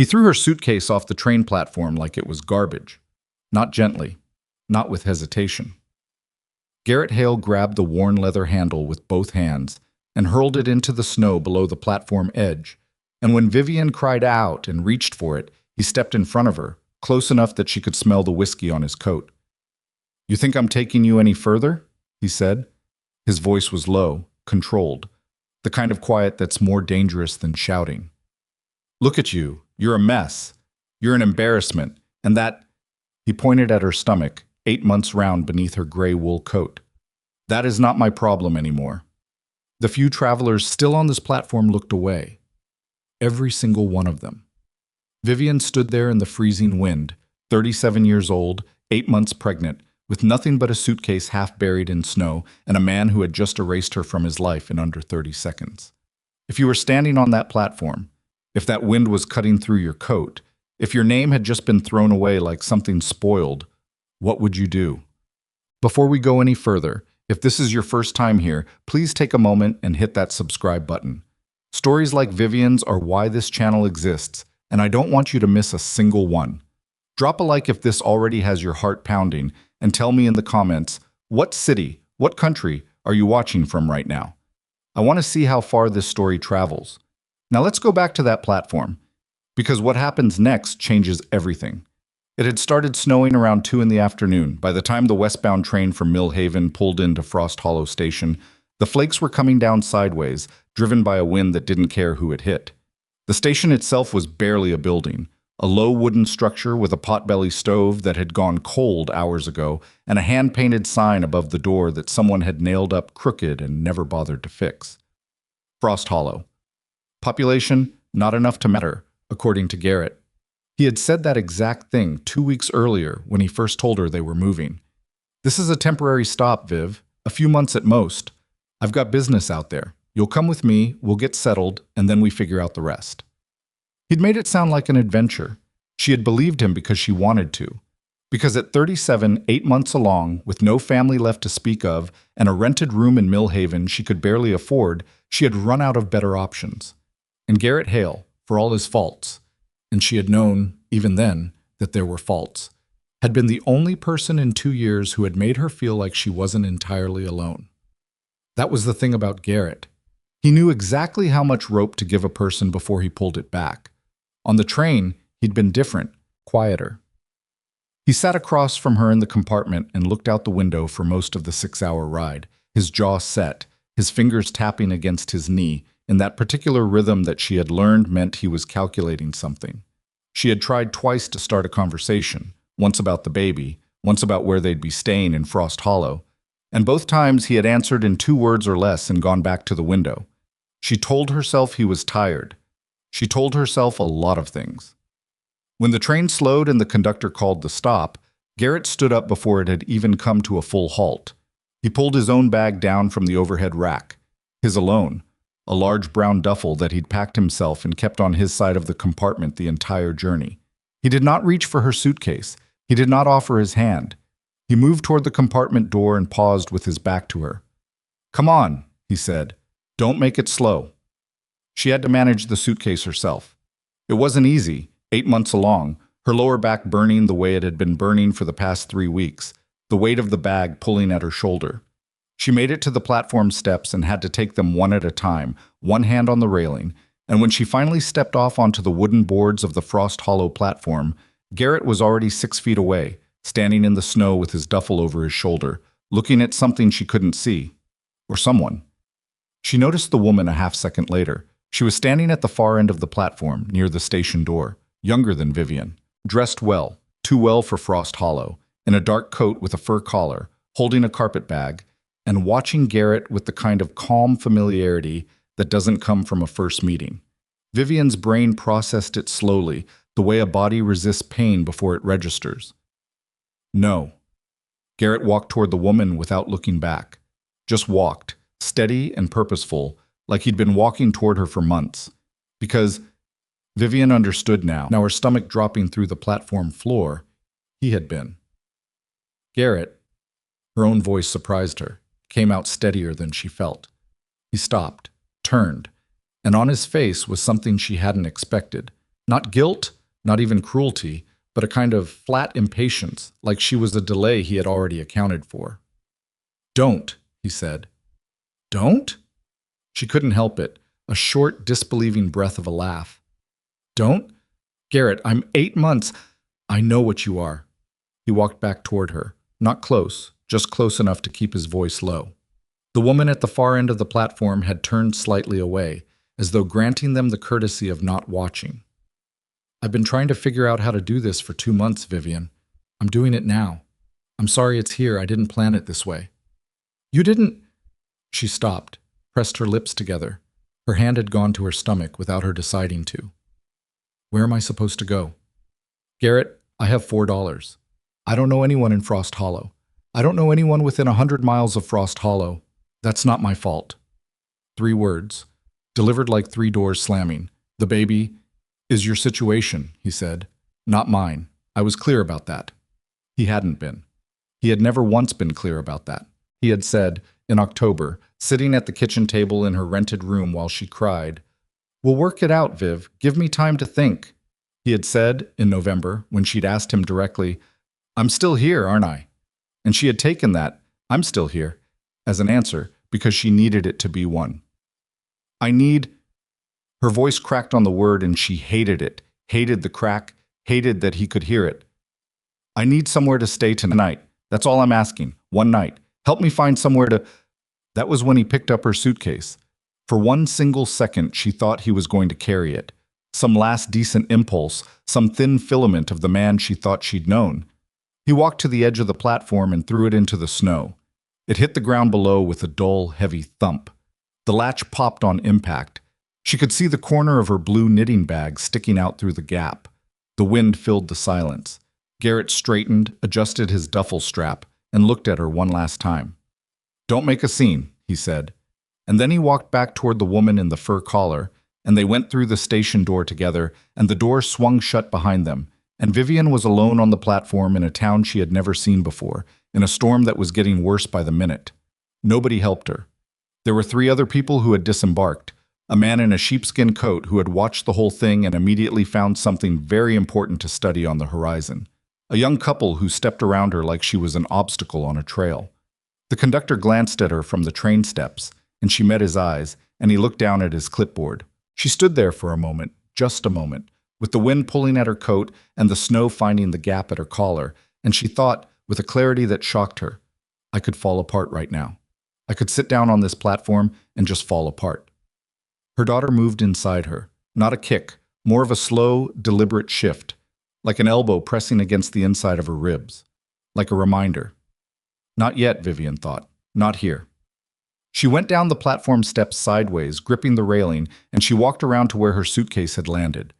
He threw her suitcase off the train platform like it was garbage. Not gently, not with hesitation. Garrett Hale grabbed the worn leather handle with both hands and hurled it into the snow below the platform edge, and when Vivian cried out and reached for it, he stepped in front of her, close enough that she could smell the whiskey on his coat. "You think I'm taking you any further?" he said. His voice was low, controlled, the kind of quiet that's more dangerous than shouting. "Look at you. You're a mess. You're an embarrassment. And that—" he pointed at her stomach, 8 months round beneath her gray wool coat. "That is not my problem anymore." The few travelers still on this platform looked away. Every single one of them. Vivian stood there in the freezing wind, 37 years old, 8 months pregnant, with nothing but a suitcase half buried in snow and a man who had just erased her from his life in under 30 seconds. If you were standing on that platform, if that wind was cutting through your coat, if your name had just been thrown away like something spoiled, what would you do? Before we go any further, if this is your first time here, please take a moment and hit that subscribe button. Stories like Vivian's are why this channel exists, and I don't want you to miss a single one. Drop a like if this already has your heart pounding, and tell me in the comments, what city, what country are you watching from right now? I want to see how far this story travels. Now let's go back to that platform, because what happens next changes everything. It had started snowing around 2 in the afternoon. By the time the westbound train from Mill Haven pulled into Frost Hollow Station, the flakes were coming down sideways, driven by a wind that didn't care who it hit. The station itself was barely a building, a low wooden structure with a potbelly stove that had gone cold hours ago and a hand-painted sign above the door that someone had nailed up crooked and never bothered to fix. Frost Hollow. Population, not enough to matter, according to Garrett. He had said that exact thing 2 weeks earlier when he first told her they were moving. "This is a temporary stop, Viv. A few months at most. I've got business out there. You'll come with me, we'll get settled, and then we figure out the rest." He'd made it sound like an adventure. She had believed him because she wanted to. Because at 37, 8 months along, with no family left to speak of, and a rented room in Mill Haven she could barely afford, she had run out of better options. And Garrett Hale, for all his faults, and she had known, even then, that there were faults, had been the only person in 2 years who had made her feel like she wasn't entirely alone. That was the thing about Garrett. He knew exactly how much rope to give a person before he pulled it back. On the train, he'd been different, quieter. He sat across from her in the compartment and looked out the window for most of the 6-hour ride, his jaw set, his fingers tapping against his knee, in that particular rhythm that she had learned meant he was calculating something. She had tried twice to start a conversation, once about the baby, once about where they'd be staying in Frost Hollow, and both times he had answered in 2 words or less and gone back to the window. She told herself he was tired. She told herself a lot of things. When the train slowed and the conductor called the stop, Garrett stood up before it had even come to a full halt. He pulled his own bag down from the overhead rack, his alone, a large brown duffel that he'd packed himself and kept on his side of the compartment the entire journey. He did not reach for her suitcase. He did not offer his hand. He moved toward the compartment door and paused with his back to her. "Come on," he said. "Don't make it slow." She had to manage the suitcase herself. It wasn't easy, 8 months along, her lower back burning the way it had been burning for the past 3 weeks, the weight of the bag pulling at her shoulder. She made it to the platform steps and had to take them one at a time, one hand on the railing, and when she finally stepped off onto the wooden boards of the Frost Hollow platform, Garrett was already 6 feet away, standing in the snow with his duffel over his shoulder, looking at something she couldn't see. Or someone. She noticed the woman a half-second later. She was standing at the far end of the platform, near the station door, younger than Vivian, dressed well, too well for Frost Hollow, in a dark coat with a fur collar, holding a carpet bag, and watching Garrett with the kind of calm familiarity that doesn't come from a first meeting. Vivian's brain processed it slowly, the way a body resists pain before it registers. No. Garrett walked toward the woman without looking back. Just walked, steady and purposeful, like he'd been walking toward her for months. Because Vivian understood now, her stomach dropping through the platform floor, he had been. Garrett, her own voice surprised her, came out steadier than she felt. He stopped, turned, and on his face was something she hadn't expected. Not guilt, not even cruelty, but a kind of flat impatience, like she was a delay he had already accounted for. "Don't," he said. "Don't?" She couldn't help it, a short, disbelieving breath of a laugh. "Don't? Garrett, I'm 8 months. I know what you are." He walked back toward her, not close, just close enough to keep his voice low. The woman at the far end of the platform had turned slightly away, as though granting them the courtesy of not watching. "I've been trying to figure out how to do this for 2 months, Vivian. I'm doing it now. I'm sorry it's here. I didn't plan it this way." "You didn't—" She stopped, pressed her lips together. Her hand had gone to her stomach without her deciding to. "Where am I supposed to go?" "Garrett, I have $4. I don't know anyone in Frost Hollow. I don't know anyone within 100 miles of Frost Hollow. That's not my fault." 3 words, delivered like 3 doors slamming. "The baby is your situation," he said. "Not mine. I was clear about that." He hadn't been. He had never once been clear about that. He had said, in October, sitting at the kitchen table in her rented room while she cried, "We'll work it out, Viv. Give me time to think." He had said, in November, when she'd asked him directly, "I'm still here, aren't I?" And she had taken that, "I'm still here," as an answer, because she needed it to be one. "I need—" Her voice cracked on the word and she hated it, hated the crack, hated that he could hear it. "I need somewhere to stay tonight. That's all I'm asking. One night. Help me find somewhere to—" That was when he picked up her suitcase. For one single second, she thought he was going to carry it. Some last decent impulse, some thin filament of the man she thought she'd known. He walked to the edge of the platform and threw it into the snow. It hit the ground below with a dull, heavy thump. The latch popped on impact. She could see the corner of her blue knitting bag sticking out through the gap. The wind filled the silence. Garrett straightened, adjusted his duffel strap, and looked at her one last time. "Don't make a scene," he said. And then he walked back toward the woman in the fur collar, and they went through the station door together, and the door swung shut behind them, and Vivian was alone on the platform in a town she had never seen before, in a storm that was getting worse by the minute. Nobody helped her. There were 3 other people who had disembarked, a man in a sheepskin coat who had watched the whole thing and immediately found something very important to study on the horizon, a young couple who stepped around her like she was an obstacle on a trail. The conductor glanced at her from the train steps, and she met his eyes, and he looked down at his clipboard. She stood there for a moment, just a moment, with the wind pulling at her coat and the snow finding the gap at her collar, and she thought, with a clarity that shocked her, "I could fall apart right now. I could sit down on this platform and just fall apart." Her daughter moved inside her, not a kick, more of a slow, deliberate shift, like an elbow pressing against the inside of her ribs, like a reminder. Not yet, Vivian thought, not here. She went down the platform steps sideways, gripping the railing, and she walked around to where her suitcase had landed.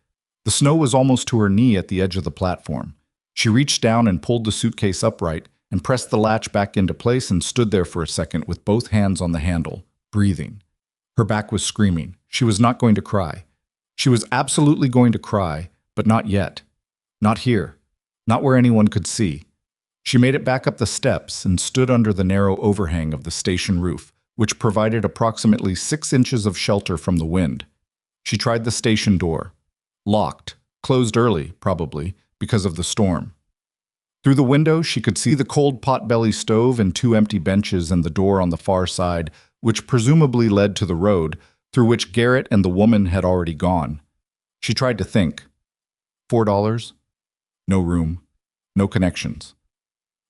The snow was almost to her knee at the edge of the platform. She reached down and pulled the suitcase upright and pressed the latch back into place and stood there for a second with both hands on the handle, breathing. Her back was screaming. She was not going to cry. She was absolutely going to cry, but not yet. Not here. Not where anyone could see. She made it back up the steps and stood under the narrow overhang of the station roof, which provided approximately 6 inches of shelter from the wind. She tried the station door. Locked. Closed early, probably, because of the storm. Through the window, she could see the cold potbelly stove and 2 empty benches and the door on the far side, which presumably led to the road, through which Garrett and the woman had already gone. She tried to think. $4? No room. No connections.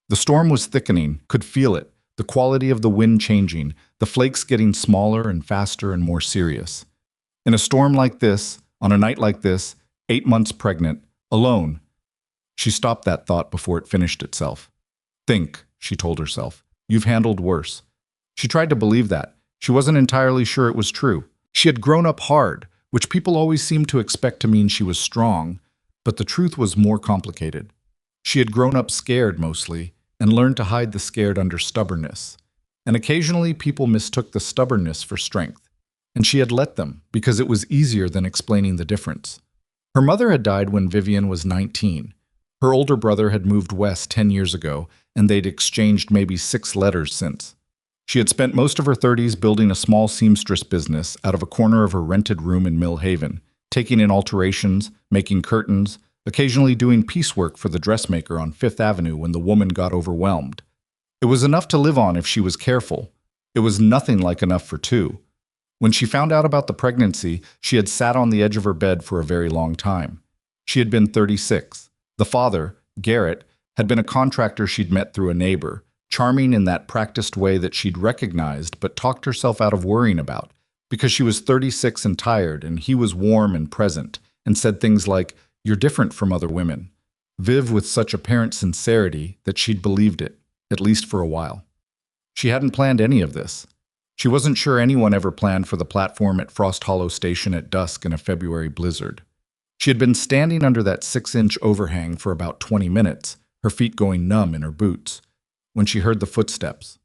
The storm was thickening, could feel it, the quality of the wind changing, the flakes getting smaller and faster and more serious. In a storm like this, on a night like this, 8 months pregnant, alone. She stopped that thought before it finished itself. Think, she told herself. You've handled worse. She tried to believe that. She wasn't entirely sure it was true. She had grown up hard, which people always seemed to expect to mean she was strong, but the truth was more complicated. She had grown up scared mostly, and learned to hide the scared under stubbornness. And occasionally people mistook the stubbornness for strength. And she had let them, because it was easier than explaining the difference. Her mother had died when Vivian was 19. Her older brother had moved west 10 years ago, and they'd exchanged maybe 6 letters since. She had spent most of her 30s building a small seamstress business out of a corner of her rented room in Mill Haven, taking in alterations, making curtains, occasionally doing piecework for the dressmaker on Fifth Avenue when the woman got overwhelmed. It was enough to live on if she was careful. It was nothing like enough for two. When she found out about the pregnancy, she had sat on the edge of her bed for a very long time. She had been 36. The father, Garrett, had been a contractor she'd met through a neighbor, charming in that practiced way that she'd recognized but talked herself out of worrying about, because she was 36 and tired, and he was warm and present, and said things like, "You're different from other women." Viv with such apparent sincerity that she'd believed it, at least for a while. She hadn't planned any of this. She wasn't sure anyone ever planned for the platform at Frost Hollow Station at dusk in a February blizzard. She had been standing under that 6-inch overhang for about 20 minutes, her feet going numb in her boots, when she heard the footsteps.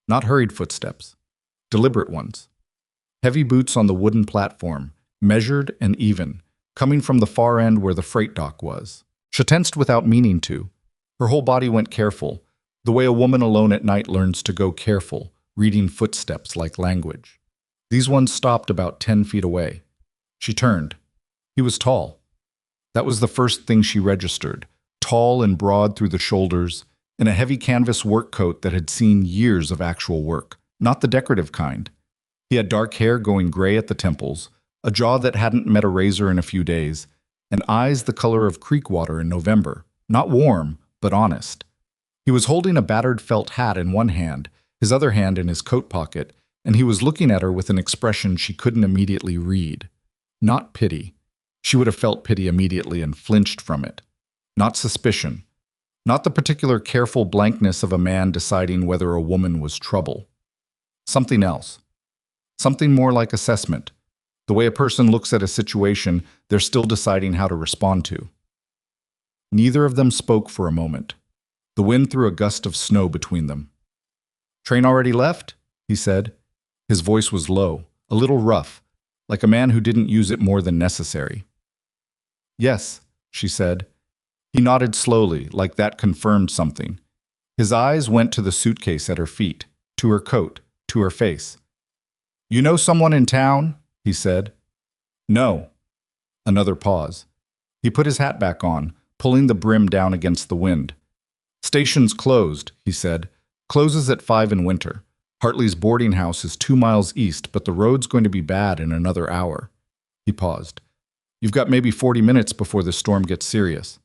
Not hurried footsteps, deliberate ones. Heavy boots on the wooden platform, measured and even, coming from the far end where the freight dock was. She tensed without meaning to. Her whole body went careful, the way a woman alone at night learns to go careful, reading footsteps like language. These ones stopped about 10 feet away. She turned. He was tall. That was the first thing she registered, tall and broad through the shoulders, in a heavy canvas work coat that had seen years of actual work, not the decorative kind. He had dark hair going gray at the temples, a jaw that hadn't met a razor in a few days, and eyes the color of creek water in November, not warm, but honest. He was holding a battered felt hat in one hand, his other hand in his coat pocket, and he was looking at her with an expression she couldn't immediately read. Not pity. She would have felt pity immediately and flinched from it. Not suspicion. Not the particular careful blankness of a man deciding whether a woman was trouble. Something else. Something more like assessment. The way a person looks at a situation they're still deciding how to respond to. Neither of them spoke for a moment. The wind threw a gust of snow between them. "Train already left?" he said. His voice was low, a little rough, like a man who didn't use it more than necessary. "Yes," she said. He nodded slowly, like that confirmed something. His eyes went to the suitcase at her feet, to her coat, to her face. "You know someone in town?" he said. "No." Another pause. He put his hat back on, pulling the brim down against the wind. "Station's closed," he said. "Closes at 5 in winter. Hartley's boarding house is 2 miles east, but the road's going to be bad in another hour." He paused. "You've got maybe 40 minutes before the storm gets serious."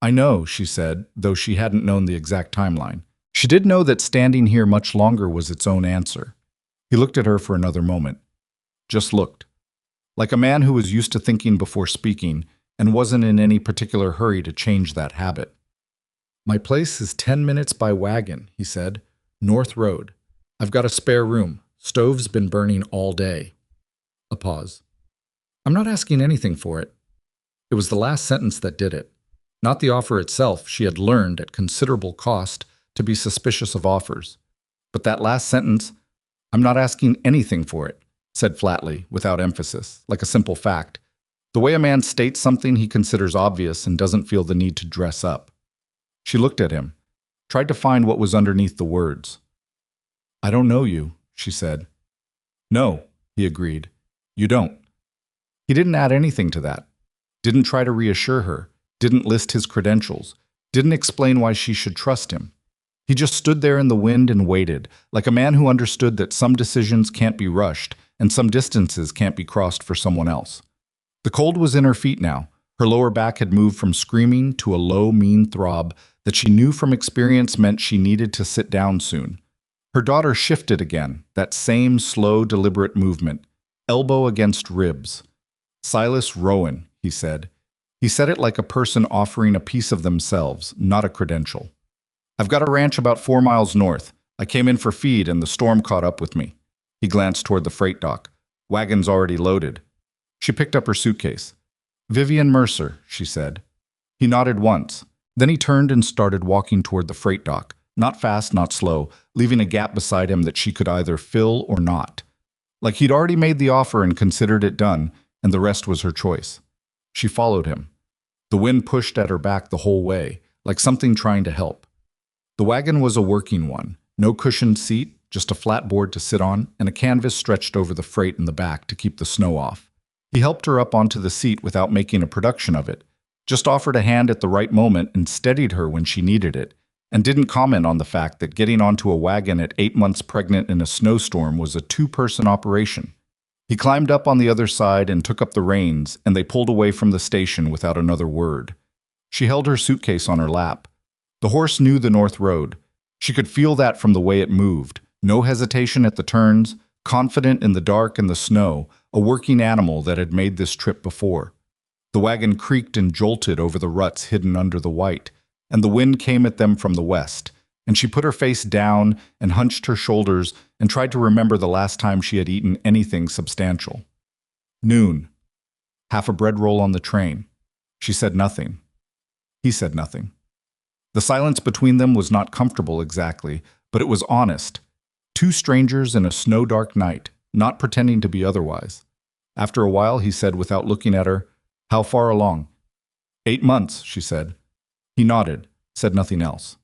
"I know," she said, though she hadn't known the exact timeline. She did know that standing here much longer was its own answer. He looked at her for another moment. Just looked. Like a man who was used to thinking before speaking and wasn't in any particular hurry to change that habit. "My place is 10 minutes by wagon," he said. "North Road. I've got a spare room. Stove's been burning all day." A pause. "I'm not asking anything for it." It was the last sentence that did it. Not the offer itself. She had learned, at considerable cost, to be suspicious of offers. But that last sentence, "I'm not asking anything for it," said flatly, without emphasis, like a simple fact. The way a man states something he considers obvious and doesn't feel the need to dress up. She looked at him, tried to find what was underneath the words. "I don't know you," she said. "No," he agreed. "You don't." He didn't add anything to that. Didn't try to reassure her. Didn't list his credentials. Didn't explain why she should trust him. He just stood there in the wind and waited, like a man who understood that some decisions can't be rushed and some distances can't be crossed for someone else. The cold was in her feet now. Her lower back had moved from screaming to a low, mean throb that she knew from experience meant she needed to sit down soon. Her daughter shifted again, that same slow, deliberate movement, elbow against ribs. "Silas Rowan," he said. He said it like a person offering a piece of themselves, not a credential. "I've got a ranch about 4 miles north. I came in for feed and the storm caught up with me." He glanced toward the freight dock. "Wagon's already loaded." She picked up her suitcase. "Vivian Mercer," she said. He nodded once. Then he turned and started walking toward the freight dock, not fast, not slow, leaving a gap beside him that she could either fill or not. Like he'd already made the offer and considered it done, and the rest was her choice. She followed him. The wind pushed at her back the whole way, like something trying to help. The wagon was a working one, no cushioned seat, just a flat board to sit on, and a canvas stretched over the freight in the back to keep the snow off. He helped her up onto the seat without making a production of it, just offered a hand at the right moment and steadied her when she needed it, and didn't comment on the fact that getting onto a wagon at 8 months pregnant in a snowstorm was a two-person operation. He climbed up on the other side and took up the reins, and they pulled away from the station without another word. She held her suitcase on her lap. The horse knew the north road. She could feel that from the way it moved. No hesitation at the turns, confident in the dark and the snow, a working animal that had made this trip before. The wagon creaked and jolted over the ruts hidden under the white, and the wind came at them from the west, and she put her face down and hunched her shoulders and tried to remember the last time she had eaten anything substantial. Noon. Half a bread roll on the train. She said nothing. He said nothing. The silence between them was not comfortable exactly, but it was honest. Two strangers in a snow-dark night, not pretending to be otherwise. After a while, he said without looking at her, "How far along?" 8 months, she said. He nodded, said nothing else.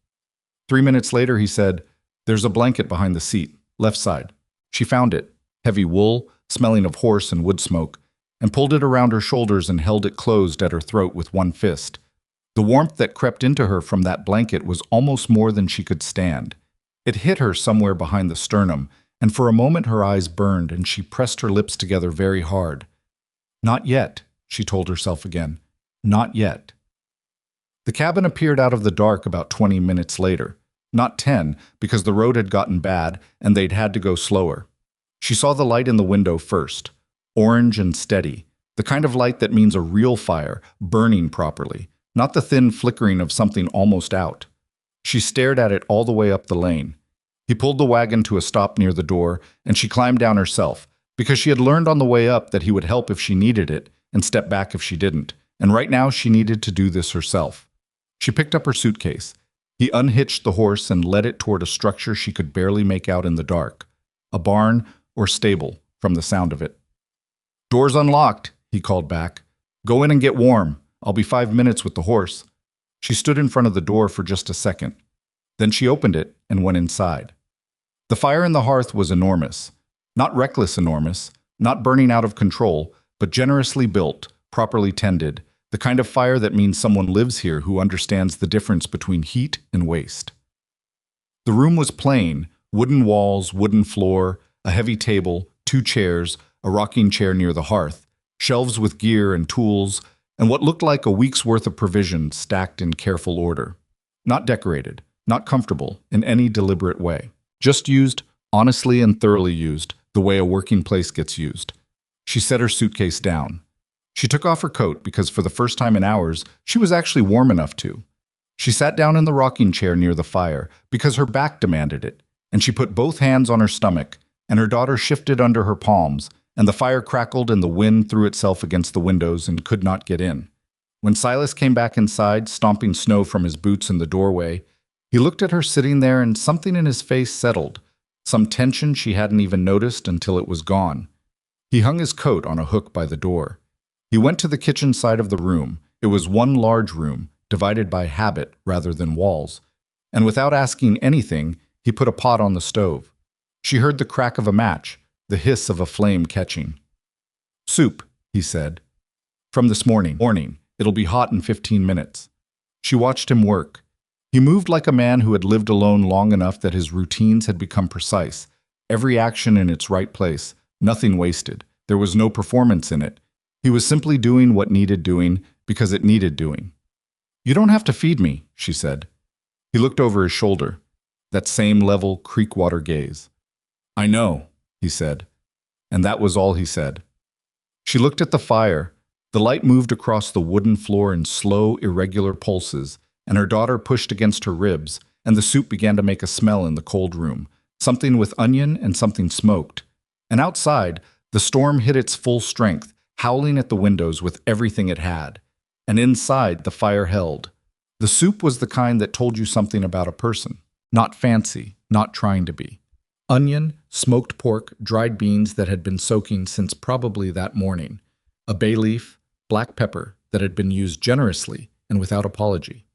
3 minutes later, he said, "There's a blanket behind the seat, left side." She found it, heavy wool, smelling of horse and wood smoke, and pulled it around her shoulders and held it closed at her throat with one fist. The warmth that crept into her from that blanket was almost more than she could stand. It hit her somewhere behind the sternum, and for a moment her eyes burned and she pressed her lips together very hard. "Not yet," she told herself again. "Not yet." The cabin appeared out of the dark about 20 minutes later. Not 10, because the road had gotten bad and they'd had to go slower. She saw the light in the window first, orange and steady, the kind of light that means a real fire, burning properly, not the thin flickering of something almost out. She stared at it all the way up the lane. He pulled the wagon to a stop near the door, and she climbed down herself, because she had learned on the way up that he would help if she needed it, and step back if she didn't, and right now she needed to do this herself. She picked up her suitcase. He unhitched the horse and led it toward a structure she could barely make out in the dark. A barn or stable, from the sound of it. "Door's unlocked," he called back. "Go in and get warm. I'll be 5 minutes with the horse." She stood in front of the door for just a second. Then she opened it and went inside. The fire in the hearth was enormous. Not reckless enormous, not burning out of control, but generously built, properly tended, the kind of fire that means someone lives here who understands the difference between heat and waste. The room was plain, wooden walls, wooden floor, a heavy table, 2 chairs, a rocking chair near the hearth, shelves with gear and tools, and what looked like a week's worth of provisions stacked in careful order. Not decorated, not comfortable in any deliberate way. Just used, honestly and thoroughly used, the way a working place gets used. She set her suitcase down. She took off her coat because for the first time in hours, she was actually warm enough to. She sat down in the rocking chair near the fire because her back demanded it, and she put both hands on her stomach, and her daughter shifted under her palms, and the fire crackled and the wind threw itself against the windows and could not get in. When Silas came back inside, stomping snow from his boots in the doorway, he looked at her sitting there and something in his face settled, some tension she hadn't even noticed until it was gone. He hung his coat on a hook by the door. He went to the kitchen side of the room. It was one large room, divided by habit rather than walls, and without asking anything, he put a pot on the stove. She heard the crack of a match, the hiss of a flame catching. "Soup," he said. "From this morning. It'll be hot in 15 minutes. She watched him work. He moved like a man who had lived alone long enough that his routines had become precise, every action in its right place, nothing wasted. There was no performance in it. He was simply doing what needed doing because it needed doing. "You don't have to feed me," she said. He looked over his shoulder, that same level creek-water gaze. "I know," he said, and that was all he said. She looked at the fire. The light moved across the wooden floor in slow, irregular pulses, and her daughter pushed against her ribs, and the soup began to make a smell in the cold room, something with onion and something smoked. And outside, the storm hit its full strength, howling at the windows with everything it had. And inside, the fire held. The soup was the kind that told you something about a person. Not fancy, not trying to be. Onion, smoked pork, dried beans that had been soaking since probably that morning. A bay leaf, black pepper that had been used generously and without apology.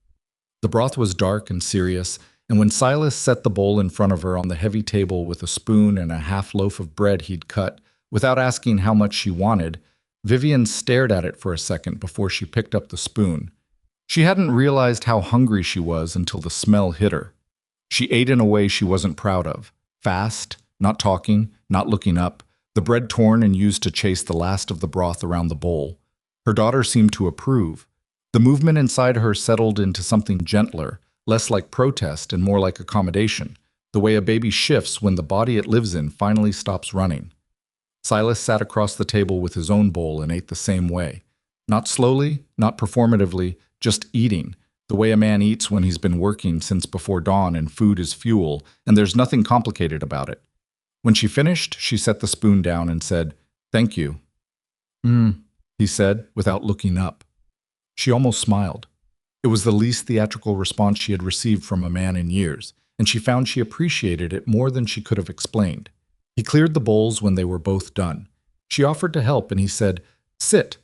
The broth was dark and serious, and when Silas set the bowl in front of her on the heavy table with a spoon and a half loaf of bread he'd cut, without asking how much she wanted, Vivian stared at it for a second before she picked up the spoon. She hadn't realized how hungry she was until the smell hit her. She ate in a way she wasn't proud of. Fast, not talking, not looking up, the bread torn and used to chase the last of the broth around the bowl. Her daughter seemed to approve. The movement inside her settled into something gentler, less like protest and more like accommodation, the way a baby shifts when the body it lives in finally stops running. Silas sat across the table with his own bowl and ate the same way. Not slowly, not performatively, just eating, the way a man eats when he's been working since before dawn and food is fuel, and there's nothing complicated about it. When she finished, she set the spoon down and said, "Thank you." He said, without looking up. She almost smiled. It was the least theatrical response she had received from a man in years, and she found she appreciated it more than she could have explained. He cleared the bowls when they were both done. She offered to help, and he said, "Sit,"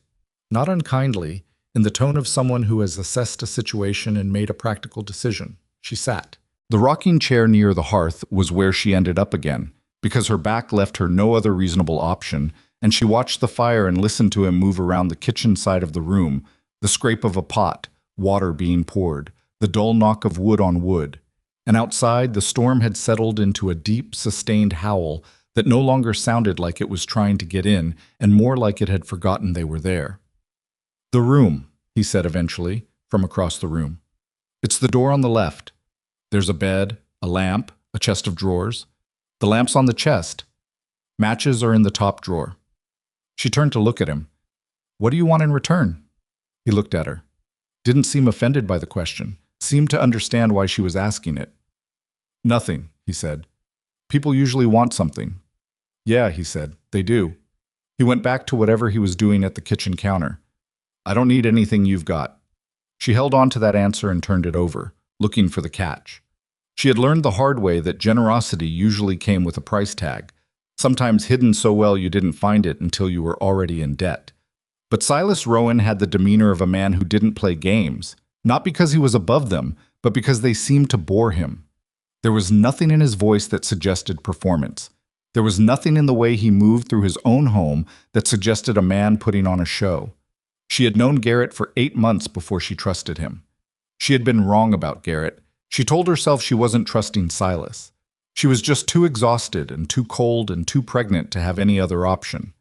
not unkindly, in the tone of someone who has assessed a situation and made a practical decision. She sat. The rocking chair near the hearth was where she ended up again, because her back left her no other reasonable option, and she watched the fire and listened to him move around the kitchen side of the room, the scrape of a pot, water being poured, the dull knock of wood on wood. And outside, the storm had settled into a deep, sustained howl that no longer sounded like it was trying to get in, and more like it had forgotten they were there. "The room," he said eventually, from across the room. "It's the door on the left. There's a bed, a lamp, a chest of drawers. The lamp's on the chest. Matches are in the top drawer." She turned to look at him. "What do you want in return?" He looked at her. Didn't seem offended by the question, seemed to understand why she was asking it. "Nothing," he said. "People usually want something." "Yeah," he said, "they do." He went back to whatever he was doing at the kitchen counter. "I don't need anything you've got." She held on to that answer and turned it over, looking for the catch. She had learned the hard way that generosity usually came with a price tag, sometimes hidden so well you didn't find it until you were already in debt. But Silas Rowan had the demeanor of a man who didn't play games, not because he was above them, but because they seemed to bore him. There was nothing in his voice that suggested performance. There was nothing in the way he moved through his own home that suggested a man putting on a show. She had known Garrett for 8 months before she trusted him. She had been wrong about Garrett. She told herself she wasn't trusting Silas. She was just too exhausted and too cold and too pregnant to have any other option.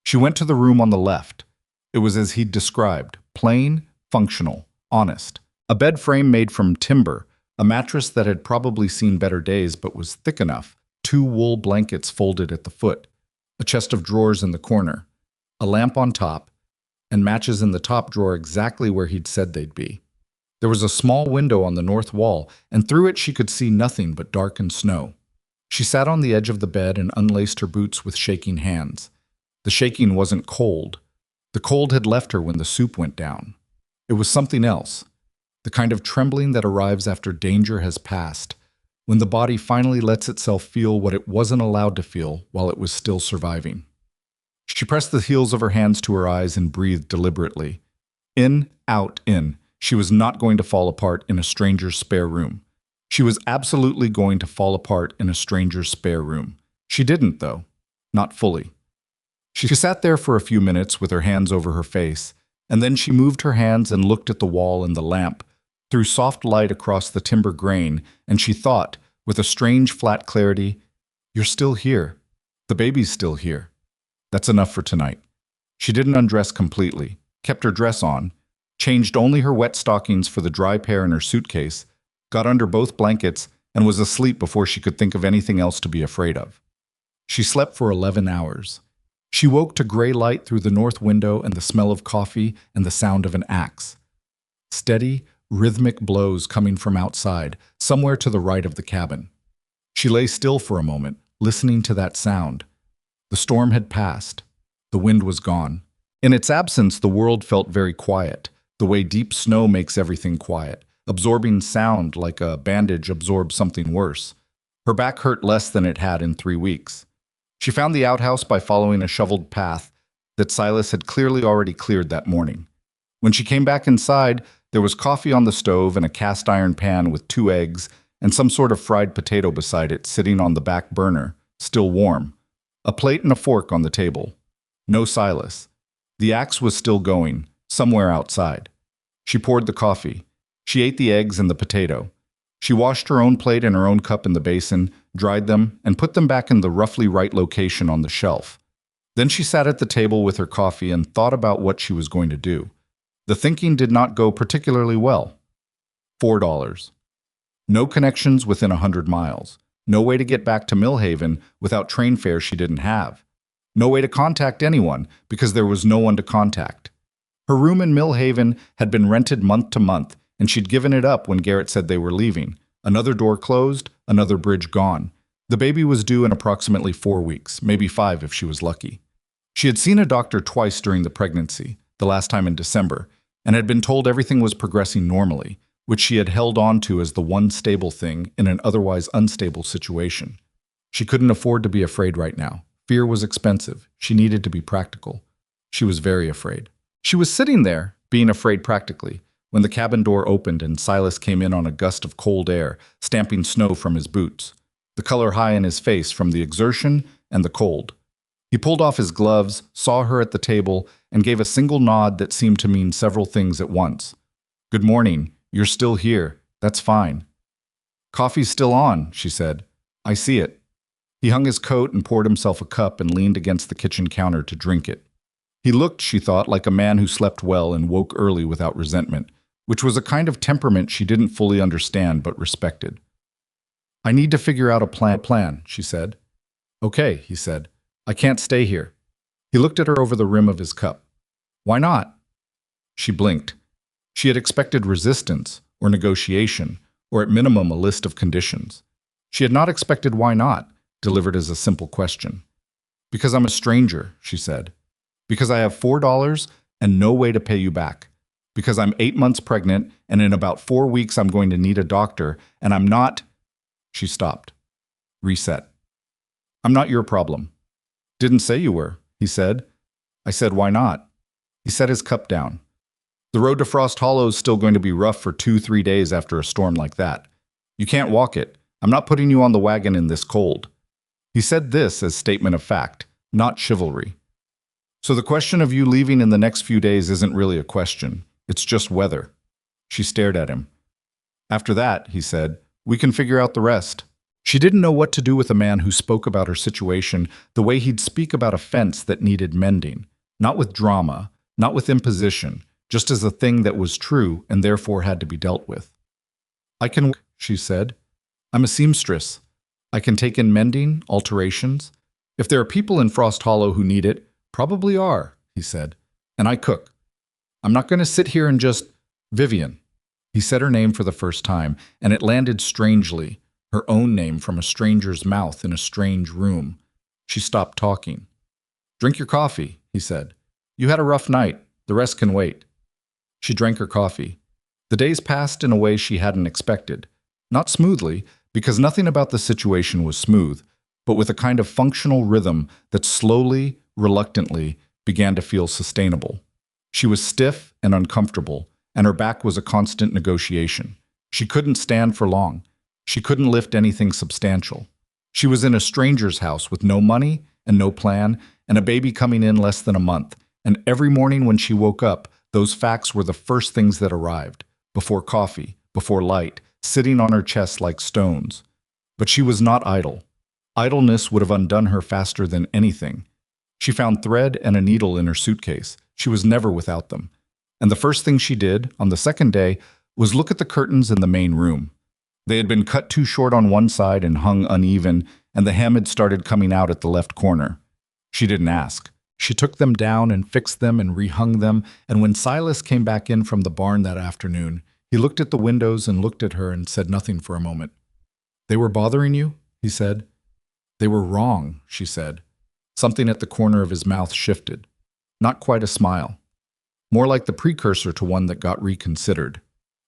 She went to the room on the left. It was as he'd described, plain, functional, honest. A bed frame made from timber, a mattress that had probably seen better days but was thick enough, 2 wool blankets folded at the foot, a chest of drawers in the corner, a lamp on top, and matches in the top drawer exactly where he'd said they'd be. There was a small window on the north wall, and through it she could see nothing but dark and snow. She sat on the edge of the bed and unlaced her boots with shaking hands. The shaking wasn't cold. The cold had left her when the soup went down. It was something else, the kind of trembling that arrives after danger has passed, when the body finally lets itself feel what it wasn't allowed to feel while it was still surviving. She pressed the heels of her hands to her eyes and breathed deliberately. In, out, in. She was not going to fall apart in a stranger's spare room. She was absolutely going to fall apart in a stranger's spare room. She didn't, though. Not fully. She sat there for a few minutes with her hands over her face, and then she moved her hands and looked at the wall and the lamp, threw soft light across the timber grain, and she thought, with a strange flat clarity, "You're still here. The baby's still here. That's enough for tonight." She didn't undress completely, kept her dress on, changed only her wet stockings for the dry pair in her suitcase, got under both blankets, and was asleep before she could think of anything else to be afraid of. She slept for 11 hours. She woke to gray light through the north window and the smell of coffee and the sound of an axe. Steady, rhythmic blows coming from outside, somewhere to the right of the cabin. She lay still for a moment, listening to that sound. The storm had passed. The wind was gone. In its absence, the world felt very quiet, the way deep snow makes everything quiet, absorbing sound like a bandage absorbs something worse. Her back hurt less than it had in 3 weeks. She found the outhouse by following a shoveled path that Silas had clearly already cleared that morning. When she came back inside, there was coffee on the stove and a cast iron pan with 2 eggs and some sort of fried potato beside it sitting on the back burner, still warm. A plate and a fork on the table. No Silas. The axe was still going, somewhere outside. She poured the coffee. She ate the eggs and the potato. She washed her own plate and her own cup in the basin, dried them, and put them back in the roughly right location on the shelf. Then she sat at the table with her coffee and thought about what she was going to do. The thinking did not go particularly well. $4. No connections within 100 miles. No way to get back to Millhaven without train fare she didn't have. No way to contact anyone because there was no one to contact. Her room in Millhaven had been rented month to month, and she'd given it up when Garrett said they were leaving. Another door closed, another bridge gone. The baby was due in approximately 4 weeks, maybe 5 if she was lucky. She had seen a doctor twice during the pregnancy, the last time in December, and had been told everything was progressing normally, which she had held on to as the one stable thing in an otherwise unstable situation. She couldn't afford to be afraid right now. Fear was expensive. She needed to be practical. She was very afraid. She was sitting there, being afraid practically, when the cabin door opened and Silas came in on a gust of cold air, stamping snow from his boots, the color high in his face from the exertion and the cold. He pulled off his gloves, saw her at the table, and gave a single nod that seemed to mean several things at once. "Good morning. You're still here. That's fine." "Coffee's still on," she said. "I see it." He hung his coat and poured himself a cup and leaned against the kitchen counter to drink it. He looked, she thought, like a man who slept well and woke early without resentment, which was a kind of temperament she didn't fully understand but respected. "I need to figure out a plan," she said. "Okay," he said. "I can't stay here." He looked at her over the rim of his cup. "Why not?" She blinked. She had expected resistance, or negotiation, or at minimum a list of conditions. She had not expected "why not?" delivered as a simple question. "Because I'm a stranger," she said. "Because I have $4 and no way to pay you back. Because I'm 8 months pregnant, and in about 4 weeks I'm going to need a doctor, and I'm not—" She stopped. Reset. "I'm not your problem." "Didn't say you were," he said. "I said, why not?" He set his cup down. "The road to Frost Hollow is still going to be rough for 2-3 days after a storm like that. You can't walk it. I'm not putting you on the wagon in this cold." He said this as statement of fact, not chivalry. "So the question of you leaving in the next few days isn't really a question. It's just weather." She stared at him. "After that," he said, "we can figure out the rest." She didn't know what to do with a man who spoke about her situation the way he'd speak about a fence that needed mending, not with drama, not with imposition, just as a thing that was true and therefore had to be dealt with. "I can," she said. "I'm a seamstress. I can take in mending, alterations. If there are people in Frost Hollow who need it, probably are," he said. "And I cook. I'm not going to sit here and just—" "Vivian." He said her name for the first time, and it landed strangely, her own name from a stranger's mouth in a strange room. She stopped talking. "Drink your coffee," he said. "You had a rough night. The rest can wait." She drank her coffee. The days passed in a way she hadn't expected. Not smoothly, because nothing about the situation was smooth, but with a kind of functional rhythm that slowly, reluctantly, began to feel sustainable. She was stiff and uncomfortable, and her back was a constant negotiation. She couldn't stand for long. She couldn't lift anything substantial. She was in a stranger's house with no money and no plan, and a baby coming in less than a month, and every morning when she woke up, those facts were the first things that arrived, before coffee, before light, sitting on her chest like stones. But she was not idle. Idleness would have undone her faster than anything. She found thread and a needle in her suitcase. She was never without them. And the first thing she did, on the second day, was look at the curtains in the main room. They had been cut too short on one side and hung uneven, and the hem had started coming out at the left corner. She didn't ask. She took them down and fixed them and rehung them, and when Silas came back in from the barn that afternoon, he looked at the windows and looked at her and said nothing for a moment. "They were bothering you?" he said. "They were wrong," she said. Something at the corner of his mouth shifted. Not quite a smile. More like the precursor to one that got reconsidered.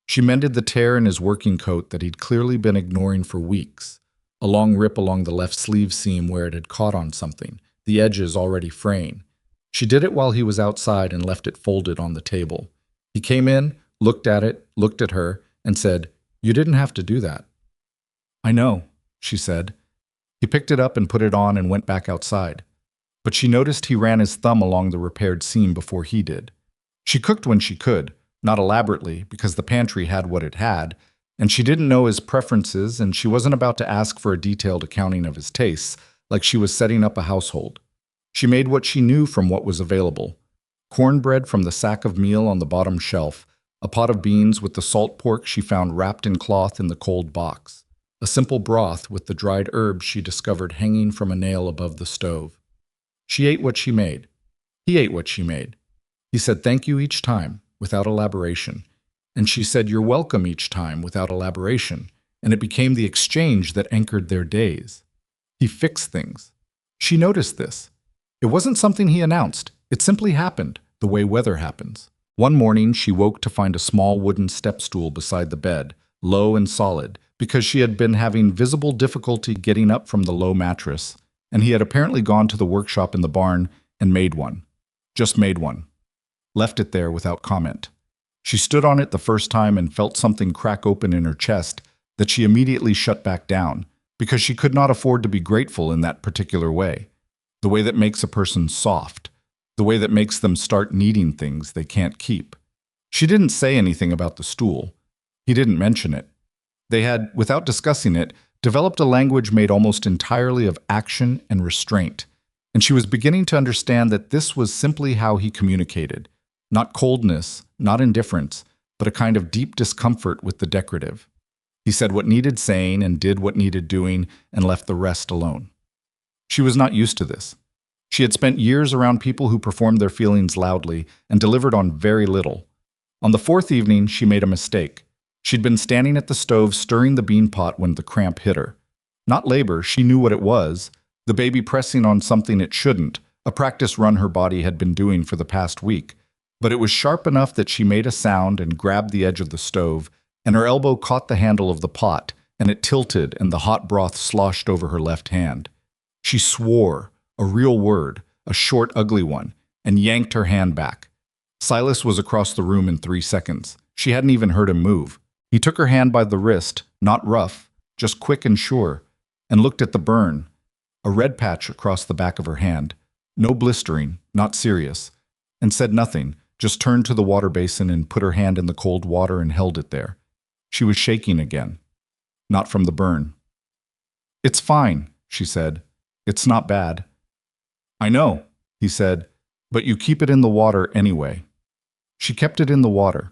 She mended the tear in his working coat that he'd clearly been ignoring for weeks. A long rip along the left sleeve seam where it had caught on something, the edges already fraying. She did it while he was outside and left it folded on the table. He came in, looked at it, looked at her, and said, "You didn't have to do that." "I know," she said. He picked it up and put it on and went back outside. but she noticed he ran his thumb along the repaired seam before he did. She cooked when she could, not elaborately because the pantry had what it had, and she didn't know his preferences and she wasn't about to ask for a detailed accounting of his tastes like she was setting up a household. She made what she knew from what was available. Cornbread from the sack of meal on the bottom shelf, a pot of beans with the salt pork she found wrapped in cloth in the cold box, a simple broth with the dried herbs she discovered hanging from a nail above the stove. She ate what she made. He ate what she made. He said thank you each time, without elaboration, and she said you're welcome each time without elaboration, and it became the exchange that anchored their days. He fixed things. She noticed this. It wasn't something he announced. It simply happened, the way weather happens. One morning, she woke to find a small wooden step stool beside the bed, low and solid, because she had been having visible difficulty getting up from the low mattress, and he had apparently gone to the workshop in the barn and made one. Just made one. Left it there without comment. She stood on it the first time and felt something crack open in her chest that she immediately shut back down, because she could not afford to be grateful in that particular way. The way that makes a person soft. The way that makes them start needing things they can't keep. She didn't say anything about the stool. He didn't mention it. They had, without discussing it, developed a language made almost entirely of action and restraint, and she was beginning to understand that this was simply how he communicated. Not coldness, not indifference, but a kind of deep discomfort with the decorative. He said what needed saying and did what needed doing and left the rest alone. She was not used to this. She had spent years around people who performed their feelings loudly and delivered on very little. On the fourth evening, she made a mistake. She'd been standing at the stove stirring the bean pot when the cramp hit her. Not labor, she knew what it was. The baby pressing on something it shouldn't, a practice run her body had been doing for the past week. But it was sharp enough that she made a sound and grabbed the edge of the stove, and her elbow caught the handle of the pot, and it tilted and the hot broth sloshed over her left hand. She swore, a real word, a short, ugly one, and yanked her hand back. Silas was across the room in 3 seconds. She hadn't even heard him move. He took her hand by the wrist, not rough, just quick and sure, and looked at the burn, a red patch across the back of her hand, no blistering, not serious, and said nothing, just turned to the water basin and put her hand in the cold water and held it there. She was shaking again. Not from the burn. "It's fine," she said. "It's not bad." "I know," he said, "but you keep it in the water anyway." She kept it in the water.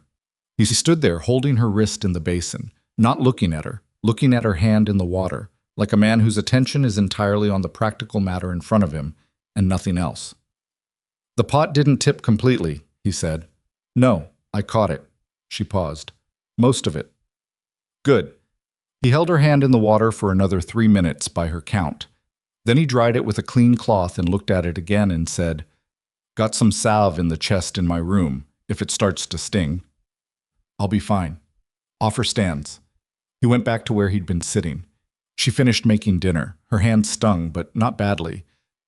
He stood there holding her wrist in the basin, not looking at her hand in the water, like a man whose attention is entirely on the practical matter in front of him and nothing else. "The pot didn't tip completely," he said. "No, I caught it." She paused. "Most of it." "Good." He held her hand in the water for another 3 minutes by her count. Then he dried it with a clean cloth and looked at it again and said, "Got some salve in the chest in my room, if it starts to sting." "I'll be fine. Offer stands." He went back to where he'd been sitting. She finished making dinner. Her hand stung, but not badly.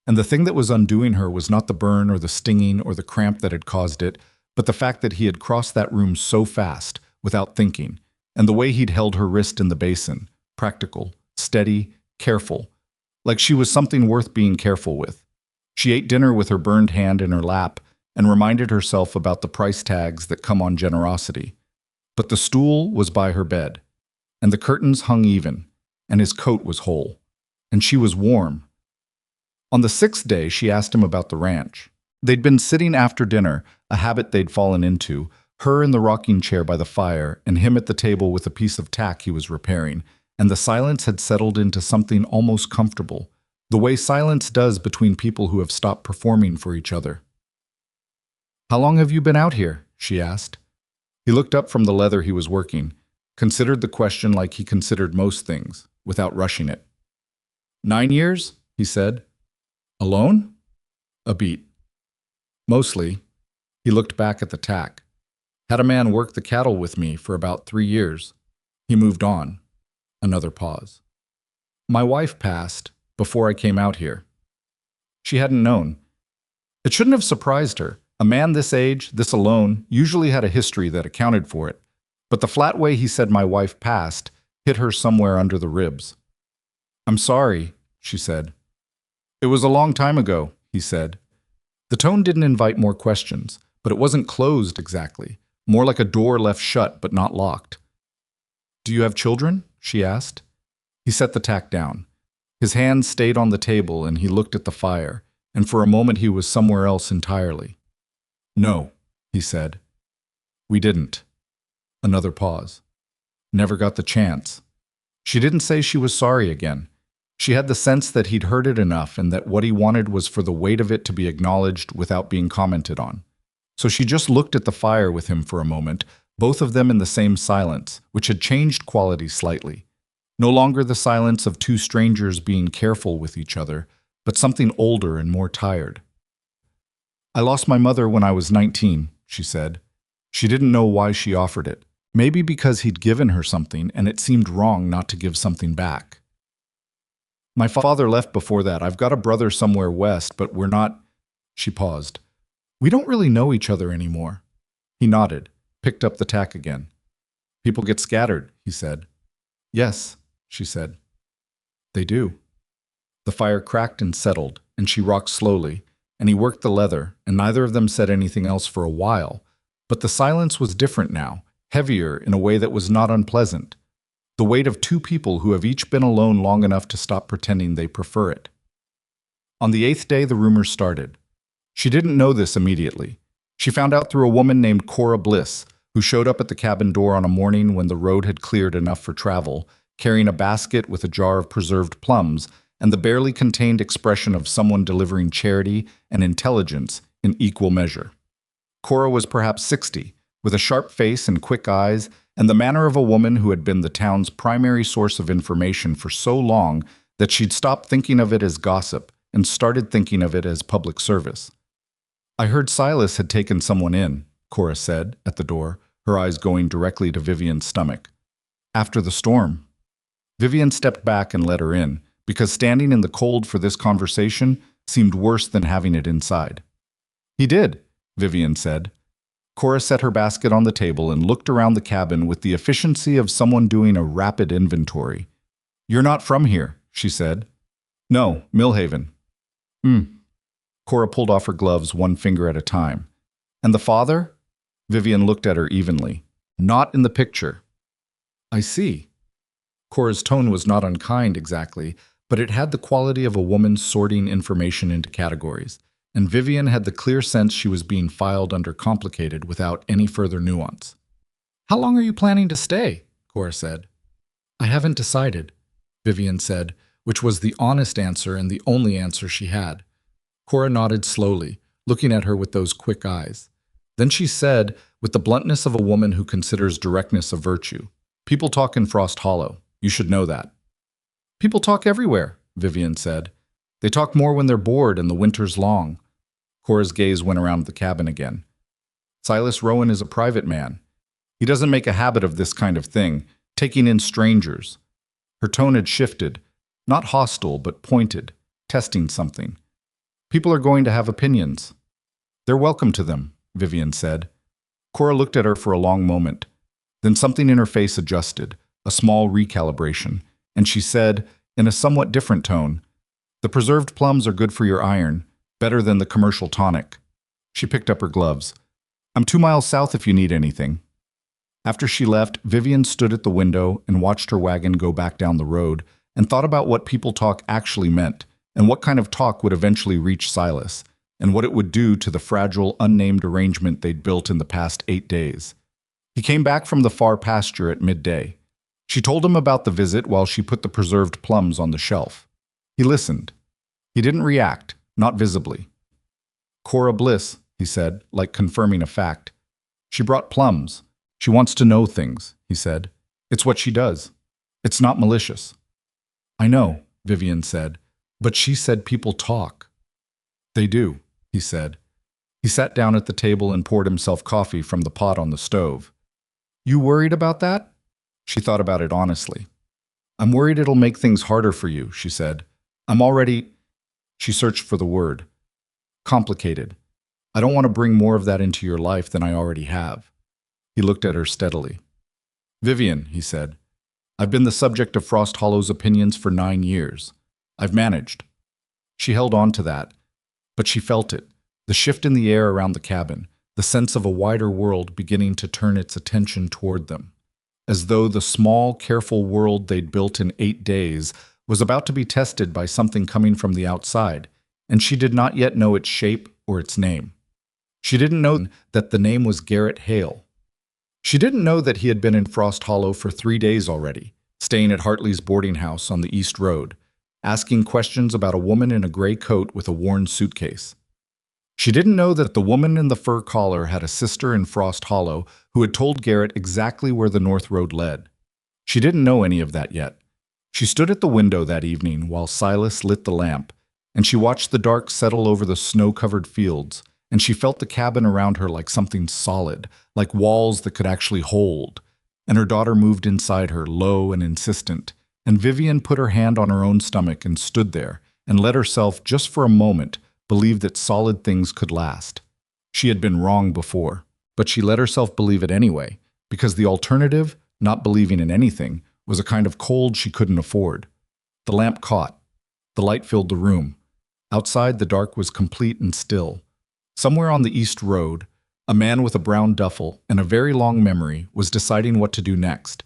And the thing that was undoing her was not the burn or the stinging or the cramp that had caused it, but the fact that he had crossed that room so fast, without thinking, and the way he'd held her wrist in the basin, practical, steady, careful, like she was something worth being careful with. She ate dinner with her burned hand in her lap and reminded herself about the price tags that come on generosity. But the stool was by her bed, and the curtains hung even, and his coat was whole, and she was warm. On the 6th day, she asked him about the ranch. They'd been sitting after dinner, a habit they'd fallen into, her in the rocking chair by the fire, and him at the table with a piece of tack he was repairing, and the silence had settled into something almost comfortable, the way silence does between people who have stopped performing for each other. "How long have you been out here?" she asked. He looked up from the leather he was working, considered the question like he considered most things, without rushing it. 9 years, he said. "Alone?" A beat. "Mostly." He looked back at the tack. "Had a man work the cattle with me for about 3 years. He moved on." Another pause. "My wife passed before I came out here." She hadn't known. It shouldn't have surprised her. A man this age, this alone, usually had a history that accounted for it. But the flat way he said "my wife passed" hit her somewhere under the ribs. "I'm sorry," she said. "It was a long time ago," he said. The tone didn't invite more questions, but it wasn't closed exactly, more like a door left shut but not locked. Do you have children? She asked. He set the tack down. His hands stayed on the table and he looked at the fire, and for a moment he was somewhere else entirely. No, he said. We didn't. Another pause. Never got the chance. She didn't say she was sorry again. She had the sense that he'd heard it enough and that what he wanted was for the weight of it to be acknowledged without being commented on. So she just looked at the fire with him for a moment, both of them in the same silence, which had changed quality slightly. No longer the silence of two strangers being careful with each other, but something older and more tired. I lost my mother when I was 19, she said. She didn't know why she offered it. Maybe because he'd given her something and it seemed wrong not to give something back. My father left before that. I've got a brother somewhere west, but we're not… She paused. We don't really know each other anymore. He nodded, picked up the tack again. People get scattered, he said. Yes, she said. They do. The fire cracked and settled, and she rocked slowly, and he worked the leather, and neither of them said anything else for a while. But the silence was different now, heavier in a way that was not unpleasant. The weight of two people who have each been alone long enough to stop pretending they prefer it. On the 8th day, the rumors started. She didn't know this immediately. She found out through a woman named Cora Bliss, who showed up at the cabin door on a morning when the road had cleared enough for travel, carrying a basket with a jar of preserved plums and the barely contained expression of someone delivering charity and intelligence in equal measure. Cora was perhaps 60, with a sharp face and quick eyes, and the manner of a woman who had been the town's primary source of information for so long that she'd stopped thinking of it as gossip and started thinking of it as public service. I heard Silas had taken someone in, Cora said, at the door, her eyes going directly to Vivian's stomach. After the storm. Vivian stepped back and let her in, because standing in the cold for this conversation seemed worse than having it inside. He did, Vivian said. Cora set her basket on the table and looked around the cabin with the efficiency of someone doing a rapid inventory. You're not from here, she said. No, Millhaven. Cora pulled off her gloves one finger at a time. And the father? Vivian looked at her evenly. Not in the picture. I see. Cora's tone was not unkind exactly, but it had the quality of a woman sorting information into categories. And Vivian had the clear sense she was being filed under complicated without any further nuance. How long are you planning to stay? Cora said. I haven't decided, Vivian said, which was the honest answer and the only answer she had. Cora nodded slowly, looking at her with those quick eyes. Then she said, with the bluntness of a woman who considers directness a virtue, People talk in Frost Hollow. You should know that. People talk everywhere, Vivian said. They talk more when they're bored and the winter's long. Cora's gaze went around the cabin again. Silas Rowan is a private man. He doesn't make a habit of this kind of thing, taking in strangers. Her tone had shifted, not hostile but pointed, testing something. People are going to have opinions. They're welcome to them, Vivian said. Cora looked at her for a long moment. Then something in her face adjusted, a small recalibration, and she said, in a somewhat different tone, The preserved plums are good for your iron, better than the commercial tonic. She picked up her gloves. I'm 2 miles south if you need anything. After she left, Vivian stood at the window and watched her wagon go back down the road and thought about what people talk actually meant and what kind of talk would eventually reach Silas and what it would do to the fragile, unnamed arrangement they'd built in the past 8 days. He came back from the far pasture at midday. She told him about the visit while she put the preserved plums on the shelf. He listened. He didn't react, not visibly. Cora Bliss, he said, like confirming a fact. She brought plums. She wants to know things, he said. It's what she does. It's not malicious. I know, Vivian said, but she said people talk. They do, he said. He sat down at the table and poured himself coffee from the pot on the stove. You worried about that? She thought about it honestly. I'm worried it'll make things harder for you, she said. I'm already… She searched for the word. Complicated. I don't want to bring more of that into your life than I already have. He looked at her steadily. Vivian, he said, I've been the subject of Frost Hollow's opinions for 9 years. I've managed. She held on to that. But she felt it, the shift in the air around the cabin, the sense of a wider world beginning to turn its attention toward them, as though the small, careful world they'd built in 8 days was about to be tested by something coming from the outside, and she did not yet know its shape or its name. She didn't know that the name was Garrett Hale. She didn't know that he had been in Frost Hollow for 3 days already, staying at Hartley's boarding house on the East Road, asking questions about a woman in a gray coat with a worn suitcase. She didn't know that the woman in the fur collar had a sister in Frost Hollow who had told Garrett exactly where the North Road led. She didn't know any of that yet. She stood at the window that evening while Silas lit the lamp, and she watched the dark settle over the snow-covered fields, and she felt the cabin around her like something solid, like walls that could actually hold. And her daughter moved inside her, low and insistent, and Vivian put her hand on her own stomach and stood there, and let herself, just for a moment, believe that solid things could last. She had been wrong before, but she let herself believe it anyway, because the alternative, not believing in anything, was a kind of cold she couldn't afford. The lamp caught. The light filled the room. Outside, the dark was complete and still. Somewhere on the East Road, a man with a brown duffel and a very long memory was deciding what to do next,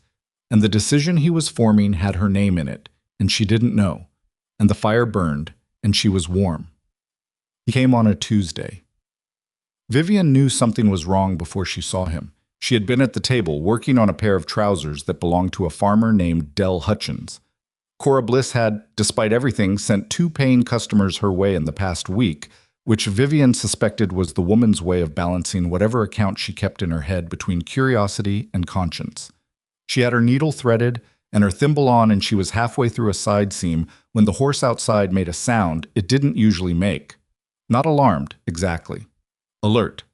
and the decision he was forming had her name in it, and she didn't know, and the fire burned, and she was warm. He came on a Tuesday. Vivian knew something was wrong before she saw him. She had been at the table working on a pair of trousers that belonged to a farmer named Del Hutchins. Cora Bliss had, despite everything, sent 2 paying customers her way in the past week, which Vivian suspected was the woman's way of balancing whatever account she kept in her head between curiosity and conscience. She had her needle threaded and her thimble on, and she was halfway through a side seam when the horse outside made a sound it didn't usually make. Not alarmed, exactly. Alert.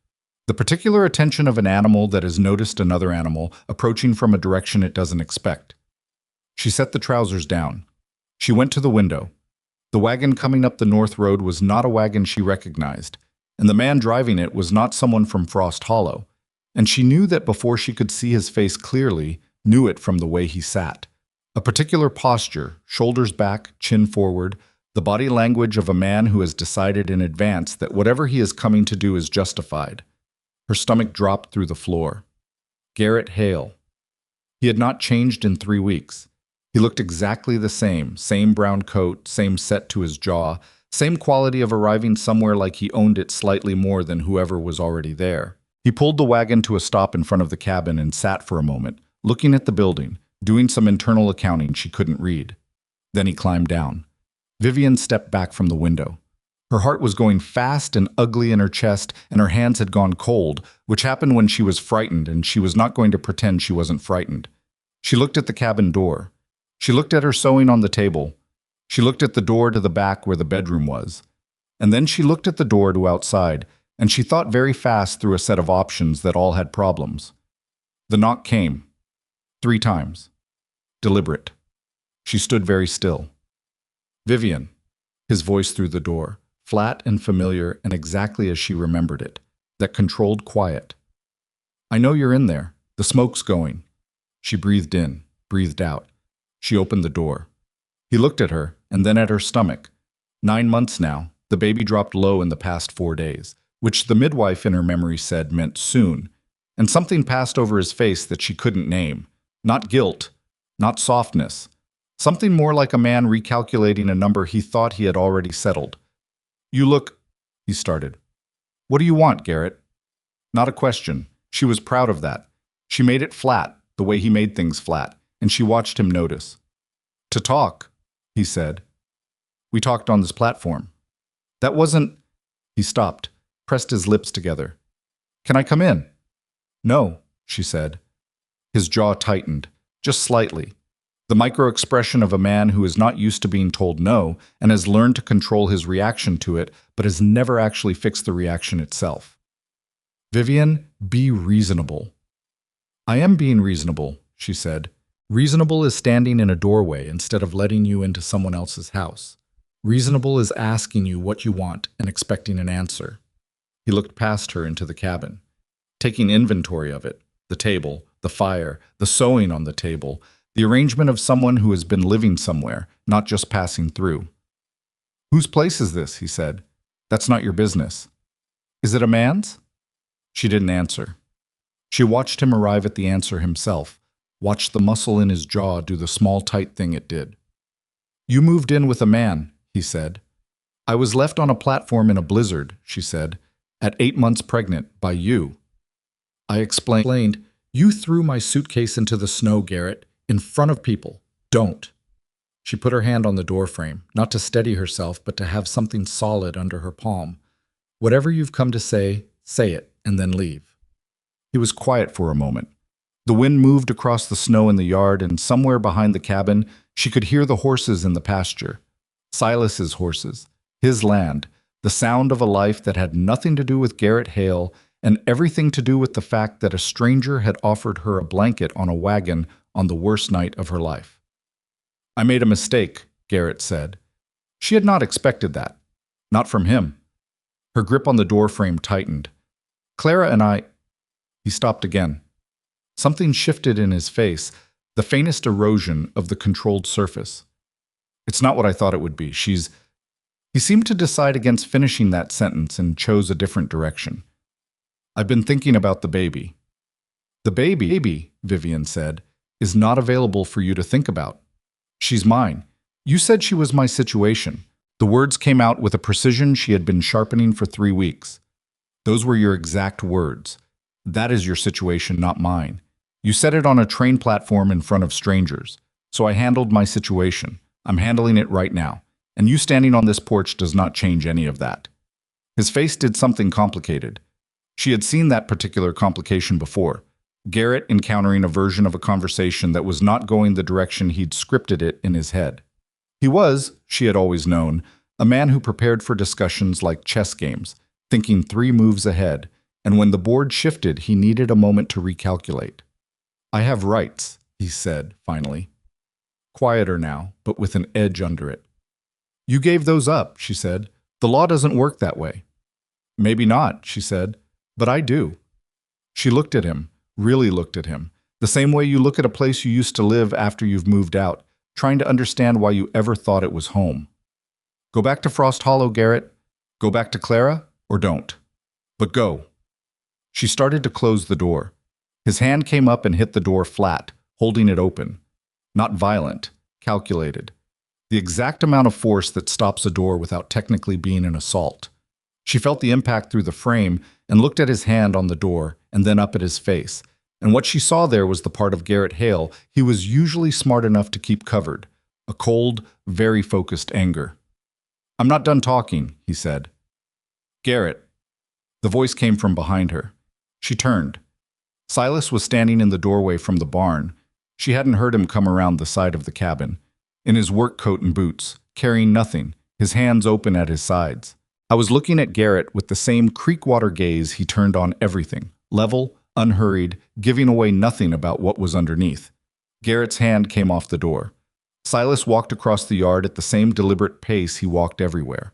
The particular attention of an animal that has noticed another animal approaching from a direction it doesn't expect. She set the trousers down. She went to the window. The wagon coming up the North Road was not a wagon she recognized, and the man driving it was not someone from Frost Hollow, and she knew that before she could see his face clearly, knew it from the way he sat. A particular posture, shoulders back, chin forward, the body language of a man who has decided in advance that whatever he is coming to do is justified. Her stomach dropped through the floor. Garrett Hale. He had not changed in 3 weeks. He looked exactly the same brown coat, same set to his jaw, same quality of arriving somewhere like he owned it slightly more than whoever was already there. He pulled the wagon to a stop in front of the cabin and sat for a moment, looking at the building, doing some internal accounting she couldn't read. Then he climbed down. Vivian stepped back from the window. Her heart was going fast and ugly in her chest, and her hands had gone cold, which happened when she was frightened, and she was not going to pretend she wasn't frightened. She looked at the cabin door. She looked at her sewing on the table. She looked at the door to the back where the bedroom was. And then she looked at the door to outside, and she thought very fast through a set of options that all had problems. The knock came. 3 times. Deliberate. She stood very still. Vivian. His voice through the door, flat and familiar and exactly as she remembered it, that controlled quiet. I know you're in there. The smoke's going. She breathed in, breathed out. She opened the door. He looked at her, and then at her stomach. 9 months now, the baby dropped low in the past 4 days, which the midwife in her memory said meant soon, and something passed over his face that she couldn't name. Not guilt, not softness. Something more like a man recalculating a number he thought he had already settled. You look, he started. What do you want, Garrett? Not a question. She was proud of that. She made it flat, the way he made things flat, and she watched him notice. To talk, he said. We talked on this platform. That wasn't... He stopped, pressed his lips together. Can I come in? No, she said. His jaw tightened, just slightly. The micro-expression of a man who is not used to being told no and has learned to control his reaction to it, but has never actually fixed the reaction itself. Vivian, be reasonable. I am being reasonable, she said. Reasonable is standing in a doorway instead of letting you into someone else's house. Reasonable is asking you what you want and expecting an answer. He looked past her into the cabin, taking inventory of it, the table, the fire, the sewing on the table, the arrangement of someone who has been living somewhere, not just passing through. Whose place is this? He said. That's not your business. Is it a man's? She didn't answer. She watched him arrive at the answer himself, watched the muscle in his jaw do the small tight thing it did. You moved in with a man, he said. I was left on a platform in a blizzard, she said, at 8 months pregnant, by you. I explained, you threw my suitcase into the snow, Garrett, in front of people. Don't. She put her hand on the doorframe, not to steady herself, but to have something solid under her palm. Whatever you've come to say it, and then leave. He was quiet for a moment. The wind moved across the snow in the yard, and somewhere behind the cabin, she could hear the horses in the pasture. Silas's horses, his land, the sound of a life that had nothing to do with Garrett Hale and everything to do with the fact that a stranger had offered her a blanket on a wagon on the worst night of her life. I made a mistake, Garrett said. She had not expected that. Not from him. Her grip on the doorframe tightened. Clara and I... He stopped again. Something shifted in his face, the faintest erosion of the controlled surface. It's not what I thought it would be. He seemed to decide against finishing that sentence and chose a different direction. I've been thinking about the baby. The baby, Vivian said, is not available for you to think about. She's mine. You said she was my situation. The words came out with a precision she had been sharpening for 3 weeks. Those were your exact words. That is your situation, not mine. You said it on a train platform in front of strangers. So I handled my situation. I'm handling it right now. And you standing on this porch does not change any of that. His face did something complicated. She had seen that particular complication before. Garrett encountering a version of a conversation that was not going the direction he'd scripted it in his head. He was, she had always known, a man who prepared for discussions like chess games, thinking 3 moves ahead, and when the board shifted, he needed a moment to recalculate. I have rights, he said, finally. Quieter now, but with an edge under it. You gave those up, she said. The law doesn't work that way. Maybe not, she said, but I do. She looked at him, really looked at him, the same way you look at a place you used to live after you've moved out, trying to understand why you ever thought it was home. Go back to Frost Hollow, Garrett. Go back to Clara, or don't. But go. She started to close the door. His hand came up and hit the door flat, holding it open. Not violent, calculated. The exact amount of force that stops a door without technically being an assault. She felt the impact through the frame and looked at his hand on the door and then up at his face. And what she saw there was the part of Garrett Hale he was usually smart enough to keep covered. A cold, very focused anger. I'm not done talking, he said. Garrett. The voice came from behind her. She turned. Silas was standing in the doorway from the barn. She hadn't heard him come around the side of the cabin. In his work coat and boots, carrying nothing, his hands open at his sides. I was looking at Garrett with the same creekwater gaze he turned on everything, level, unhurried, giving away nothing about what was underneath. Garrett's hand came off the door. Silas walked across the yard at the same deliberate pace he walked everywhere.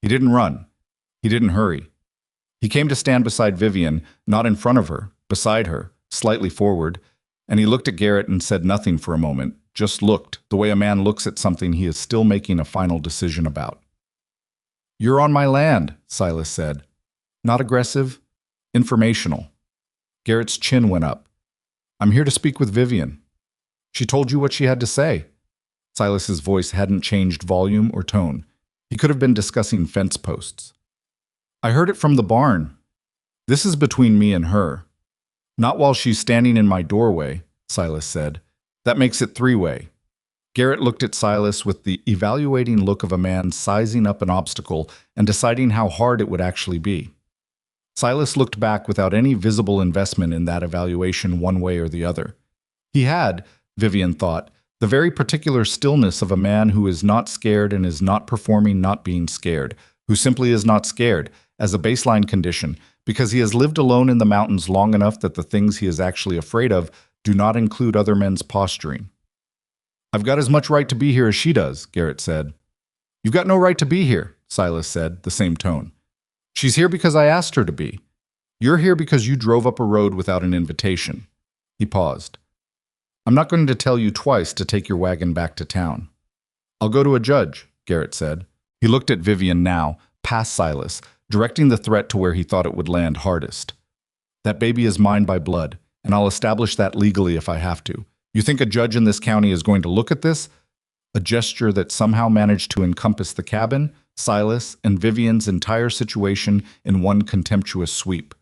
He didn't run. He didn't hurry. He came to stand beside Vivian, not in front of her, beside her, slightly forward, and he looked at Garrett and said nothing for a moment, just looked, the way a man looks at something he is still making a final decision about. You're on my land, Silas said. Not aggressive, informational. Garrett's chin went up. I'm here to speak with Vivian. She told you what she had to say. Silas's voice hadn't changed volume or tone. He could have been discussing fence posts. I heard it from the barn. This is between me and her. Not while she's standing in my doorway, Silas said. That makes it 3-way. Garrett looked at Silas with the evaluating look of a man sizing up an obstacle and deciding how hard it would actually be. Silas looked back without any visible investment in that evaluation one way or the other. He had, Vivian thought, the very particular stillness of a man who is not scared and is not performing not being scared, who simply is not scared, as a baseline condition, because he has lived alone in the mountains long enough that the things he is actually afraid of do not include other men's posturing. I've got as much right to be here as she does, Garrett said. You've got no right to be here, Silas said, the same tone. She's here because I asked her to be. You're here because you drove up a road without an invitation. He paused. I'm not going to tell you twice to take your wagon back to town. I'll go to a judge, Garrett said. He looked at Vivian now, past Silas, directing the threat to where he thought it would land hardest. That baby is mine by blood, and I'll establish that legally if I have to. You think a judge in this county is going to look at this? A gesture that somehow managed to encompass the cabin, Silas, and Vivian's entire situation in one contemptuous sweep.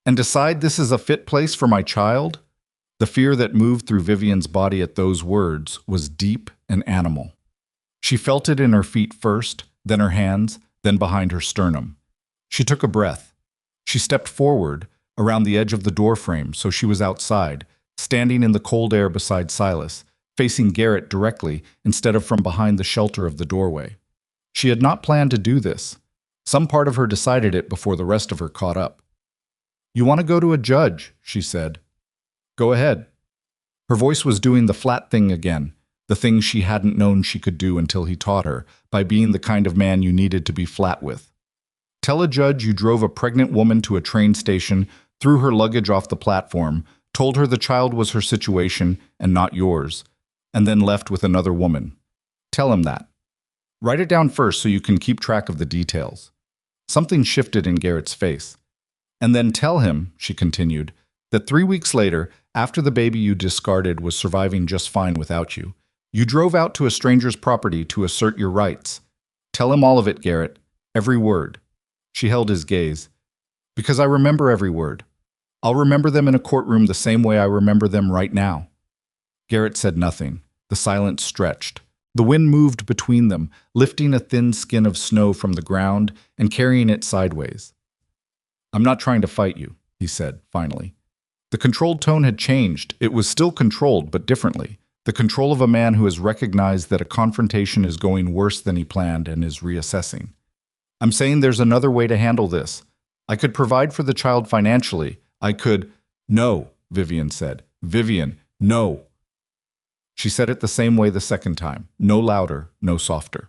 And decide this is a fit place for my child? The fear that moved through Vivian's body at those words was deep and animal. She felt it in her feet first, then her hands, then behind her sternum. She took a breath. She stepped forward, around the edge of the doorframe so she was outside, standing in the cold air beside Silas, facing Garrett directly instead of from behind the shelter of the doorway. She had not planned to do this. Some part of her decided it before the rest of her caught up. "You want to go to a judge," she said. "Go ahead." Her voice was doing the flat thing again, the thing she hadn't known she could do until he taught her, by being the kind of man you needed to be flat with. Tell a judge you drove a pregnant woman to a train station, threw her luggage off the platform, told her the child was her situation and not yours, and then left with another woman. Tell him that. Write it down first so you can keep track of the details. Something shifted in Garrett's face. And then tell him, she continued, that 3 weeks later, after the baby you discarded was surviving just fine without you, you drove out to a stranger's property to assert your rights. Tell him all of it, Garrett. Every word. She held his gaze. Because I remember every word. I'll remember them in a courtroom the same way I remember them right now. Garrett said nothing. The silence stretched. The wind moved between them, lifting a thin skin of snow from the ground and carrying it sideways. I'm not trying to fight you, he said, finally. The controlled tone had changed. It was still controlled, but differently. The control of a man who has recognized that a confrontation is going worse than he planned and is reassessing. I'm saying there's another way to handle this. I could provide for the child financially. I could— No, Vivian said. Vivian, no. She said it the same way the second time. No louder, no softer.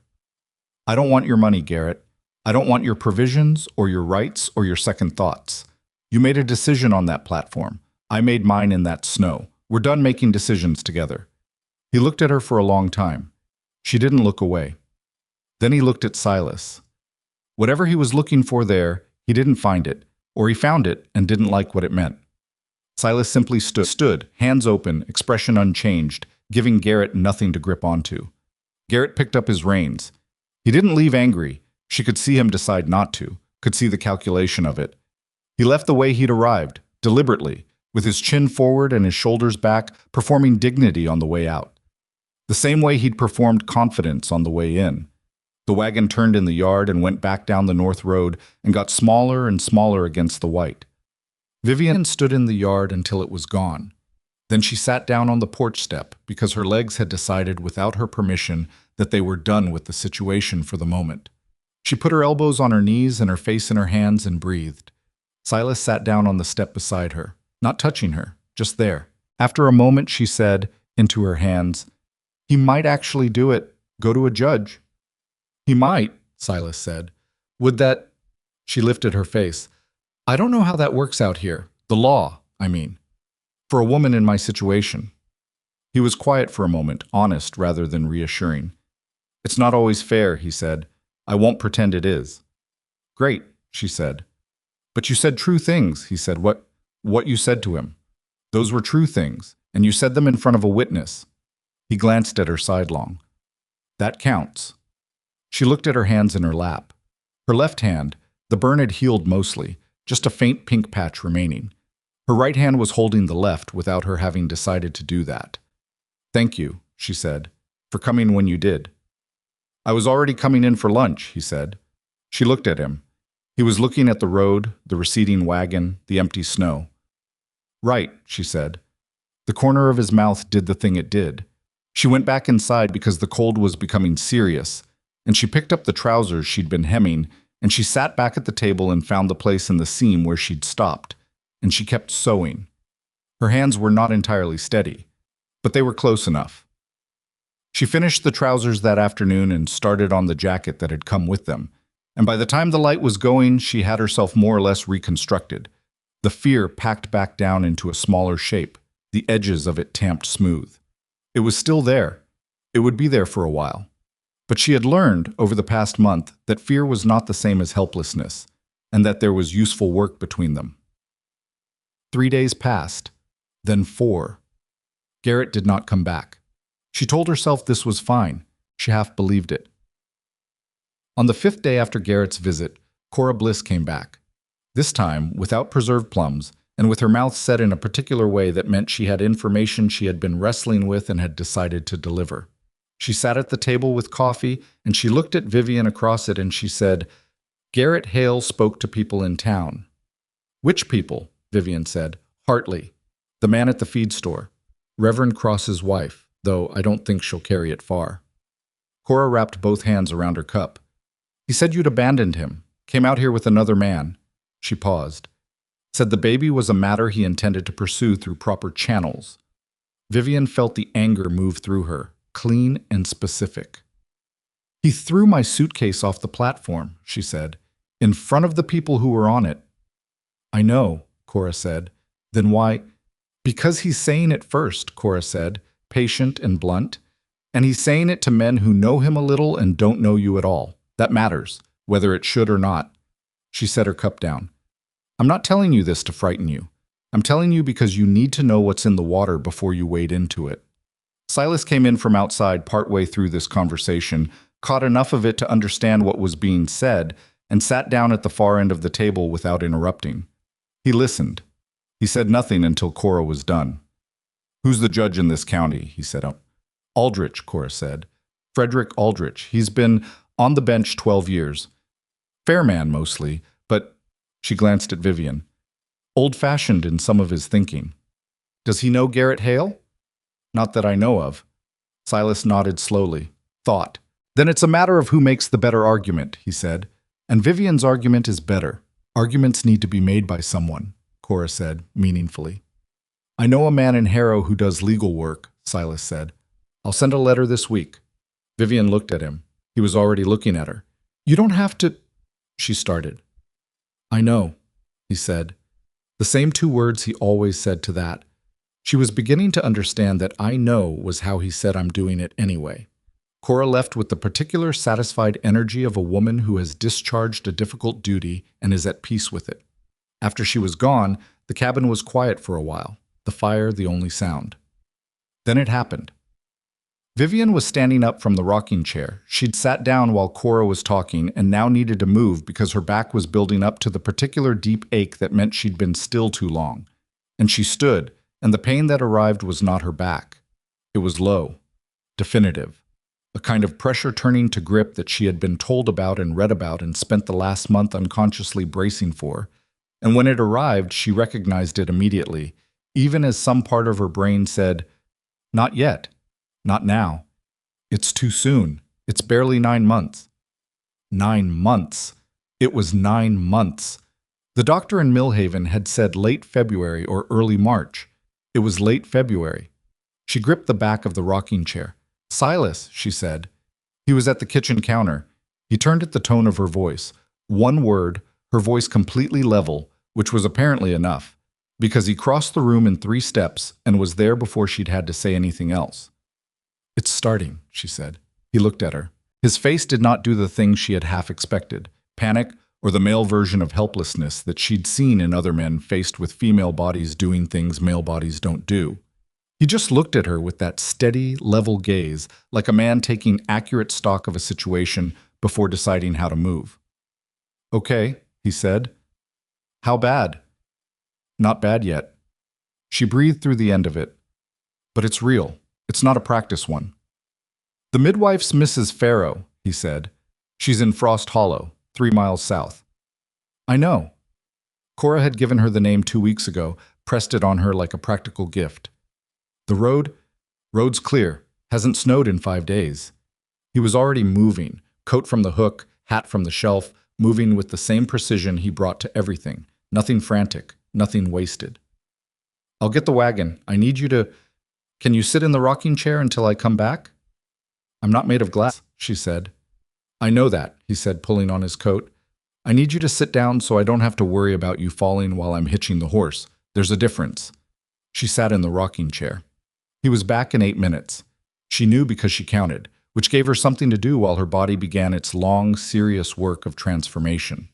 I don't want your money, Garrett. I don't want your provisions or your rights or your second thoughts. You made a decision on that platform. I made mine in that snow. We're done making decisions together. He looked at her for a long time. She didn't look away. Then he looked at Silas. Whatever he was looking for there, he didn't find it, or he found it and didn't like what it meant. Silas simply stood, hands open, expression unchanged, giving Garrett nothing to grip onto. Garrett picked up his reins. He didn't leave angry. She could see him decide not to, could see the calculation of it. He left the way he'd arrived, deliberately, with his chin forward and his shoulders back, performing dignity on the way out. The same way he'd performed confidence on the way in. The wagon turned in the yard and went back down the north road and got smaller and smaller against the white. Vivian stood in the yard until it was gone. Then she sat down on the porch step because her legs had decided without her permission that they were done with the situation for the moment. She put her elbows on her knees and her face in her hands and breathed. Silas sat down on the step beside her, not touching her, just there. After a moment, she said, into her hands, "He might actually do it. Go to a judge." "He might," Silas said. "Would that—" She lifted her face. "I don't know how that works out here. The law, I mean. For a woman in my situation." He was quiet for a moment, honest rather than reassuring. "It's not always fair," he said. "I won't pretend it is." "Great," she said. "But you said true things," he said. What you said to him. Those were true things, and you said them in front of a witness." He glanced at her sidelong. "That counts." She looked at her hands in her lap. Her left hand, the burn had healed mostly, just a faint pink patch remaining. Her right hand was holding the left without her having decided to do that. "Thank you," she said, "for coming when you did." "I was already coming in for lunch," he said. She looked at him. He was looking at the road, the receding wagon, the empty snow. "Right," she said. The corner of his mouth did the thing it did. She went back inside because the cold was becoming serious, and she picked up the trousers she'd been hemming, and she sat back at the table and found the place in the seam where she'd stopped, and she kept sewing. Her hands were not entirely steady, but they were close enough. She finished the trousers that afternoon and started on the jacket that had come with them, and by the time the light was going, she had herself more or less reconstructed. The fear packed back down into a smaller shape, the edges of it tamped smooth. It was still there. It would be there for a while. But she had learned over the past month that fear was not the same as helplessness, and that there was useful work between them. 3 days passed, then 4. Garrett did not come back. She told herself this was fine. She half believed it. On the 5th day after Garrett's visit, Cora Bliss came back. This time, without preserved plums, and with her mouth set in a particular way that meant she had information she had been wrestling with and had decided to deliver. She sat at the table with coffee, and she looked at Vivian across it, and she said, "Garrett Hale spoke to people in town." "Which people?" Vivian said. "Hartley. The man at the feed store. Reverend Cross's wife, though I don't think she'll carry it far." Cora wrapped both hands around her cup. "He said you'd abandoned him, came out here with another man." She paused. "Said the baby was a matter he intended to pursue through proper channels." Vivian felt the anger move through her, clean and specific. "He threw my suitcase off the platform," she said, "in front of the people who were on it." "I know," Cora said. "Then why—" "Because he's saying it first," Cora said, patient and blunt. "And he's saying it to men who know him a little and don't know you at all. That matters, whether it should or not." She set her cup down. "I'm not telling you this to frighten you. I'm telling you because you need to know what's in the water before you wade into it." Silas came in from outside partway through this conversation, caught enough of it to understand what was being said, and sat down at the far end of the table without interrupting. He listened. He said nothing until Cora was done. "Who's the judge in this county?" he said. "Aldrich," Cora said. "Frederick Aldrich. He's been on the bench 12 years. Fair man, mostly, but—" She glanced at Vivian. "Old-fashioned in some of his thinking." "Does he know Garrett Hale?" "Not that I know of." Silas nodded slowly. Thought. "Then it's a matter of who makes the better argument," he said. "And Vivian's argument is better. Arguments need to be made by someone," Cora said, meaningfully. "I know a man in Harrow who does legal work," Silas said. "I'll send a letter this week." Vivian looked at him. He was already looking at her. "You don't have to—" she started. "I know," he said. The same 2 words he always said to that. She was beginning to understand that "I know" was how he said "I'm doing it anyway." Cora left with the particular satisfied energy of a woman who has discharged a difficult duty and is at peace with it. After she was gone, the cabin was quiet for a while, the fire the only sound. Then it happened. Vivian was standing up from the rocking chair. She'd sat down while Cora was talking and now needed to move because her back was building up to the particular deep ache that meant she'd been still too long. And she stood, and the pain that arrived was not her back. It was low, definitive, a kind of pressure turning to grip that she had been told about and read about and spent the last month unconsciously bracing for. And when it arrived, she recognized it immediately, even as some part of her brain said, "Not yet. Not now. It's too soon. It's barely 9 months." 9 months. It was 9 months. The doctor in Millhaven had said late February or early March. It was late February. She gripped the back of the rocking chair. "Silas," she said. He was at the kitchen counter. He turned at the tone of her voice. One word, her voice completely level, which was apparently enough, because he crossed the room in 3 steps and was there before she'd had to say anything else. "It's starting," she said. He looked at her. His face did not do the thing she had half expected, panic or the male version of helplessness that she'd seen in other men faced with female bodies doing things male bodies don't do. He just looked at her with that steady, level gaze, like a man taking accurate stock of a situation before deciding how to move. "Okay," he said. "How bad?" "Not bad yet." She breathed through the end of it. "But it's real. It's not a practice one." "The midwife's Mrs. Farrow," he said. "She's in Frost Hollow, 3 miles south." "I know." Cora had given her the name 2 weeks ago, pressed it on her like a practical gift. "The road's clear. Hasn't snowed in 5 days." He was already moving, coat from the hook, hat from the shelf, moving with the same precision he brought to everything. Nothing frantic, nothing wasted. "I'll get the wagon. I need you to— Can you sit in the rocking chair until I come back?" "I'm not made of glass," she said. "I know that," he said, pulling on his coat. "I need you to sit down so I don't have to worry about you falling while I'm hitching the horse. There's a difference." She sat in the rocking chair. He was back in 8 minutes. She knew because she counted. which gave her something to do while her body began its long, serious work of transformation.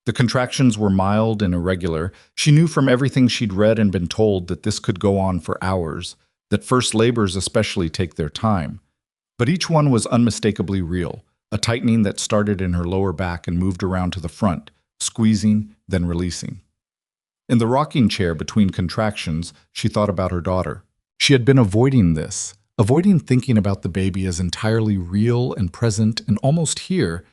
The contractions were mild and irregular. She knew from everything she'd read and been told that this could go on for hours, that first labors especially take their time. But each one was unmistakably real, a tightening that started in her lower back and moved around to the front, squeezing, then releasing. In the rocking chair between contractions, she thought about her daughter. She had been avoiding this, avoiding thinking about the baby as entirely real and present and almost here,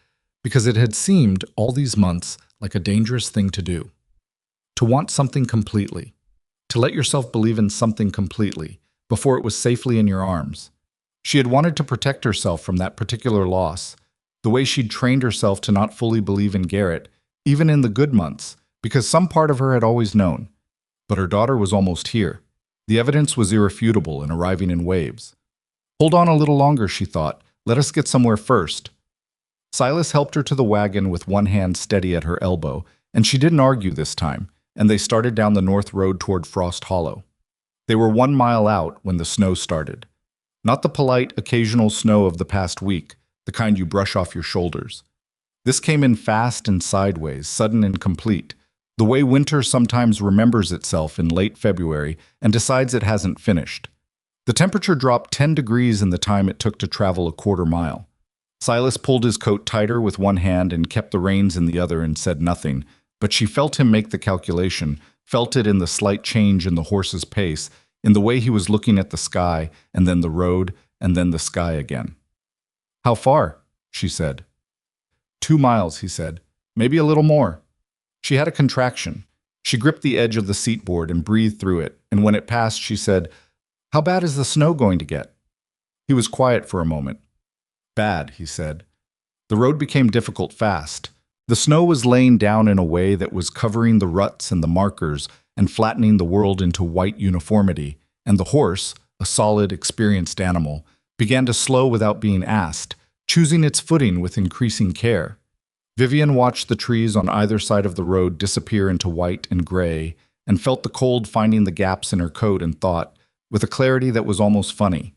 because it had seemed, all these months, like a dangerous thing to do. To want something completely. To let yourself believe in something completely, before it was safely in your arms. She had wanted to protect herself from that particular loss, the way she'd trained herself to not fully believe in Garrett, even in the good months, because some part of her had always known. But her daughter was almost here. The evidence was irrefutable and arriving in waves. Hold on a little longer, she thought. Let us get somewhere first. Silas helped her to the wagon with one hand steady at her elbow, and she didn't argue this time, and they started down the north road toward Frost Hollow. They were 1 mile out when the snow started. Not the polite, occasional snow of the past week, the kind you brush off your shoulders. This came in fast and sideways, sudden and complete, the way winter sometimes remembers itself in late February and decides it hasn't finished. The temperature dropped 10 degrees in the time it took to travel a quarter mile. Silas pulled his coat tighter with one hand and kept the reins in the other and said nothing, but she felt him make the calculation, felt it in the slight change in the horse's pace, in the way he was looking at the sky, and then the road, and then the sky again. "How far?" she said. 2 miles, he said. "Maybe a little more." She had a contraction. She gripped the edge of the seatboard and breathed through it, and when it passed, she said, "How bad is the snow going to get?" He was quiet for a moment. "Bad," he said. The road became difficult fast. The snow was laying down in a way that was covering the ruts and the markers and flattening the world into white uniformity, and the horse, a solid, experienced animal, began to slow without being asked, choosing its footing with increasing care. Vivian watched the trees on either side of the road disappear into white and gray, and felt the cold finding the gaps in her coat and thought, with a clarity that was almost funny,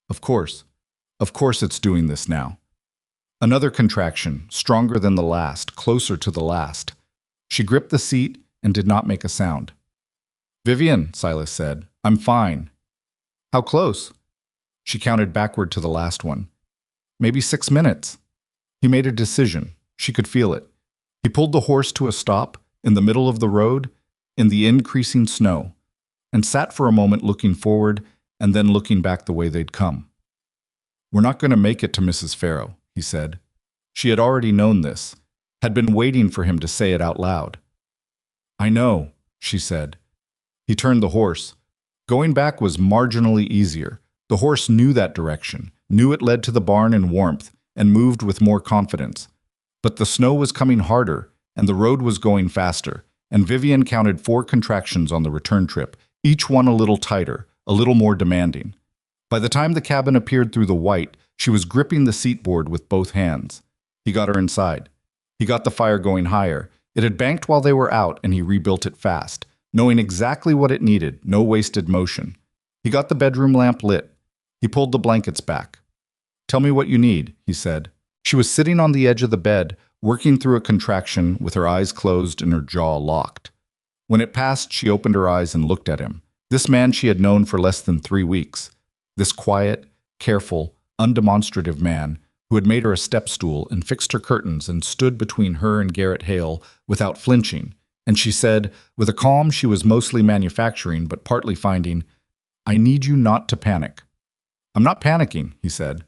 Of course it's doing this now." Another contraction, stronger than the last, closer to the last. She gripped the seat and did not make a sound. "Vivian," Silas said, "I'm fine." "How close?" She counted backward to the last one. "Maybe 6 minutes." He made a decision. She could feel it. He pulled the horse to a stop, in the middle of the road, in the increasing snow, and sat for a moment looking forward and then looking back the way they'd come. "We're not going to make it to Mrs. Farrow," he said. She had already known this, had been waiting for him to say it out loud. "I know," she said. He turned the horse. Going back was marginally easier. The horse knew that direction, knew it led to the barn in warmth, and moved with more confidence. But the snow was coming harder, and the road was going faster, and Vivian counted 4 contractions on the return trip, each one a little tighter, a little more demanding. By the time the cabin appeared through the white, she was gripping the seatboard with both hands. He got her inside. He got the fire going higher. It had banked while they were out, and he rebuilt it fast, knowing exactly what it needed, no wasted motion. He got the bedroom lamp lit. He pulled the blankets back. "Tell me what you need," he said. She was sitting on the edge of the bed, working through a contraction with her eyes closed and her jaw locked. When it passed, she opened her eyes and looked at him. This man she had known for less than 3 weeks. This quiet, careful, undemonstrative man who had made her a step stool and fixed her curtains and stood between her and Garrett Hale without flinching, and she said, with a calm she was mostly manufacturing but partly finding, "I need you not to panic." "I'm not panicking," he said.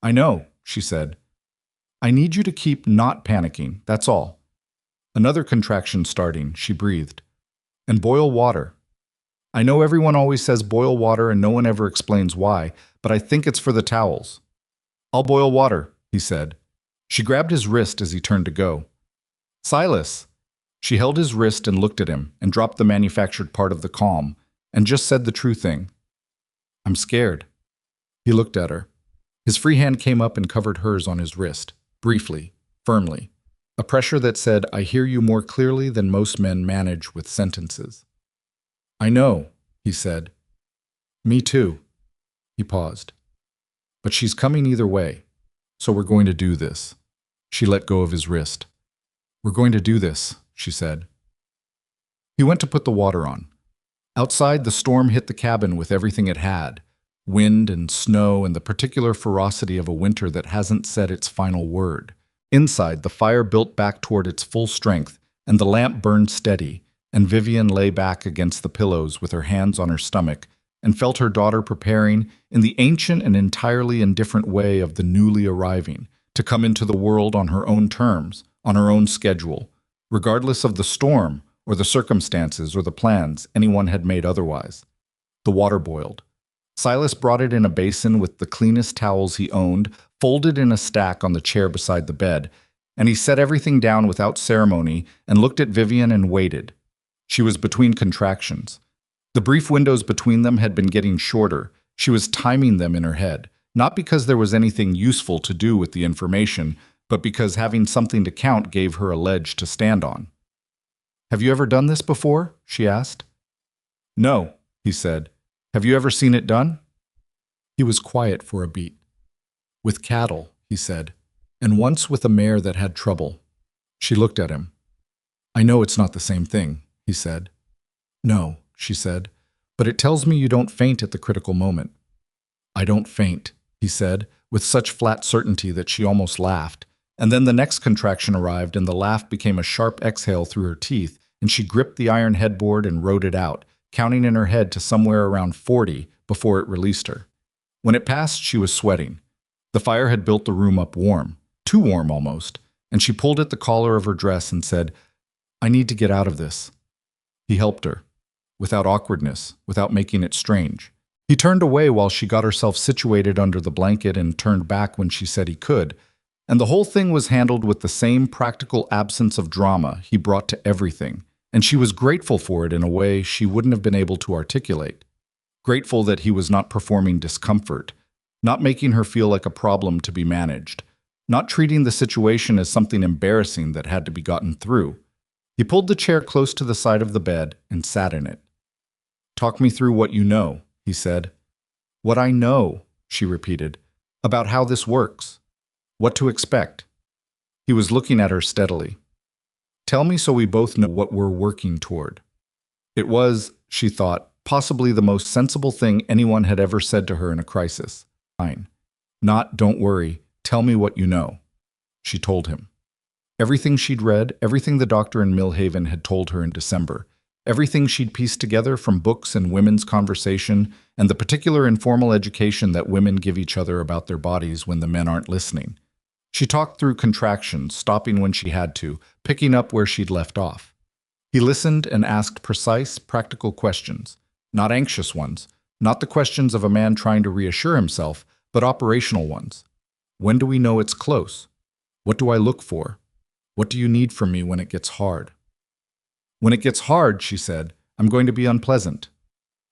"I know," she said. "I need you to keep not panicking, that's all." Another contraction starting, she breathed. "And boil water." "I know everyone always says boil water and no one ever explains why, but I think it's for the towels." "I'll boil water," he said. She grabbed his wrist as he turned to go. "Silas!" She held his wrist and looked at him and dropped the manufactured part of the calm and just said the true thing. "I'm scared." He looked at her. His free hand came up and covered hers on his wrist, briefly, firmly. A pressure that said, "I hear you more clearly than most men manage with sentences." "I know," he said. "Me too." He paused. But she's coming either way. So we're going to do this. She let go of his wrist. We're going to do this, she said. He went to put the water on. Outside, the storm hit the cabin with everything it had. Wind and snow and the particular ferocity of a winter that hasn't said its final word. Inside, the fire built back toward its full strength, and the lamp burned steady, and Vivian lay back against the pillows with her hands on her stomach and felt her daughter preparing, in the ancient and entirely indifferent way of the newly arriving, to come into the world on her own terms, on her own schedule, regardless of the storm or the circumstances or the plans anyone had made otherwise. The water boiled. Silas brought it in a basin with the cleanest towels he owned, folded in a stack on the chair beside the bed, and he set everything down without ceremony and looked at Vivian and waited. She was between contractions. The brief windows between them had been getting shorter. She was timing them in her head, not because there was anything useful to do with the information, but because having something to count gave her a ledge to stand on. "Have you ever done this before?" she asked. "No," he said. "Have you ever seen it done?" He was quiet for a beat. "With cattle," he said, "and once with a mare that had trouble." She looked at him. "I know it's not the same thing," he said. "No," she said, "but it tells me you don't faint at the critical moment." "I don't faint," he said, with such flat certainty that she almost laughed. And then the next contraction arrived, and the laugh became a sharp exhale through her teeth, and she gripped the iron headboard and rode it out, counting in her head to somewhere around 40 before it released her. When it passed, she was sweating. The fire had built the room up warm, too warm almost, and she pulled at the collar of her dress and said, "I need to get out of this." He helped her, without awkwardness, without making it strange. He turned away while she got herself situated under the blanket and turned back when she said he could, and the whole thing was handled with the same practical absence of drama he brought to everything, and she was grateful for it in a way she wouldn't have been able to articulate. Grateful that he was not performing discomfort, not making her feel like a problem to be managed, not treating the situation as something embarrassing that had to be gotten through. He pulled the chair close to the side of the bed and sat in it. "Talk me through what you know," he said. "What I know," she repeated, "about how this works. What to expect." He was looking at her steadily. "Tell me so we both know what we're working toward." It was, she thought, possibly the most sensible thing anyone had ever said to her in a crisis. "Fine. Not, don't worry, tell me what you know." She told him. Everything she'd read, everything the doctor in Millhaven had told her in December, everything she'd pieced together from books and women's conversation, and the particular informal education that women give each other about their bodies when the men aren't listening. She talked through contractions, stopping when she had to, picking up where she'd left off. He listened and asked precise, practical questions, not anxious ones, not the questions of a man trying to reassure himself, but operational ones. When do we know it's close? What do I look for? What do you need from me when it gets hard? "When it gets hard," she said, "I'm going to be unpleasant."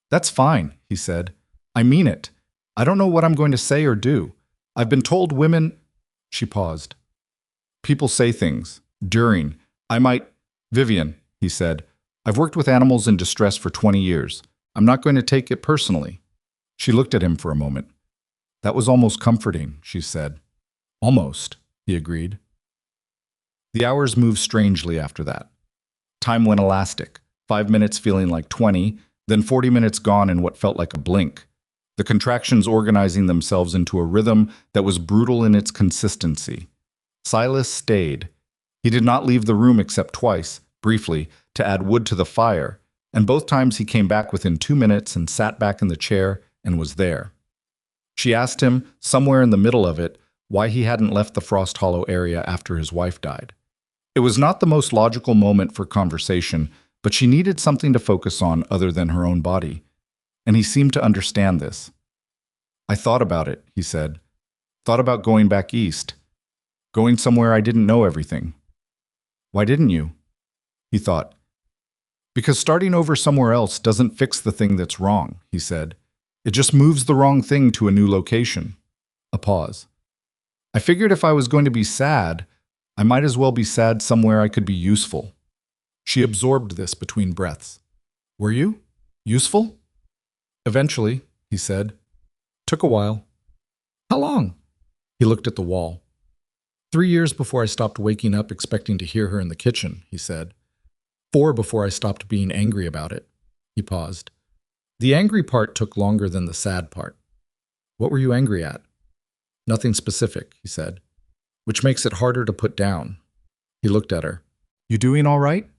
"That's fine," he said. "I mean it. I don't know what I'm going to say or do. I've been told women—" She paused. "People say things. During. I might—" "Vivian," he said, "I've worked with animals in distress for 20 years. I'm not going to take it personally." She looked at him for a moment. "That was almost comforting," she said. "Almost," he agreed. The hours moved strangely after that. Time went elastic, 5 minutes feeling like 20, then 40 minutes gone in what felt like a blink. The contractions organizing themselves into a rhythm that was brutal in its consistency. Silas stayed. He did not leave the room except twice, briefly, to add wood to the fire, and both times he came back within 2 minutes and sat back in the chair and was there. She asked him, somewhere in the middle of it, why he hadn't left the Frost Hollow area after his wife died. It was not the most logical moment for conversation, but she needed something to focus on other than her own body, and he seemed to understand this. "I thought about it," he said. "Thought about going back east. Going somewhere I didn't know everything." "Why didn't you?" He thought. "Because starting over somewhere else doesn't fix the thing that's wrong," he said. "It just moves the wrong thing to a new location." A pause. "I figured if I was going to be sad, I might as well be sad somewhere I could be useful." She absorbed this between breaths. "Were you? Useful?" "Eventually," he said. "Took a while." "How How long? He looked at the wall. 3 years before I stopped waking up expecting to hear her in the kitchen, he said. 4 before I stopped being angry about it. He paused. The angry part took longer than the sad part. What were you angry at? Nothing specific, he said, which makes it harder to put down. He looked at her. You doing all right?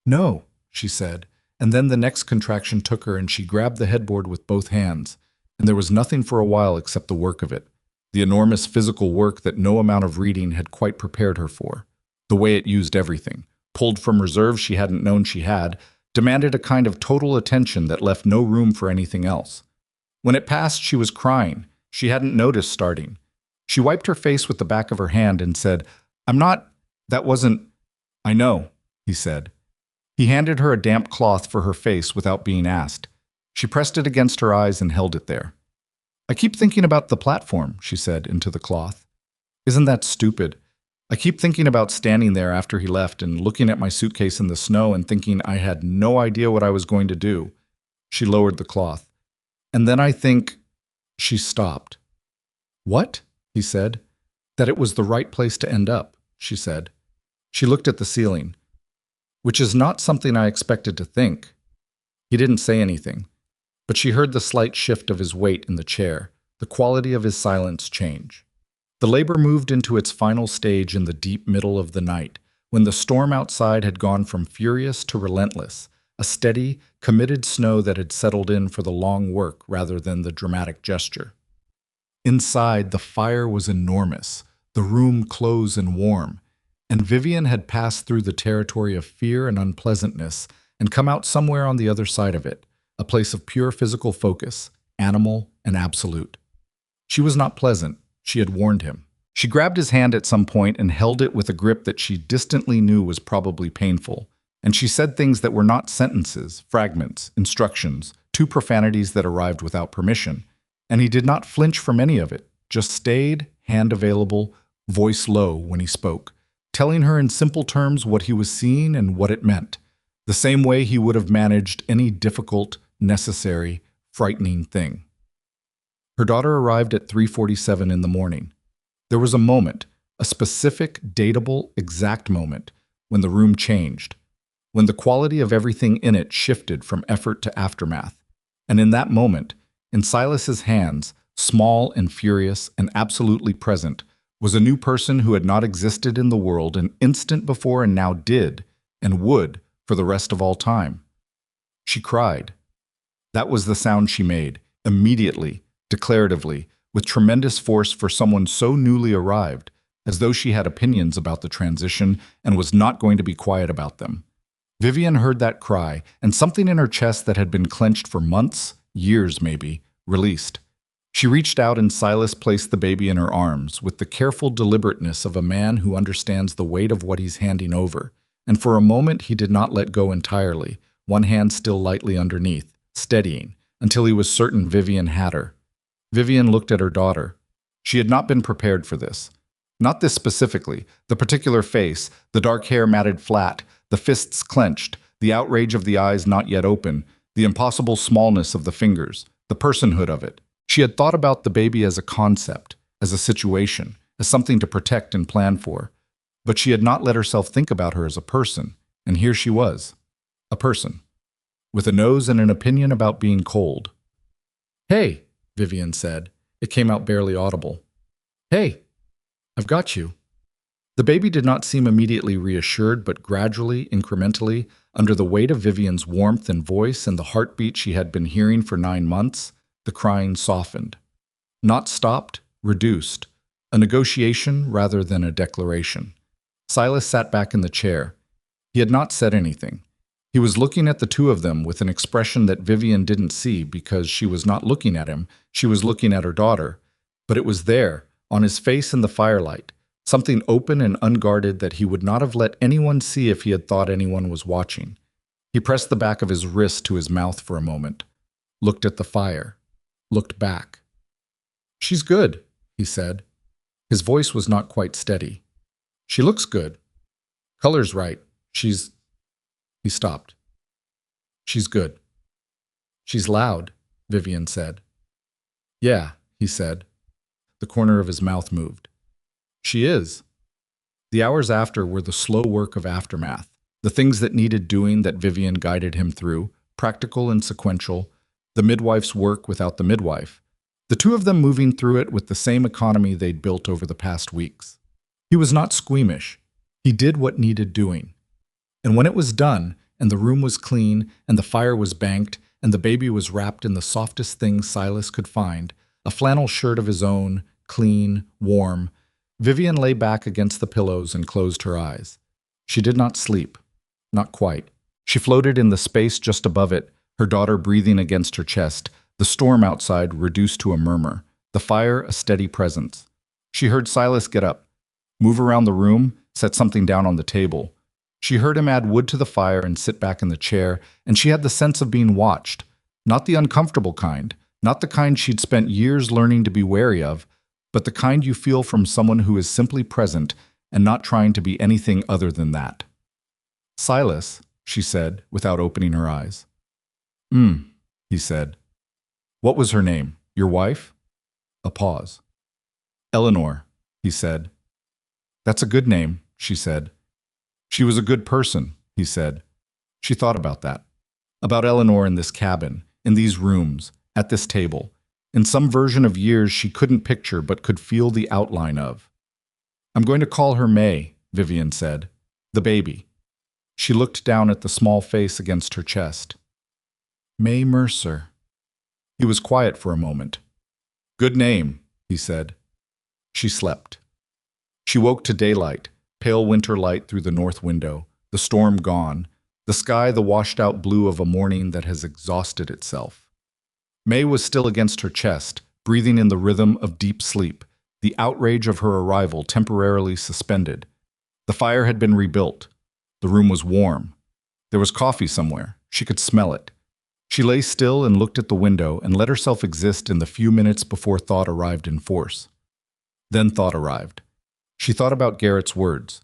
No, she said, and then the next contraction took her and she grabbed the headboard with both hands, and there was nothing for a while except the work of it, the enormous physical work that no amount of reading had quite prepared her for, the way it used everything, pulled from reserves she hadn't known she had, demanded a kind of total attention that left no room for anything else. When it passed, she was crying. She hadn't noticed starting. She wiped her face with the back of her hand and said, I'm not, that wasn't, I know, he said. He handed her a damp cloth for her face without being asked. She pressed it against her eyes and held it there. I keep thinking about the platform, she said into the cloth. Isn't that stupid? I keep thinking about standing there after he left and looking at my suitcase in the snow and thinking I had no idea what I was going to do. She lowered the cloth. And then I think... She stopped. What? He said. That it was the right place to end up, she said. She looked at the ceiling. Which is not something I expected to think. He didn't say anything, but she heard the slight shift of his weight in the chair, the quality of his silence change. The labor moved into its final stage in the deep middle of the night, when the storm outside had gone from furious to relentless, a steady, committed snow that had settled in for the long work rather than the dramatic gesture. Inside, the fire was enormous, the room close and warm, and Vivian had passed through the territory of fear and unpleasantness and come out somewhere on the other side of it, a place of pure physical focus, animal and absolute. She was not pleasant. She had warned him. She grabbed his hand at some point and held it with a grip that she distantly knew was probably painful, and she said things that were not sentences, fragments, instructions, 2 profanities that arrived without permission, and he did not flinch from any of it, just stayed, hand available, voice low when he spoke, telling her in simple terms what he was seeing and what it meant, the same way he would have managed any difficult, necessary, frightening thing. Her daughter arrived at 3:47 in the morning. There was a moment, a specific, dateable, exact moment, when the room changed, when the quality of everything in it shifted from effort to aftermath. And in that moment, in Silas's hands, small and furious and absolutely present, was a new person who had not existed in the world an instant before and now did, and would, for the rest of all time. She cried. That was the sound she made, immediately, declaratively, with tremendous force for someone so newly arrived, as though she had opinions about the transition and was not going to be quiet about them. Vivian heard that cry, and something in her chest that had been clenched for months, years maybe, released. She reached out and Silas placed the baby in her arms with the careful deliberateness of a man who understands the weight of what he's handing over, and for a moment he did not let go entirely, one hand still lightly underneath, steadying, until he was certain Vivian had her. Vivian looked at her daughter. She had not been prepared for this. Not this specifically, the particular face, the dark hair matted flat, the fists clenched, the outrage of the eyes not yet open, the impossible smallness of the fingers, the personhood of it. She had thought about the baby as a concept, as a situation, as something to protect and plan for. But she had not let herself think about her as a person, and here she was, a person, with a nose and an opinion about being cold. Hey, Vivian said. It came out barely audible. Hey, I've got you. The baby did not seem immediately reassured, but gradually, incrementally, under the weight of Vivian's warmth and voice and the heartbeat she had been hearing for 9 months, the crying softened. Not stopped, reduced. A negotiation rather than a declaration. Silas sat back in the chair. He had not said anything. He was looking at the two of them with an expression that Vivian didn't see because she was not looking at him, she was looking at her daughter. But it was there, on his face in the firelight, something open and unguarded that he would not have let anyone see if he had thought anyone was watching. He pressed the back of his wrist to his mouth for a moment, looked at the fire, looked back. She's good, he said. His voice was not quite steady. She looks good. Color's right. She's... He stopped. She's good. She's loud, Vivian said. Yeah, he said. The corner of his mouth moved. She is. The hours after were the slow work of aftermath, the things that needed doing that Vivian guided him through, practical and sequential, the midwife's work without the midwife, the two of them moving through it with the same economy they'd built over the past weeks. He was not squeamish. He did what needed doing. And when it was done, and the room was clean, and the fire was banked, and the baby was wrapped in the softest thing Silas could find, a flannel shirt of his own, clean, warm, Vivian lay back against the pillows and closed her eyes. She did not sleep. Not quite. She floated in the space just above it, her daughter breathing against her chest, the storm outside reduced to a murmur, the fire a steady presence. She heard Silas get up, move around the room, set something down on the table. She heard him add wood to the fire and sit back in the chair, and she had the sense of being watched. Not the uncomfortable kind, not the kind she'd spent years learning to be wary of, but the kind you feel from someone who is simply present and not trying to be anything other than that. Silas, she said, without opening her eyes. He said. What was her name? Your wife? A pause. Eleanor, he said. That's a good name, she said. She was a good person, he said. She thought about that. About Eleanor in this cabin, in these rooms, at this table, in some version of years she couldn't picture but could feel the outline of. I'm going to call her May, Vivian said. The baby. She looked down at the small face against her chest. May Mercer. He was quiet for a moment. Good name, he said. She slept. She woke to daylight, pale winter light through the north window, the storm gone, the sky the washed-out blue of a morning that has exhausted itself. May was still against her chest, breathing in the rhythm of deep sleep, the outrage of her arrival temporarily suspended. The fire had been rebuilt. The room was warm. There was coffee somewhere. She could smell it. She lay still and looked at the window and let herself exist in the few minutes before thought arrived in force. Then thought arrived. She thought about Garrett's words.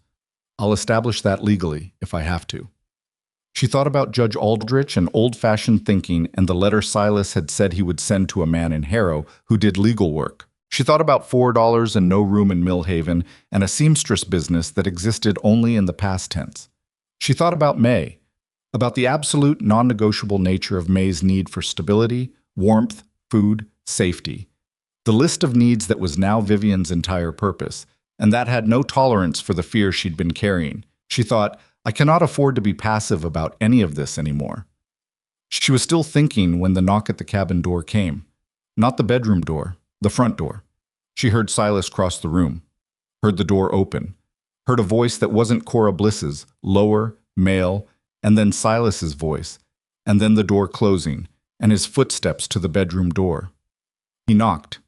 I'll establish that legally, if I have to. She thought about Judge Aldrich and old-fashioned thinking and the letter Silas had said he would send to a man in Harrow who did legal work. She thought about $4 and no room in Millhaven and a seamstress business that existed only in the past tense. She thought about May, about the absolute non-negotiable nature of May's need for stability, warmth, food, safety. The list of needs that was now Vivian's entire purpose, and that had no tolerance for the fear she'd been carrying. She thought, I cannot afford to be passive about any of this anymore. She was still thinking when the knock at the cabin door came. Not the bedroom door, the front door. She heard Silas cross the room, heard the door open, heard a voice that wasn't Cora Bliss's, lower, male, and then Silas's voice, and then the door closing, and his footsteps to the bedroom door. He knocked.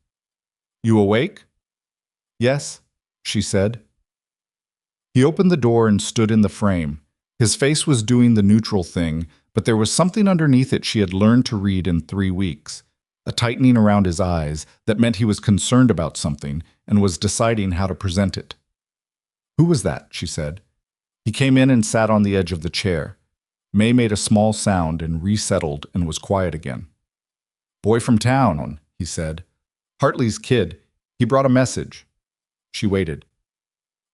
You awake? Yes, she said. He opened the door and stood in the frame. His face was doing the neutral thing, but there was something underneath it she had learned to read in 3 weeks, a tightening around his eyes that meant he was concerned about something and was deciding how to present it. Who was that? She said. He came in and sat on the edge of the chair. May made a small sound and resettled and was quiet again. Boy from town, he said. Hartley's kid. He brought a message. She waited.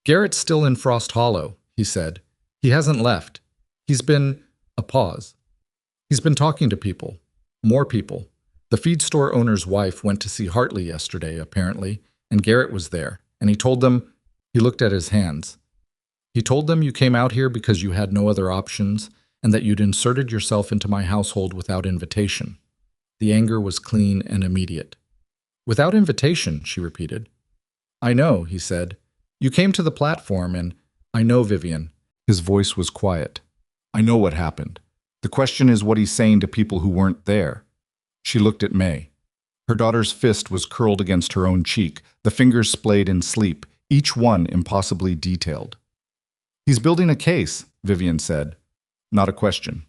Garrett's still in Frost Hollow, he said. He hasn't left. He's been... A pause. He's been talking to people. More people. The feed store owner's wife went to see Hartley yesterday, apparently, and Garrett was there, and he told them... He looked at his hands. He told them you came out here because you had no other options, and that you'd inserted yourself into my household without invitation. The anger was clean and immediate. Without invitation, she repeated. I know, he said. You came to the platform and... I know, Vivian. His voice was quiet. I know what happened. The question is what he's saying to people who weren't there. She looked at May. Her daughter's fist was curled against her own cheek, the fingers splayed in sleep, each one impossibly detailed. He's building a case, Vivian said. Not a question.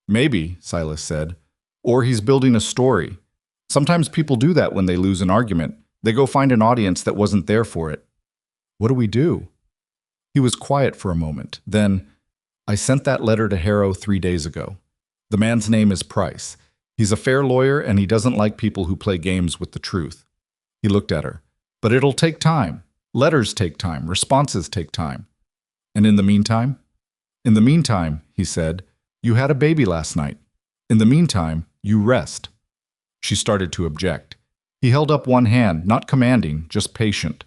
Maybe, Silas said. Or he's building a story. Sometimes people do that when they lose an argument. They go find an audience that wasn't there for it. What do we do? He was quiet for a moment. Then, I sent that letter to Harrow 3 days ago. The man's name is Price. He's a fair lawyer and he doesn't like people who play games with the truth. He looked at her. But it'll take time. Letters take time. Responses take time. And in the meantime? In the meantime, he said, you had a baby last night. In the meantime, you rest. She started to object. He held up one hand, not commanding, just patient.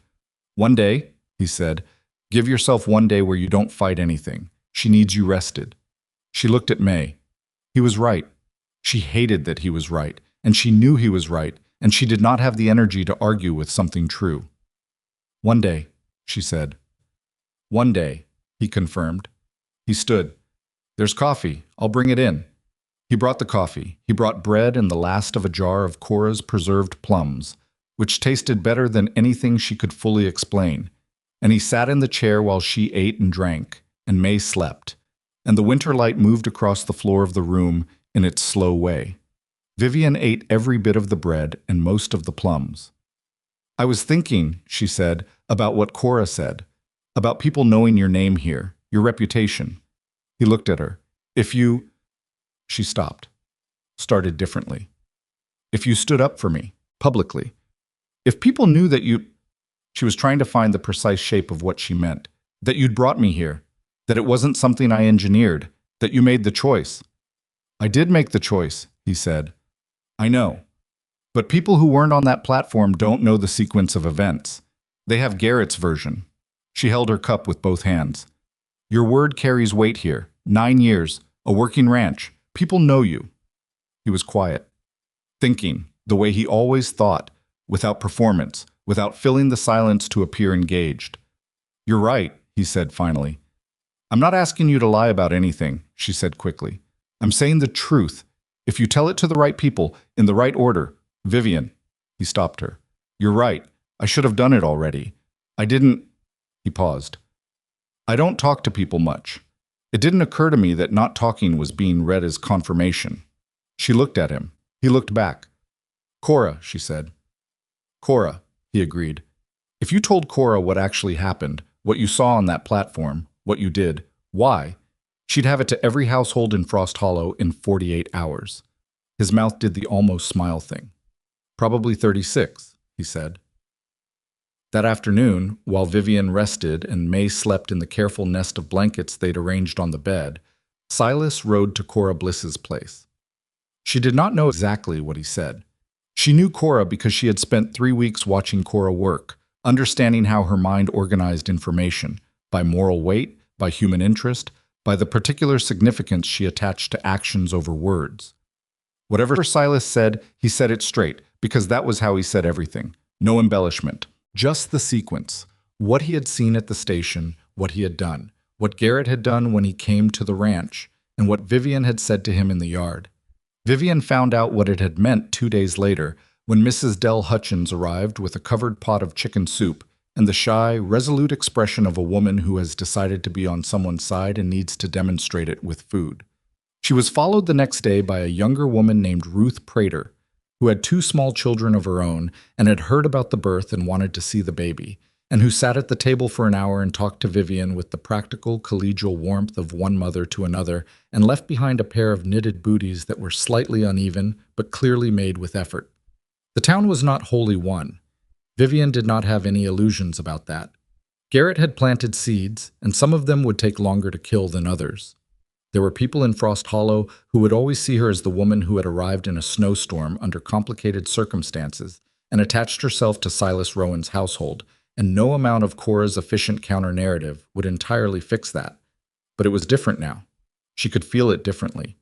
One day, he said, give yourself one day where you don't fight anything. She needs you rested. She looked at May. He was right. She hated that he was right, and she knew he was right, and she did not have the energy to argue with something true. One day, she said. One day, he confirmed. He stood. There's coffee. I'll bring it in. He brought the coffee. He brought bread and the last of a jar of Cora's preserved plums, which tasted better than anything she could fully explain. And he sat in the chair while she ate and drank, and May slept, and the winter light moved across the floor of the room in its slow way. Vivian ate every bit of the bread and most of the plums. I was thinking, she said, about what Cora said, about people knowing your name here, your reputation. He looked at her. If you... She stopped, started differently. If you stood up for me, publicly. If people knew that you... She was trying to find the precise shape of what she meant. That you'd brought me here. That it wasn't something I engineered. That you made the choice. I did make the choice, he said. I know. But people who weren't on that platform don't know the sequence of events. They have Garrett's version. She held her cup with both hands. Your word carries weight here. 9 years. A working ranch. People know you. He was quiet. Thinking, the way he always thought, without performance, without filling the silence to appear engaged. You're right, he said finally. I'm not asking you to lie about anything, she said quickly. I'm saying the truth. If you tell it to the right people, in the right order. Vivian, he stopped her. You're right. I should have done it already. I didn't... He paused. I don't talk to people much. It didn't occur to me that not talking was being read as confirmation. She looked at him. He looked back. Cora, she said. Cora, he agreed. If you told Cora what actually happened, what you saw on that platform, what you did, why, she'd have it to every household in Frost Hollow in 48 hours. His mouth did the almost smile thing. Probably 36, he said. That afternoon, while Vivian rested and May slept in the careful nest of blankets they'd arranged on the bed, Silas rode to Cora Bliss's place. She did not know exactly what he said. She knew Cora because she had spent 3 weeks watching Cora work, understanding how her mind organized information, by moral weight, by human interest, by the particular significance she attached to actions over words. Whatever Silas said, he said it straight, because that was how he said everything. No embellishment. Just the sequence. What he had seen at the station, what he had done, what Garrett had done when he came to the ranch, and what Vivian had said to him in the yard. Vivian found out what it had meant 2 days later, when Mrs. Dell Hutchins arrived with a covered pot of chicken soup and the shy, resolute expression of a woman who has decided to be on someone's side and needs to demonstrate it with food. She was followed the next day by a younger woman named Ruth Prater, who had 2 small children of her own and had heard about the birth and wanted to see the baby, and who sat at the table for an hour and talked to Vivian with the practical, collegial warmth of one mother to another, and left behind a pair of knitted booties that were slightly uneven, but clearly made with effort. The town was not wholly one. Vivian did not have any illusions about that. Garrett had planted seeds, and some of them would take longer to kill than others. There were people in Frost Hollow who would always see her as the woman who had arrived in a snowstorm under complicated circumstances and attached herself to Silas Rowan's household, and no amount of Cora's efficient counter-narrative would entirely fix that. But it was different now. She could feel it differently.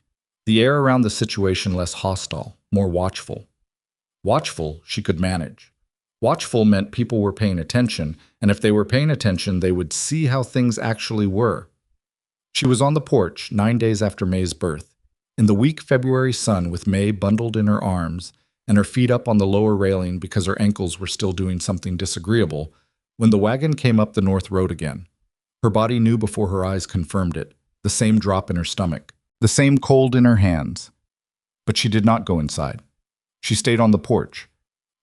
The air around the situation less hostile, more watchful. Watchful, she could manage. Watchful meant people were paying attention, and if they were paying attention, they would see how things actually were. She was on the porch 9 days after May's birth, in the weak February sun with May bundled in her arms and her feet up on the lower railing because her ankles were still doing something disagreeable, when the wagon came up the north road again. Her body knew before her eyes confirmed it, the same drop in her stomach, the same cold in her hands. But she did not go inside. She stayed on the porch.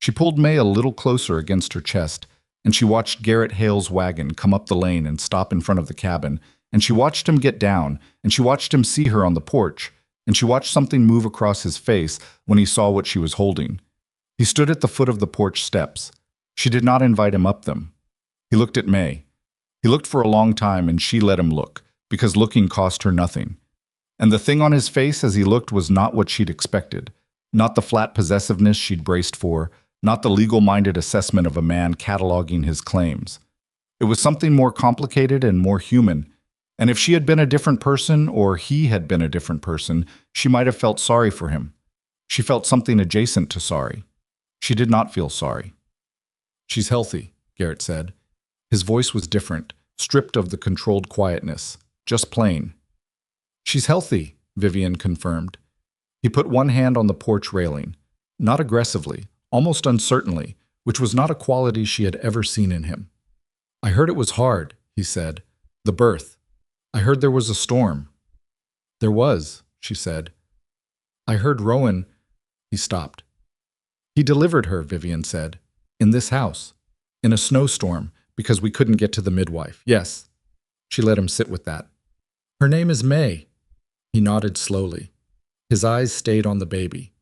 She pulled May a little closer against her chest, and she watched Garrett Hale's wagon come up the lane and stop in front of the cabin, and she watched him get down, and she watched him see her on the porch, and she watched something move across his face when he saw what she was holding. He stood at the foot of the porch steps. She did not invite him up them. He looked at May. He looked for a long time and she let him look, because looking cost her nothing. And the thing on his face as he looked was not what she'd expected. Not the flat possessiveness she'd braced for, not the legal-minded assessment of a man cataloging his claims. It was something more complicated and more human, and if she had been a different person or he had been a different person, she might have felt sorry for him. She felt something adjacent to sorry. She did not feel sorry. "She's healthy," Garrett said. His voice was different, stripped of the controlled quietness, just plain. "She's healthy," Vivian confirmed. He put one hand on the porch railing, not aggressively, almost uncertainly, which was not a quality she had ever seen in him. "I heard it was hard," he said. "The birth. I heard there was a storm." "There was," she said. "I heard Rowan—" He stopped. "He delivered her," Vivian said. "In this house. In a snowstorm, because we couldn't get to the midwife. Yes." She let him sit with that. "Her name is May." He nodded slowly. His eyes stayed on the baby.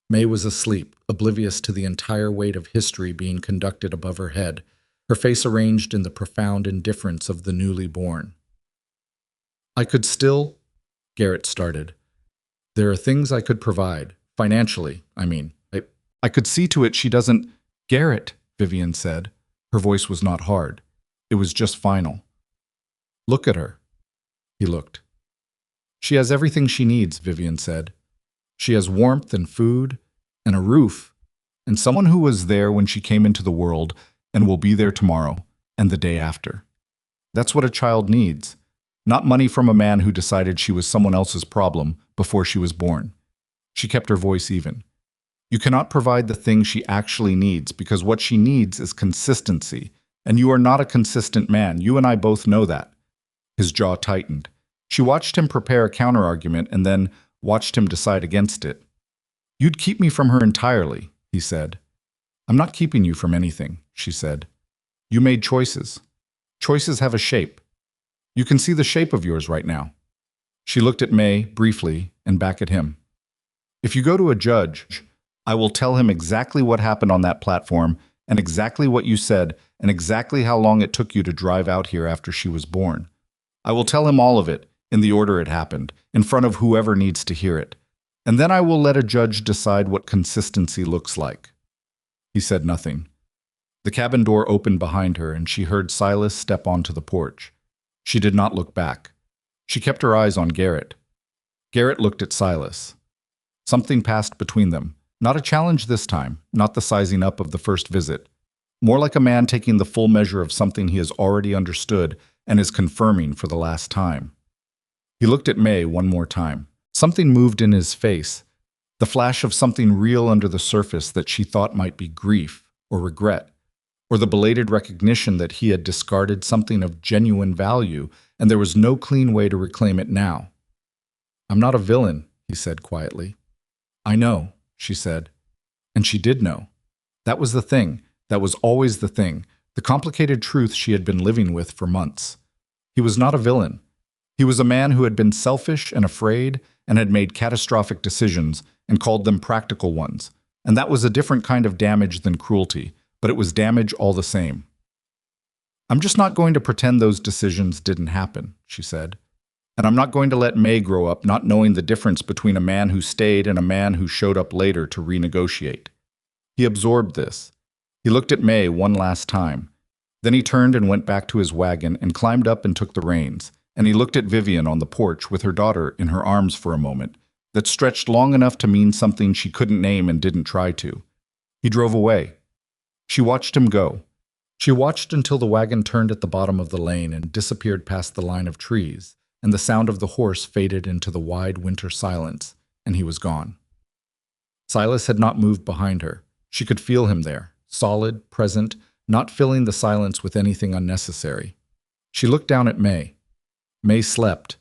May was asleep, oblivious to the entire weight of history being conducted above her head, her face arranged in the profound indifference of the newly born. "I could still—" Garrett started. "There are things I could provide, financially, I mean. I could see to it she doesn't—" "Garrett," Vivian said. Her voice was not hard. It was just final. "Look at her." He looked. "She has everything she needs," Vivian said. "She has warmth and food and a roof and someone who was there when she came into the world and will be there tomorrow and the day after. That's what a child needs, not money from a man who decided she was someone else's problem before she was born." She kept her voice even. "You cannot provide the thing she actually needs because what she needs is consistency, and you are not a consistent man. You and I both know that." His jaw tightened. She watched him prepare a counterargument and then watched him decide against it. "You'd keep me from her entirely," he said. "I'm not keeping you from anything," she said. "You made choices. Choices have a shape. You can see the shape of yours right now." She looked at May briefly and back at him. "If you go to a judge, I will tell him exactly what happened on that platform and exactly what you said and exactly how long it took you to drive out here after she was born. I will tell him all of it, in the order it happened, in front of whoever needs to hear it. And then I will let a judge decide what consistency looks like." He said nothing. The cabin door opened behind her and she heard Silas step onto the porch. She did not look back. She kept her eyes on Garrett. Garrett looked at Silas. Something passed between them. Not a challenge this time, not the sizing up of the first visit. More like a man taking the full measure of something he has already understood and is confirming for the last time. He looked at May one more time. Something moved in his face, the flash of something real under the surface that she thought might be grief or regret, or the belated recognition that he had discarded something of genuine value and there was no clean way to reclaim it now. "I'm not a villain," he said quietly. "I know," she said. And she did know. That was the thing. That was always the thing. The complicated truth she had been living with for months. He was not a villain. He was a man who had been selfish and afraid and had made catastrophic decisions and called them practical ones. And that was a different kind of damage than cruelty, but it was damage all the same. "I'm just not going to pretend those decisions didn't happen," she said. "And I'm not going to let May grow up not knowing the difference between a man who stayed and a man who showed up later to renegotiate." He absorbed this. He looked at May one last time. Then he turned and went back to his wagon and climbed up and took the reins. And he looked at Vivian on the porch with her daughter in her arms for a moment that stretched long enough to mean something she couldn't name and didn't try to. He drove away. She watched him go. She watched until the wagon turned at the bottom of the lane and disappeared past the line of trees, and the sound of the horse faded into the wide winter silence, and he was gone. Silas had not moved behind her. She could feel him there, solid, present, not filling the silence with anything unnecessary. She looked down at May. May slept.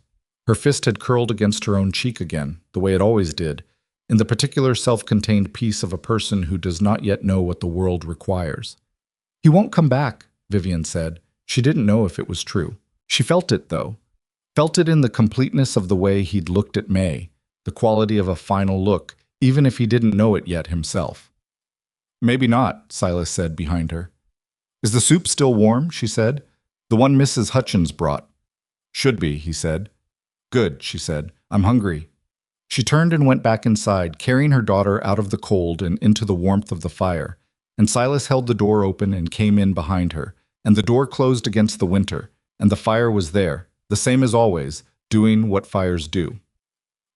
Her fist had curled against her own cheek again, the way it always did, in the particular self-contained peace of a person who does not yet know what the world requires. "He won't come back," Vivian said. She didn't know if it was true. She felt it, though. Felt it in the completeness of the way he'd looked at May, the quality of a final look, even if he didn't know it yet himself. "Maybe not," Silas said behind her. "Is the soup still warm?" she said. "The one Mrs. Hutchins brought." "Should be," he said. "Good," she said. "I'm hungry." She turned and went back inside, carrying her daughter out of the cold and into the warmth of the fire. And Silas held the door open and came in behind her, and the door closed against the winter, and the fire was there, the same as always, doing what fires do.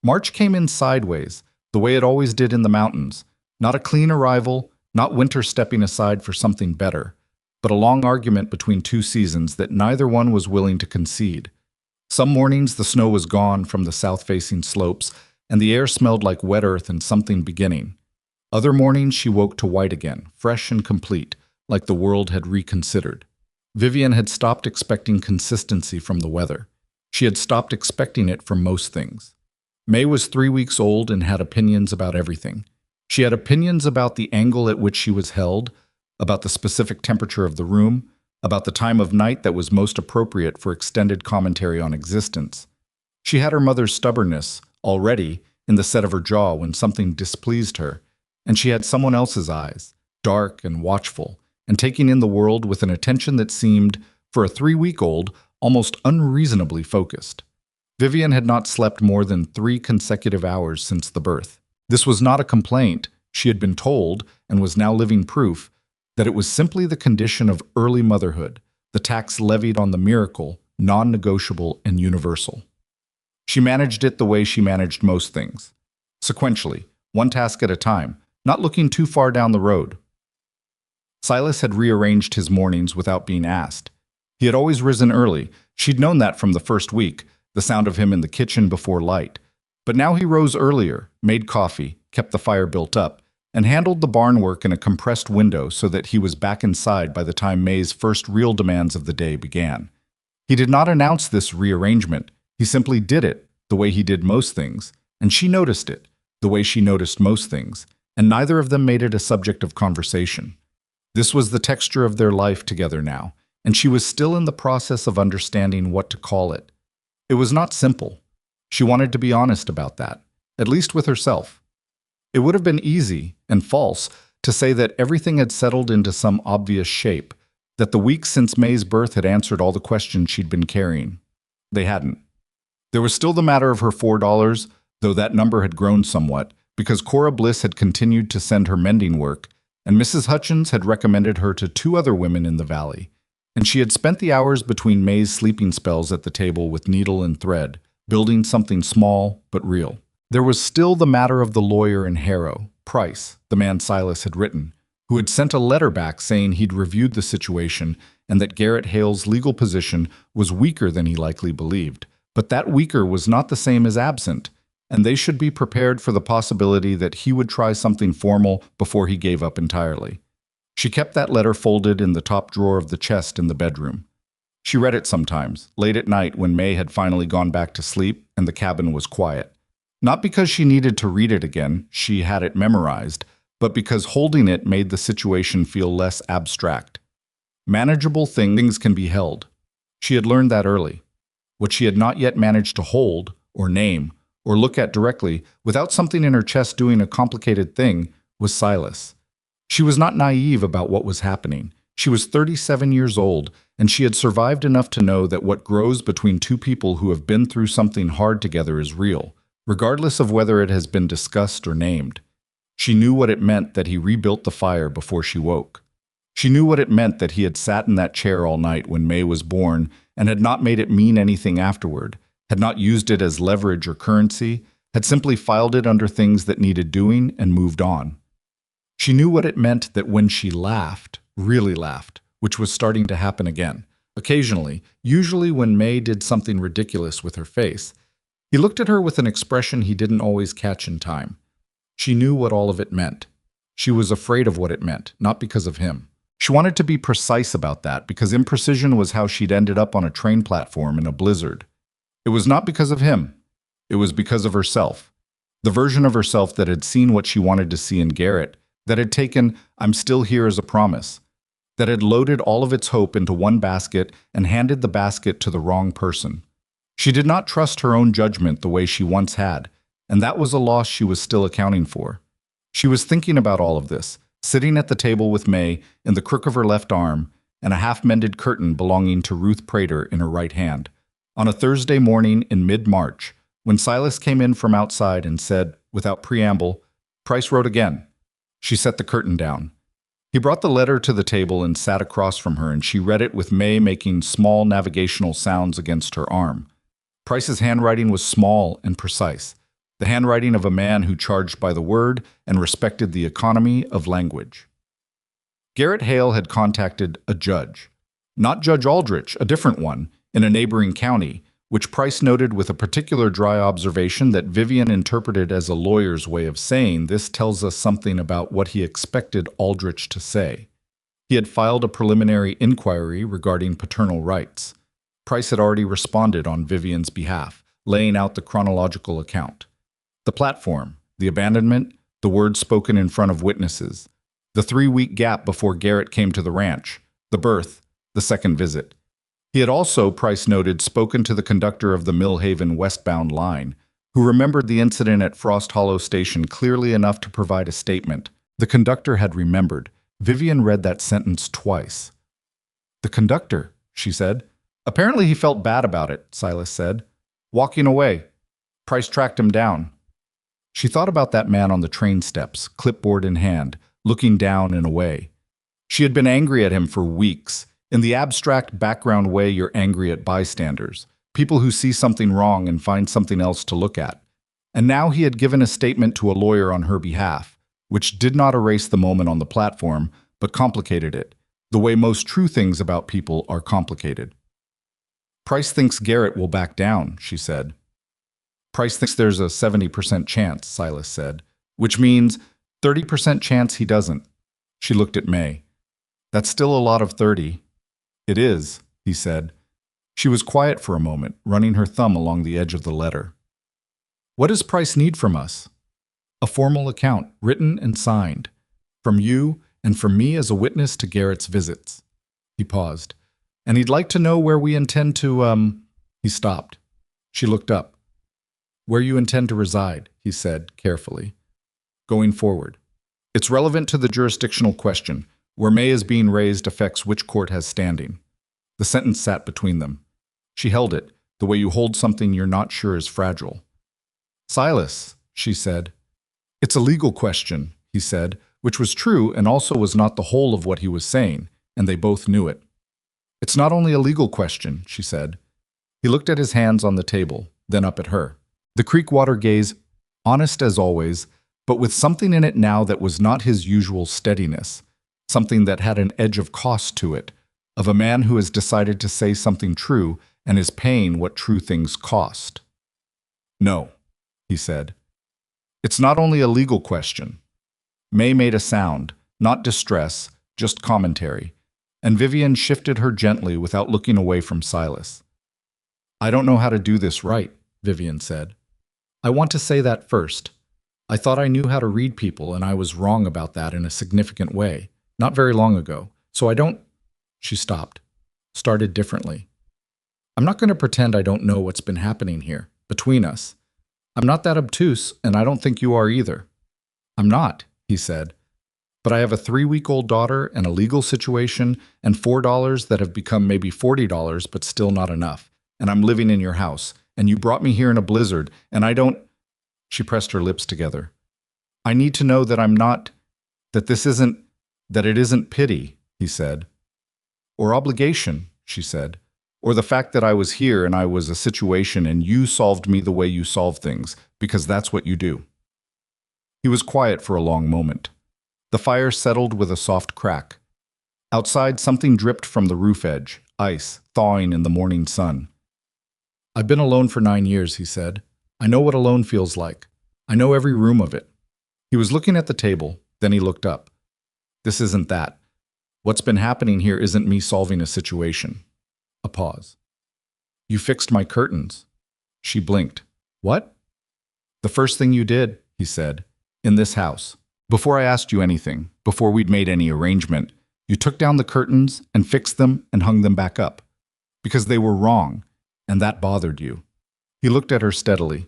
March came in sideways, the way it always did in the mountains. Not a clean arrival, not winter stepping aside for something better, but a long argument between two seasons that neither one was willing to concede. Some mornings the snow was gone from the south-facing slopes, and the air smelled like wet earth and something beginning. Other mornings she woke to white again, fresh and complete, like the world had reconsidered. Vivian had stopped expecting consistency from the weather. She had stopped expecting it from most things. May was 3 weeks old and had opinions about everything. She had opinions about the angle at which she was held, about the specific temperature of the room, about the time of night that was most appropriate for extended commentary on existence. She had her mother's stubbornness, already, in the set of her jaw when something displeased her, and she had someone else's eyes, dark and watchful, and taking in the world with an attention that seemed, for a 3-week-old, almost unreasonably focused. Vivian had not slept more than 3 consecutive hours since the birth. This was not a complaint. She had been told, and was now living proof, that it was simply the condition of early motherhood, the tax levied on the miracle, non-negotiable and universal. She managed it the way she managed most things, sequentially, one task at a time, not looking too far down the road. Silas had rearranged his mornings without being asked. He had always risen early. She'd known that from the first week, the sound of him in the kitchen before light. But now he rose earlier, made coffee, kept the fire built up, and handled the barn work in a compressed window so that he was back inside by the time May's first real demands of the day began. He did not announce this rearrangement. He simply did it, the way he did most things, and she noticed it, the way she noticed most things, and neither of them made it a subject of conversation. This was the texture of their life together now, and she was still in the process of understanding what to call it. It was not simple. She wanted to be honest about that, at least with herself. It would have been easy, and false, to say that everything had settled into some obvious shape, that the weeks since May's birth had answered all the questions she'd been carrying. They hadn't. There was still the matter of her $4, though that number had grown somewhat, because Cora Bliss had continued to send her mending work, and Mrs. Hutchins had recommended her to 2 other women in the valley, and she had spent the hours between May's sleeping spells at the table with needle and thread, building something small but real. There was still the matter of the lawyer in Harrow, Price, the man Silas had written, who had sent a letter back saying he'd reviewed the situation and that Garrett Hale's legal position was weaker than he likely believed. But that weaker was not the same as absent, and they should be prepared for the possibility that he would try something formal before he gave up entirely. She kept that letter folded in the top drawer of the chest in the bedroom. She read it sometimes, late at night when May had finally gone back to sleep and the cabin was quiet. Not because she needed to read it again, she had it memorized, but because holding it made the situation feel less abstract. Manageable things can be held. She had learned that early. What she had not yet managed to hold, or name, or look at directly, without something in her chest doing a complicated thing, was Silas. She was not naive about what was happening. She was 37 years old, and she had survived enough to know that what grows between two people who have been through something hard together is real, regardless of whether it has been discussed or named. She knew what it meant that he rebuilt the fire before she woke. She knew what it meant that he had sat in that chair all night when May was born and had not made it mean anything afterward, had not used it as leverage or currency, had simply filed it under things that needed doing and moved on. She knew what it meant that when she laughed, really laughed, which was starting to happen again, occasionally, usually when May did something ridiculous with her face, he looked at her with an expression he didn't always catch in time. She knew what all of it meant. She was afraid of what it meant, not because of him. She wanted to be precise about that because imprecision was how she'd ended up on a train platform in a blizzard. It was not because of him. It was because of herself. The version of herself that had seen what she wanted to see in Garrett, that had taken "I'm still here" as a promise, that had loaded all of its hope into one basket and handed the basket to the wrong person. She did not trust her own judgment the way she once had, and that was a loss she was still accounting for. She was thinking about all of this, sitting at the table with May in the crook of her left arm, and a half-mended curtain belonging to Ruth Prater in her right hand. On a Thursday morning in mid-March, when Silas came in from outside and said, without preamble, "Price wrote again," she set the curtain down. He brought the letter to the table and sat across from her, and she read it with May making small navigational sounds against her arm. Price's handwriting was small and precise, the handwriting of a man who charged by the word and respected the economy of language. Garrett Hale had contacted a judge, not Judge Aldrich, a different one, in a neighboring county, which Price noted with a particular dry observation that Vivian interpreted as a lawyer's way of saying, "This tells us something about what he expected Aldrich to say." He had filed a preliminary inquiry regarding paternal rights. Price had already responded on Vivian's behalf, laying out the chronological account. The platform, the abandonment, the words spoken in front of witnesses, the 3-week gap before Garrett came to the ranch, the birth, the second visit. He had also, Price noted, spoken to the conductor of the Millhaven westbound line, who remembered the incident at Frost Hollow Station clearly enough to provide a statement. The conductor had remembered. Vivian read that sentence twice. "The conductor," she said. "Apparently he felt bad about it," Silas said. "Walking away. Price tracked him down." She thought about that man on the train steps, clipboard in hand, looking down and away. She had been angry at him for weeks. In the abstract background way you're angry at bystanders, people who see something wrong and find something else to look at. And now he had given a statement to a lawyer on her behalf, which did not erase the moment on the platform, but complicated it, the way most true things about people are complicated. "Price thinks Garrett will back down," she said. "Price thinks there's a 70% chance," Silas said, "which means 30% chance he doesn't." She looked at May. "That's still a lot of 30. "It is," he said. She was quiet for a moment, running her thumb along the edge of the letter. "What does Price need from us?" "A formal account, written and signed. From you and from me as a witness to Garrett's visits." He paused. "And he'd like to know where we intend to, He stopped. She looked up. "Where you intend to reside," he said, carefully. "Going forward. It's relevant to the jurisdictional question. Where May is being raised affects which court has standing." The sentence sat between them. She held it, the way you hold something you're not sure is fragile. "Silas," she said. "It's a legal question," he said, which was true and also was not the whole of what he was saying, and they both knew it. "It's not only a legal question," she said. He looked at his hands on the table, then up at her. The Creekwater gaze, honest as always, but with something in it now that was not his usual steadiness, something that had an edge of cost to it, of a man who has decided to say something true and is paying what true things cost. "No," he said. "It's not only a legal question." May made a sound, not distress, just commentary, and Vivian shifted her gently without looking away from Silas. "I don't know how to do this right," Vivian said. "I want to say that first. I thought I knew how to read people, and I was wrong about that in a significant way. Not very long ago. So I don't—" She stopped, started differently. "I'm not going to pretend I don't know what's been happening here, between us. I'm not that obtuse, and I don't think you are either." "I'm not," he said. "But I have a 3-week-old daughter and a legal situation and $4 that have become maybe $40, but still not enough. And I'm living in your house, and you brought me here in a blizzard, and I don't—" She pressed her lips together. "I need to know that I'm not— that this isn't— that it isn't pity," he said. "Or obligation," she said. "Or the fact that I was here and I was a situation and you solved me the way you solve things, because that's what you do." He was quiet for a long moment. The fire settled with a soft crack. Outside, something dripped from the roof edge, ice, thawing in the morning sun. "I've been alone for 9 years," he said. "I know what alone feels like. I know every room of it." He was looking at the table, then he looked up. "This isn't that. What's been happening here isn't me solving a situation." A pause. "You fixed my curtains." She blinked. "What?" "The first thing you did," he said, "in this house. Before I asked you anything, before we'd made any arrangement, you took down the curtains and fixed them and hung them back up. Because they were wrong, and that bothered you." He looked at her steadily.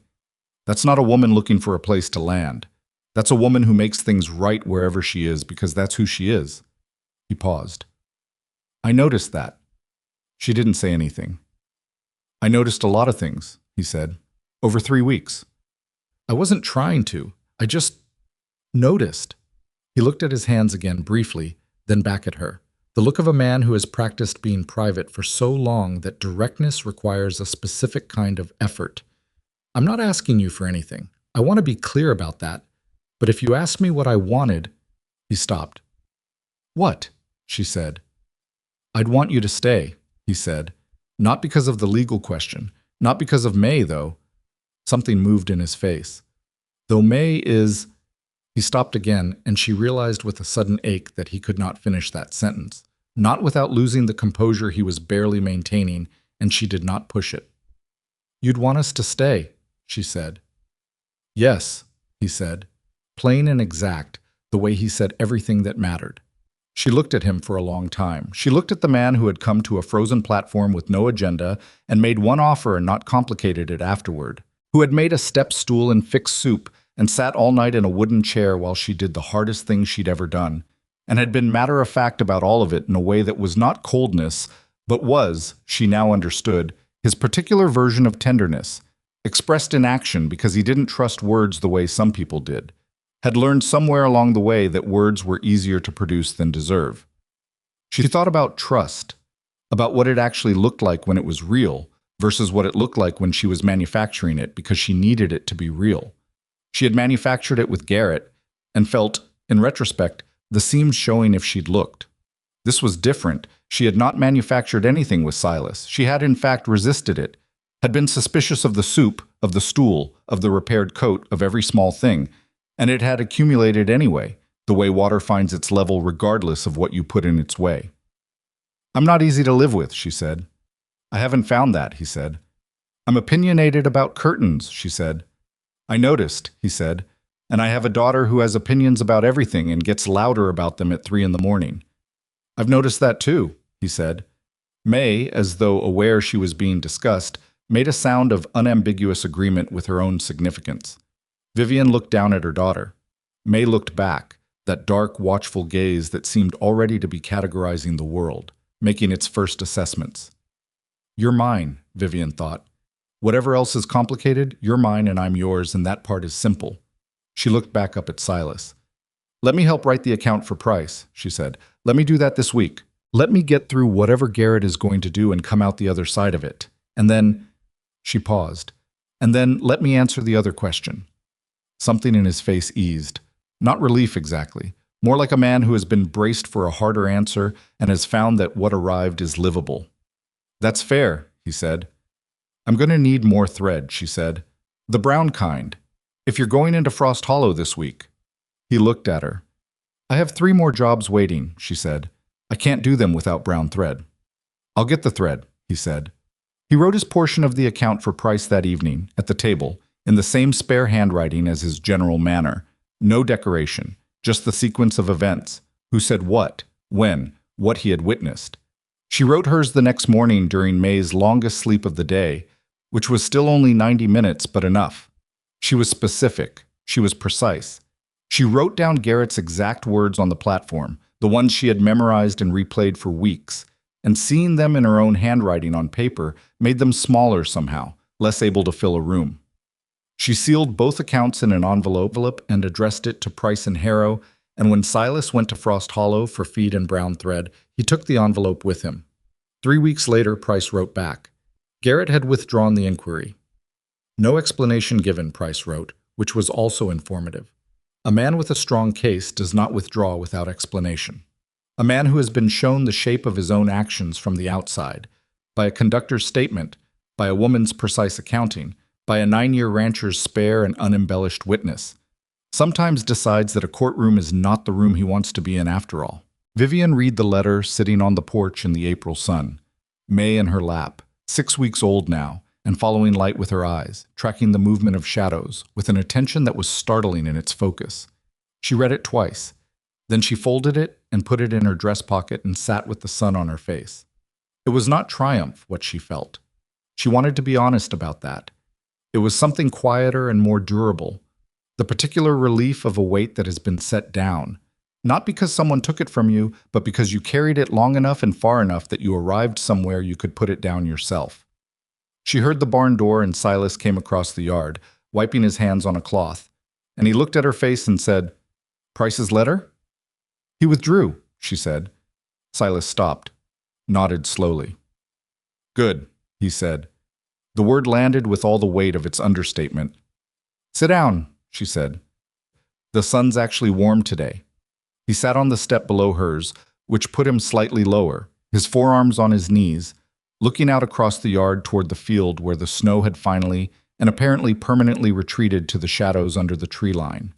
"That's not a woman looking for a place to land. That's a woman who makes things right wherever she is because that's who she is." He paused. I noticed that. She didn't say anything. I noticed a lot of things, he said, over 3 weeks. I wasn't trying to. I just noticed. He looked at his hands again briefly, then back at her. The look of a man who has practiced being private for so long that directness requires a specific kind of effort. I'm not asking you for anything. I want to be clear about that. But if you asked me what I wanted, he stopped. What? She said. I'd want you to stay, he said. Not because of the legal question. Not because of May, though. Something moved in his face. Though May is... He stopped again, and she realized with a sudden ache that he could not finish that sentence. Not without losing the composure he was barely maintaining, and she did not push it. You'd want us to stay, she said. Yes, he said, plain and exact, the way he said everything that mattered. She looked at him for a long time. She looked at the man who had come to a frozen platform with no agenda and made one offer and not complicated it afterward, who had made a step stool and fixed soup and sat all night in a wooden chair while she did the hardest thing she'd ever done, and had been matter-of-fact about all of it in a way that was not coldness, but was, she now understood, his particular version of tenderness, expressed in action because he didn't trust words the way some people did, had learned somewhere along the way that words were easier to produce than deserve. She thought about trust, about what it actually looked like when it was real versus what it looked like when she was manufacturing it because she needed it to be real. She had manufactured it with Garrett and felt, in retrospect, the seams showing if she'd looked. This was different. She had not manufactured anything with Silas. She had, in fact, resisted it, had been suspicious of the soup, of the stool, of the repaired coat, of every small thing, and it had accumulated anyway, the way water finds its level regardless of what you put in its way. I'm not easy to live with, she said. I haven't found that, he said. I'm opinionated about curtains, she said. I noticed, he said, and I have a daughter who has opinions about everything and gets louder about them at 3 a.m. I've noticed that too, he said. May, as though aware she was being discussed, made a sound of unambiguous agreement with her own significance. Vivian looked down at her daughter. May looked back, that dark, watchful gaze that seemed already to be categorizing the world, making its first assessments. You're mine, Vivian thought. Whatever else is complicated, you're mine and I'm yours, and that part is simple. She looked back up at Silas. Let me help write the account for Price, she said. Let me do that this week. Let me get through whatever Garrett is going to do and come out the other side of it. And then, she paused, and then let me answer the other question. Something in his face eased. Not relief exactly, more like a man who has been braced for a harder answer and has found that what arrived is livable. That's fair, he said. I'm going to need more thread, she said. The brown kind. If you're going into Frost Hollow this week. He looked at her. I have 3 more jobs waiting, she said. I can't do them without brown thread. I'll get the thread, he said. He wrote his portion of the account for Price that evening, at the table, in the same spare handwriting as his general manner. No decoration, just the sequence of events. Who said what, when, what he had witnessed. She wrote hers the next morning during May's longest sleep of the day, which was still only 90 minutes, but enough. She was specific. She was precise. She wrote down Garrett's exact words on the platform, the ones she had memorized and replayed for weeks, and seeing them in her own handwriting on paper made them smaller somehow, less able to fill a room. She sealed both accounts in an envelope and addressed it to Price and Harrow, and when Silas went to Frost Hollow for feed and brown thread, he took the envelope with him. 3 weeks later, Price wrote back. Garrett had withdrawn the inquiry. No explanation given, Price wrote, which was also informative. A man with a strong case does not withdraw without explanation. A man who has been shown the shape of his own actions from the outside, by a conductor's statement, by a woman's precise accounting, by a 9-year rancher's spare and unembellished witness, sometimes decides that a courtroom is not the room he wants to be in after all. Vivian read the letter sitting on the porch in the April sun. May in her lap, 6 weeks old now, and following light with her eyes, tracking the movement of shadows with an attention that was startling in its focus. She read it twice. Then she folded it and put it in her dress pocket and sat with the sun on her face. It was not triumph, what she felt. She wanted to be honest about that. It was something quieter and more durable, the particular relief of a weight that has been set down, Not because someone took it from you, but because you carried it long enough and far enough that you arrived somewhere you could put it down yourself. She heard the barn door and Silas came across the yard, wiping his hands on a cloth, and he looked at her face and said, "Price's letter?" "He withdrew," she said. Silas stopped, nodded slowly. "Good," he said. The word landed with all the weight of its understatement. "Sit down," she said. "The sun's actually warm today." He sat on the step below hers, which put him slightly lower, his forearms on his knees, looking out across the yard toward the field where the snow had finally and apparently permanently retreated to the shadows under the tree line.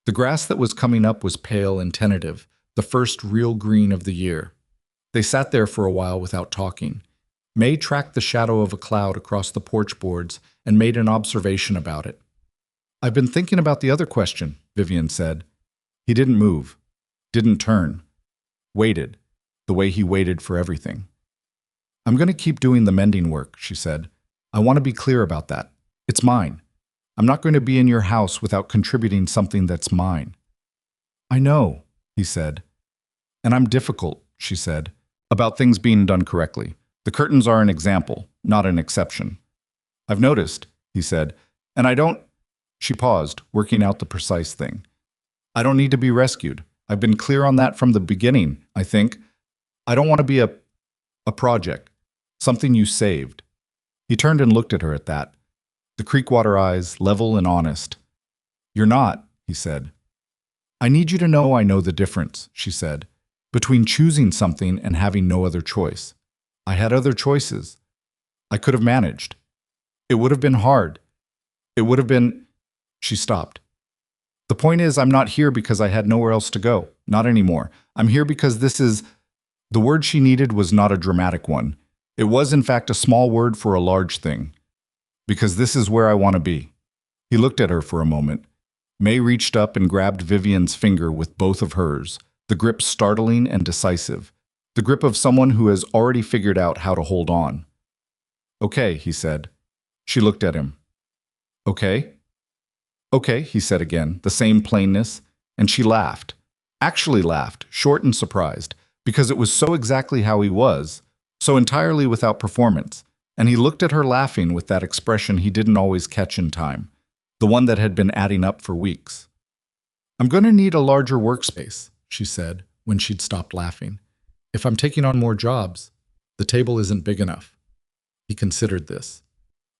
The grass that was coming up was pale and tentative, the first real green of the year. They sat there for a while without talking. May tracked the shadow of a cloud across the porch boards and made an observation about it. "I've been thinking about the other question," Vivian said. He didn't move, didn't turn, waited, the way he waited for everything. "I'm going to keep doing the mending work," she said. "I want to be clear about that. It's mine. I'm not going to be in your house without contributing something that's mine." "I know," he said. "And I'm difficult," she said, "about things being done correctly. The curtains are an example, not an exception." "I've noticed," he said, "and I don't—" She paused, working out the precise thing. "I don't need to be rescued. I've been clear on that from the beginning, I think. I don't want to be a project, something you saved." He turned and looked at her at that, the creekwater eyes level and honest. "You're not," he said. "I need you to know I know the difference," she said, "between choosing something and having no other choice. I had other choices. I could have managed. It would have been hard. It would have been—" She stopped. "The point is, I'm not here because I had nowhere else to go. Not anymore. I'm here because this is—" The word she needed was not a dramatic one. It was, in fact, a small word for a large thing. "Because this is where I want to be." He looked at her for a moment. May reached up and grabbed Vivian's finger with both of hers, the grip startling and decisive, the grip of someone who has already figured out how to hold on. "Okay," he said. She looked at him. "Okay?" "Okay," he said again, the same plainness, and she laughed. Actually laughed, short and surprised, because it was so exactly how he was, so entirely without performance, and he looked at her laughing with that expression he didn't always catch in time, the one that had been adding up for weeks. "I'm going to need a larger workspace," she said, when she'd stopped laughing. "If I'm taking on more jobs, the table isn't big enough." He considered this.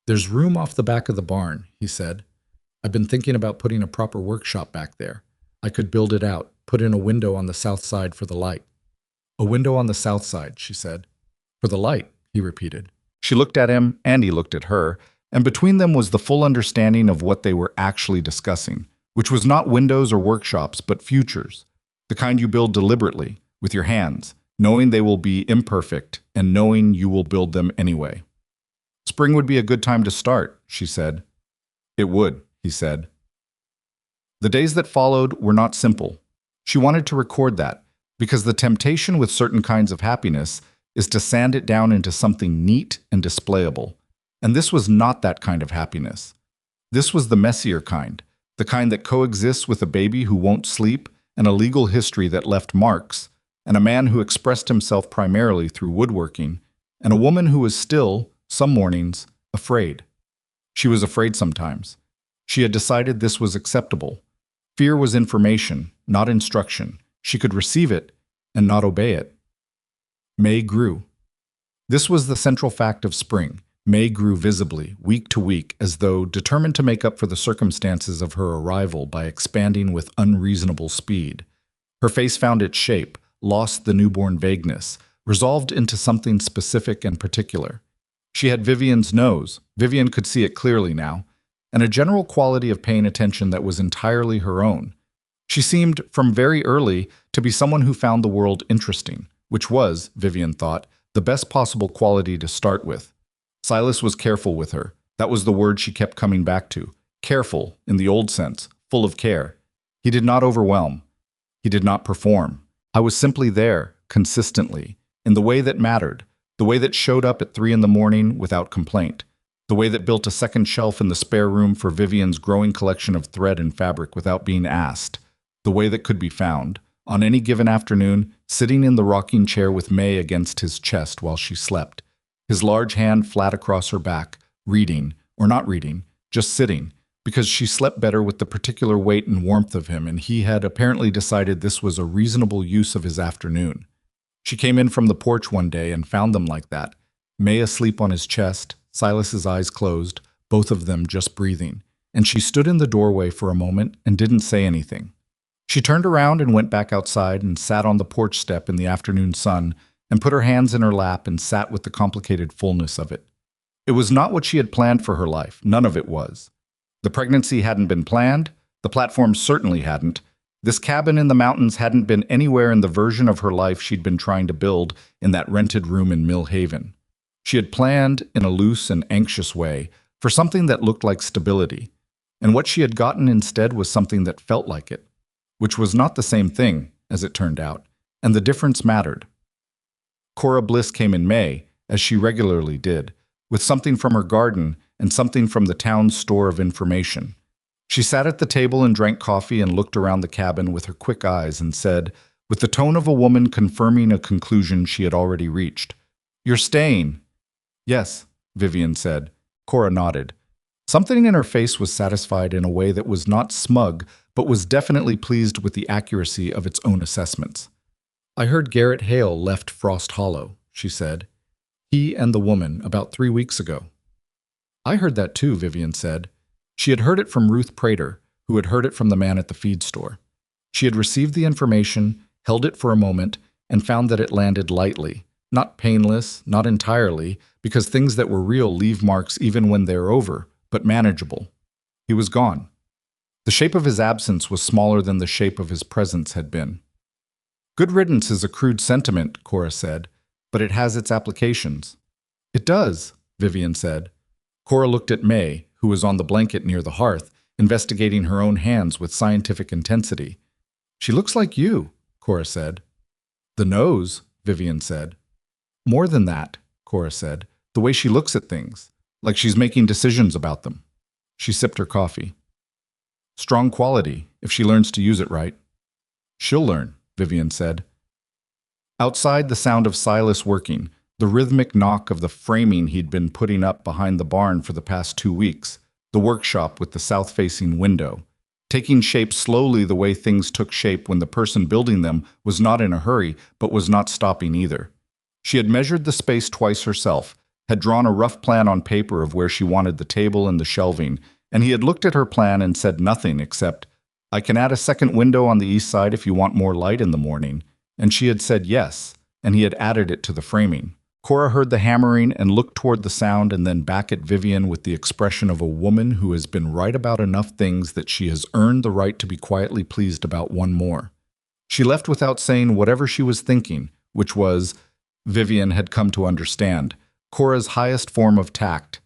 "There's room off the back of the barn," he said. "I've been thinking about putting a proper workshop back there. I could build it out, put in a window on the south side for the light." "A window on the south side," she said. "For the light," he repeated. She looked at him, and he looked at her, and between them was the full understanding of what they were actually discussing, which was not windows or workshops, but futures, the kind you build deliberately, with your hands, knowing they will be imperfect, and knowing you will build them anyway. "Spring would be a good time to start," she said. "It would," he said. The days that followed were not simple. She wanted to record that, because the temptation with certain kinds of happiness is to sand it down into something neat and displayable. And this was not that kind of happiness. This was the messier kind, the kind that coexists with a baby who won't sleep and a legal history that left marks, and a man who expressed himself primarily through woodworking, and a woman who was still, some mornings, afraid. She was afraid sometimes. She had decided this was acceptable. Fear was information, not instruction. She could receive it and not obey it. May grew. This was the central fact of spring. May grew visibly, week to week, as though determined to make up for the circumstances of her arrival by expanding with unreasonable speed. Her face found its shape, lost the newborn vagueness, resolved into something specific and particular. She had Vivian's nose. Vivian could see it clearly now, and a general quality of paying attention that was entirely her own. She seemed, from very early, to be someone who found the world interesting, which was, Vivian thought, the best possible quality to start with. Silas was careful with her. That was the word she kept coming back to. Careful, in the old sense, full of care. He did not overwhelm. He did not perform. I was simply there, consistently, in the way that mattered, the way that showed up at 3 in the morning without complaint, the way that built a second shelf in the spare room for Vivian's growing collection of thread and fabric without being asked, the way that could be found, on any given afternoon, sitting in the rocking chair with May against his chest while she slept, his large hand flat across her back, reading, or not reading, just sitting, because she slept better with the particular weight and warmth of him, and he had apparently decided this was a reasonable use of his afternoon. She came in from the porch one day and found them like that, May asleep on his chest, Silas's eyes closed, both of them just breathing, and she stood in the doorway for a moment and didn't say anything. She turned around and went back outside and sat on the porch step in the afternoon sun and put her hands in her lap and sat with the complicated fullness of it. It was not what she had planned for her life. None of it was. The pregnancy hadn't been planned. The platform certainly hadn't. This cabin in the mountains hadn't been anywhere in the version of her life she'd been trying to build in that rented room in Mill Haven. She had planned, in a loose and anxious way, for something that looked like stability, and what she had gotten instead was something that felt like it, which was not the same thing, as it turned out, and the difference mattered. Cora Bliss came in May, as she regularly did, with something from her garden and something from the town's store of information. She sat at the table and drank coffee and looked around the cabin with her quick eyes and said, with the tone of a woman confirming a conclusion she had already reached, "You're staying." "Yes," Vivian said. Cora nodded. Something in her face was satisfied in a way that was not smug, but was definitely pleased with the accuracy of its own assessments. "I heard Garrett Hale left Frost Hollow," she said. "He and the woman, about 3 weeks ago." "I heard that too," Vivian said. She had heard it from Ruth Prater, who had heard it from the man at the feed store. She had received the information, held it for a moment, and found that it landed lightly. Not painless, not entirely, because things that were real leave marks even when they're over, but manageable. He was gone. The shape of his absence was smaller than the shape of his presence had been. "Good riddance is a crude sentiment," Cora said, "but it has its applications." "It does," Vivian said. Cora looked at May, who was on the blanket near the hearth, investigating her own hands with scientific intensity. "She looks like you," Cora said. "The nose," Vivian said. "More than that," Cora said, "the way she looks at things, like she's making decisions about them." She sipped her coffee. "Strong quality, if she learns to use it right." "She'll learn," Vivian said. Outside, the sound of Silas working, the rhythmic knock of the framing he'd been putting up behind the barn for the past 2 weeks, the workshop with the south-facing window, taking shape slowly the way things took shape when the person building them was not in a hurry but was not stopping either. She had measured the space twice herself, had drawn a rough plan on paper of where she wanted the table and the shelving, and he had looked at her plan and said nothing except, "I can add a second window on the east side if you want more light in the morning," and she had said yes, and he had added it to the framing. Cora heard the hammering and looked toward the sound and then back at Vivian with the expression of a woman who has been right about enough things that she has earned the right to be quietly pleased about one more. She left without saying whatever she was thinking, which was, Vivian had come to understand, Cora's highest form of tact.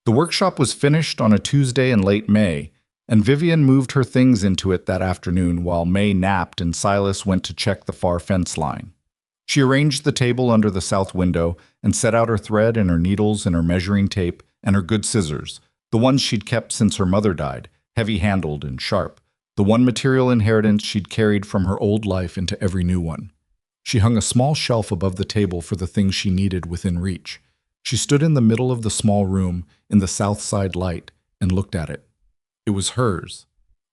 The workshop was finished on a Tuesday in late May, and Vivian moved her things into it that afternoon while May napped and Silas went to check the far fence line. She arranged the table under the south window and set out her thread and her needles and her measuring tape and her good scissors, the ones she'd kept since her mother died, heavy-handled and sharp, the one material inheritance she'd carried from her old life into every new one. She hung a small shelf above the table for the things she needed within reach. She stood in the middle of the small room in the south side light and looked at it. It was hers.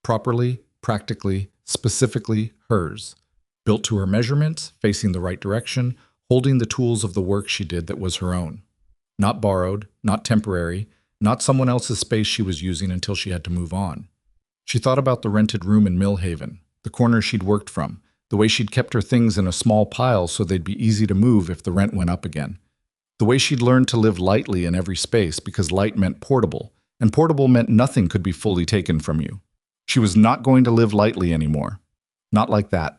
Properly, practically, specifically hers. Built to her measurements, facing the right direction, holding the tools of the work she did that was her own. Not borrowed, not temporary, not someone else's space she was using until she had to move on. She thought about the rented room in Mill Haven, the corner she'd worked from, the way she'd kept her things in a small pile so they'd be easy to move if the rent went up again. The way she'd learned to live lightly in every space because light meant portable, and portable meant nothing could be fully taken from you. She was not going to live lightly anymore. Not like that.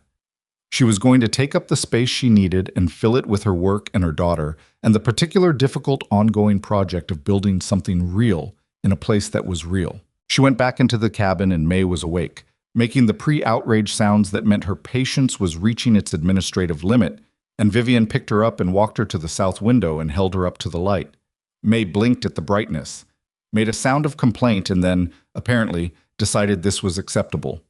She was going to take up the space she needed and fill it with her work and her daughter, and the particular difficult ongoing project of building something real in a place that was real. She went back into the cabin and May was awake, making the pre-outrage sounds that meant her patience was reaching its administrative limit, and Vivian picked her up and walked her to the south window and held her up to the light. May blinked at the brightness, made a sound of complaint, and then, apparently, decided this was acceptable.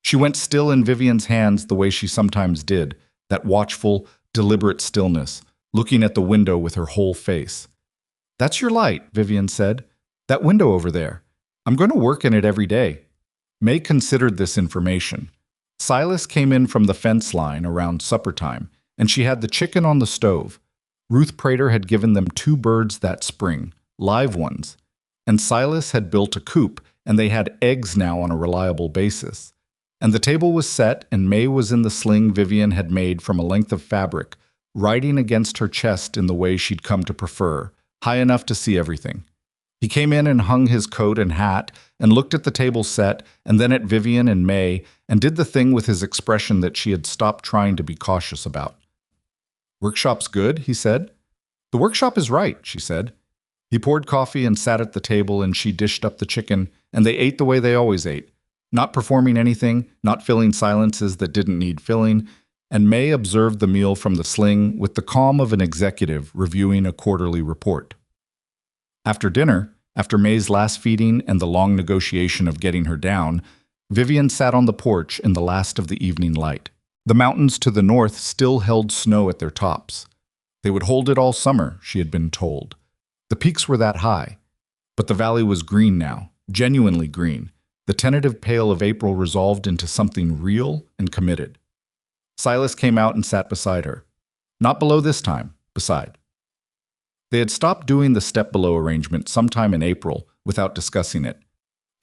She went still in Vivian's hands the way she sometimes did, that watchful, deliberate stillness, looking at the window with her whole face. "That's your light," Vivian said. "That window over there. I'm going to work in it every day." May considered this information. Silas came in from the fence line around supper time, and she had the chicken on the stove. Ruth Prater had given them 2 birds that spring, live ones, and Silas had built a coop, and they had eggs now on a reliable basis. And the table was set, and May was in the sling Vivian had made from a length of fabric, riding against her chest in the way she'd come to prefer, high enough to see everything. He came in and hung his coat and hat, and looked at the table set, and then at Vivian and May, and did the thing with his expression that she had stopped trying to be cautious about. "Workshop's good," he said. "The workshop is right," she said. He poured coffee and sat at the table, and she dished up the chicken, and they ate the way they always ate, not performing anything, not filling silences that didn't need filling, and May observed the meal from the sling with the calm of an executive reviewing a quarterly report. After dinner, after May's last feeding and the long negotiation of getting her down, Vivian sat on the porch in the last of the evening light. The mountains to the north still held snow at their tops. They would hold it all summer, she had been told. The peaks were that high. But the valley was green now, genuinely green. The tentative pale of April resolved into something real and committed. Silas came out and sat beside her. Not below this time, beside. They had stopped doing the step-below arrangement sometime in April without discussing it.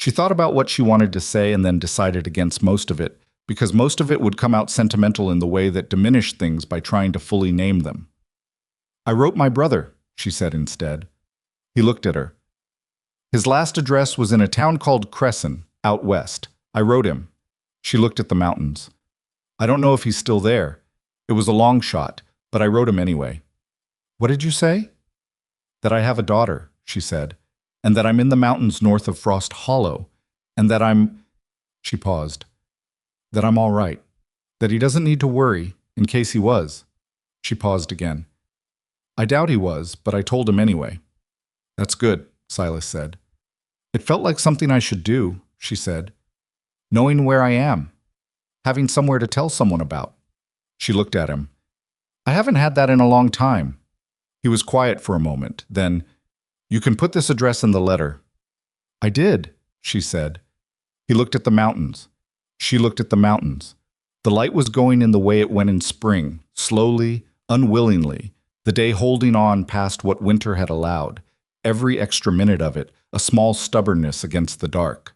She thought about what she wanted to say and then decided against most of it, because most of it would come out sentimental in the way that diminished things by trying to fully name them. "I wrote my brother," she said instead. He looked at her. "His last address was in a town called Cresson, out west. I wrote him." She looked at the mountains. "I don't know if he's still there. It was a long shot, but I wrote him anyway." "What did you say?" "That I have a daughter," she said, "and that I'm in the mountains north of Frost Hollow, and that I'm—" She paused. "That I'm all right. That he doesn't need to worry, in case he was." She paused again. "I doubt he was, but I told him anyway." "That's good," Silas said. "It felt like something I should do," she said. "Knowing where I am. Having somewhere to tell someone about." She looked at him. "I haven't had that in a long time." He was quiet for a moment, then, "You can put this address in the letter." "I did," she said. He looked at the mountains. She looked at the mountains. The light was going in the way it went in spring, slowly, unwillingly, the day holding on past what winter had allowed, every extra minute of it, a small stubbornness against the dark.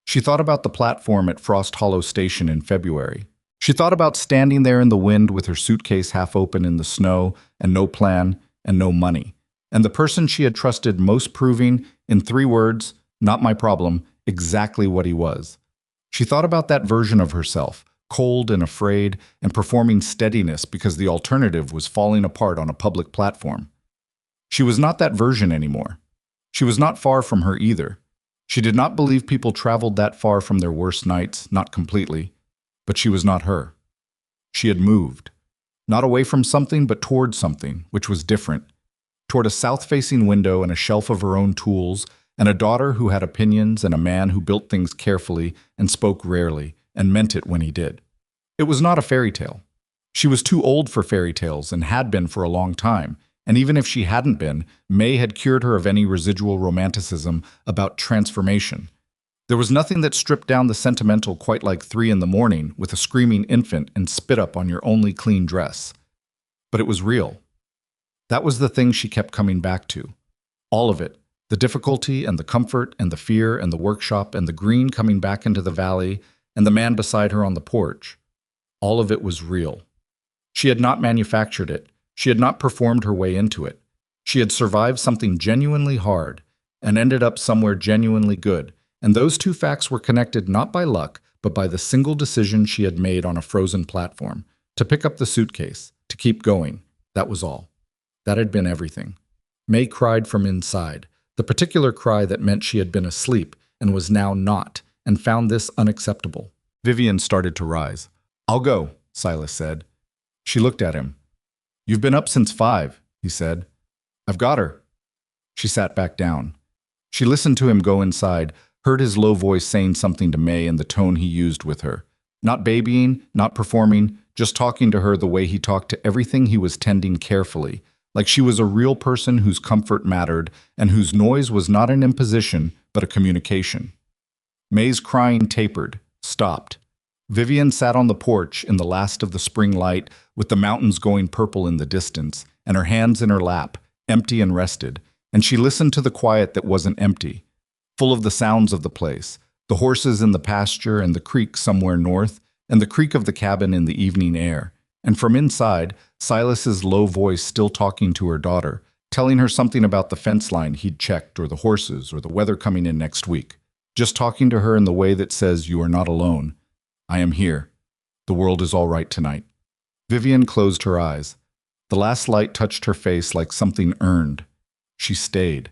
She thought about the platform at Frost Hollow Station in February. She thought about standing there in the wind with her suitcase half open in the snow, and no plan, and no money, and the person she had trusted most proving, in 3 words, not my problem, exactly what he was. She thought about that version of herself, cold and afraid, and performing steadiness because the alternative was falling apart on a public platform. She was not that version anymore. She was not far from her either. She did not believe people traveled that far from their worst nights, not completely, but she was not her. She had moved. Not away from something, but toward something, which was different. Toward a south-facing window and a shelf of her own tools, and a daughter who had opinions and a man who built things carefully and spoke rarely, and meant it when he did. It was not a fairy tale. She was too old for fairy tales and had been for a long time, and even if she hadn't been, May had cured her of any residual romanticism about transformation. There was nothing that stripped down the sentimental quite like 3 in the morning with a screaming infant and spit up on your only clean dress. But it was real. That was the thing she kept coming back to. All of it. The difficulty and the comfort and the fear and the workshop and the green coming back into the valley and the man beside her on the porch. All of it was real. She had not manufactured it. She had not performed her way into it. She had survived something genuinely hard and ended up somewhere genuinely good. And those 2 facts were connected not by luck, but by the single decision she had made on a frozen platform, to pick up the suitcase, to keep going. That was all. That had been everything. May cried from inside, the particular cry that meant she had been asleep and was now not, and found this unacceptable. Vivian started to rise. "I'll go," Silas said. She looked at him. "You've been up since 5, he said. "I've got her." She sat back down. She listened to him go inside, heard his low voice saying something to May in the tone he used with her, Not babying, not performing, just talking to her the way he talked to everything he was tending carefully, like she was a real person whose comfort mattered and whose noise was not an imposition, but a communication. May's crying tapered, stopped. Vivian sat on the porch in the last of the spring light, with the mountains going purple in the distance, and her hands in her lap, empty and rested, and she listened to the quiet that wasn't empty, full of the sounds of the place, the horses in the pasture and the creek somewhere north, and the creak of the cabin in the evening air. And from inside, Silas's low voice still talking to her daughter, telling her something about the fence line he'd checked or the horses or the weather coming in next week. Just talking to her in the way that says, "You are not alone. I am here. The world is all right tonight." Vivian closed her eyes. The last light touched her face like something earned. She stayed.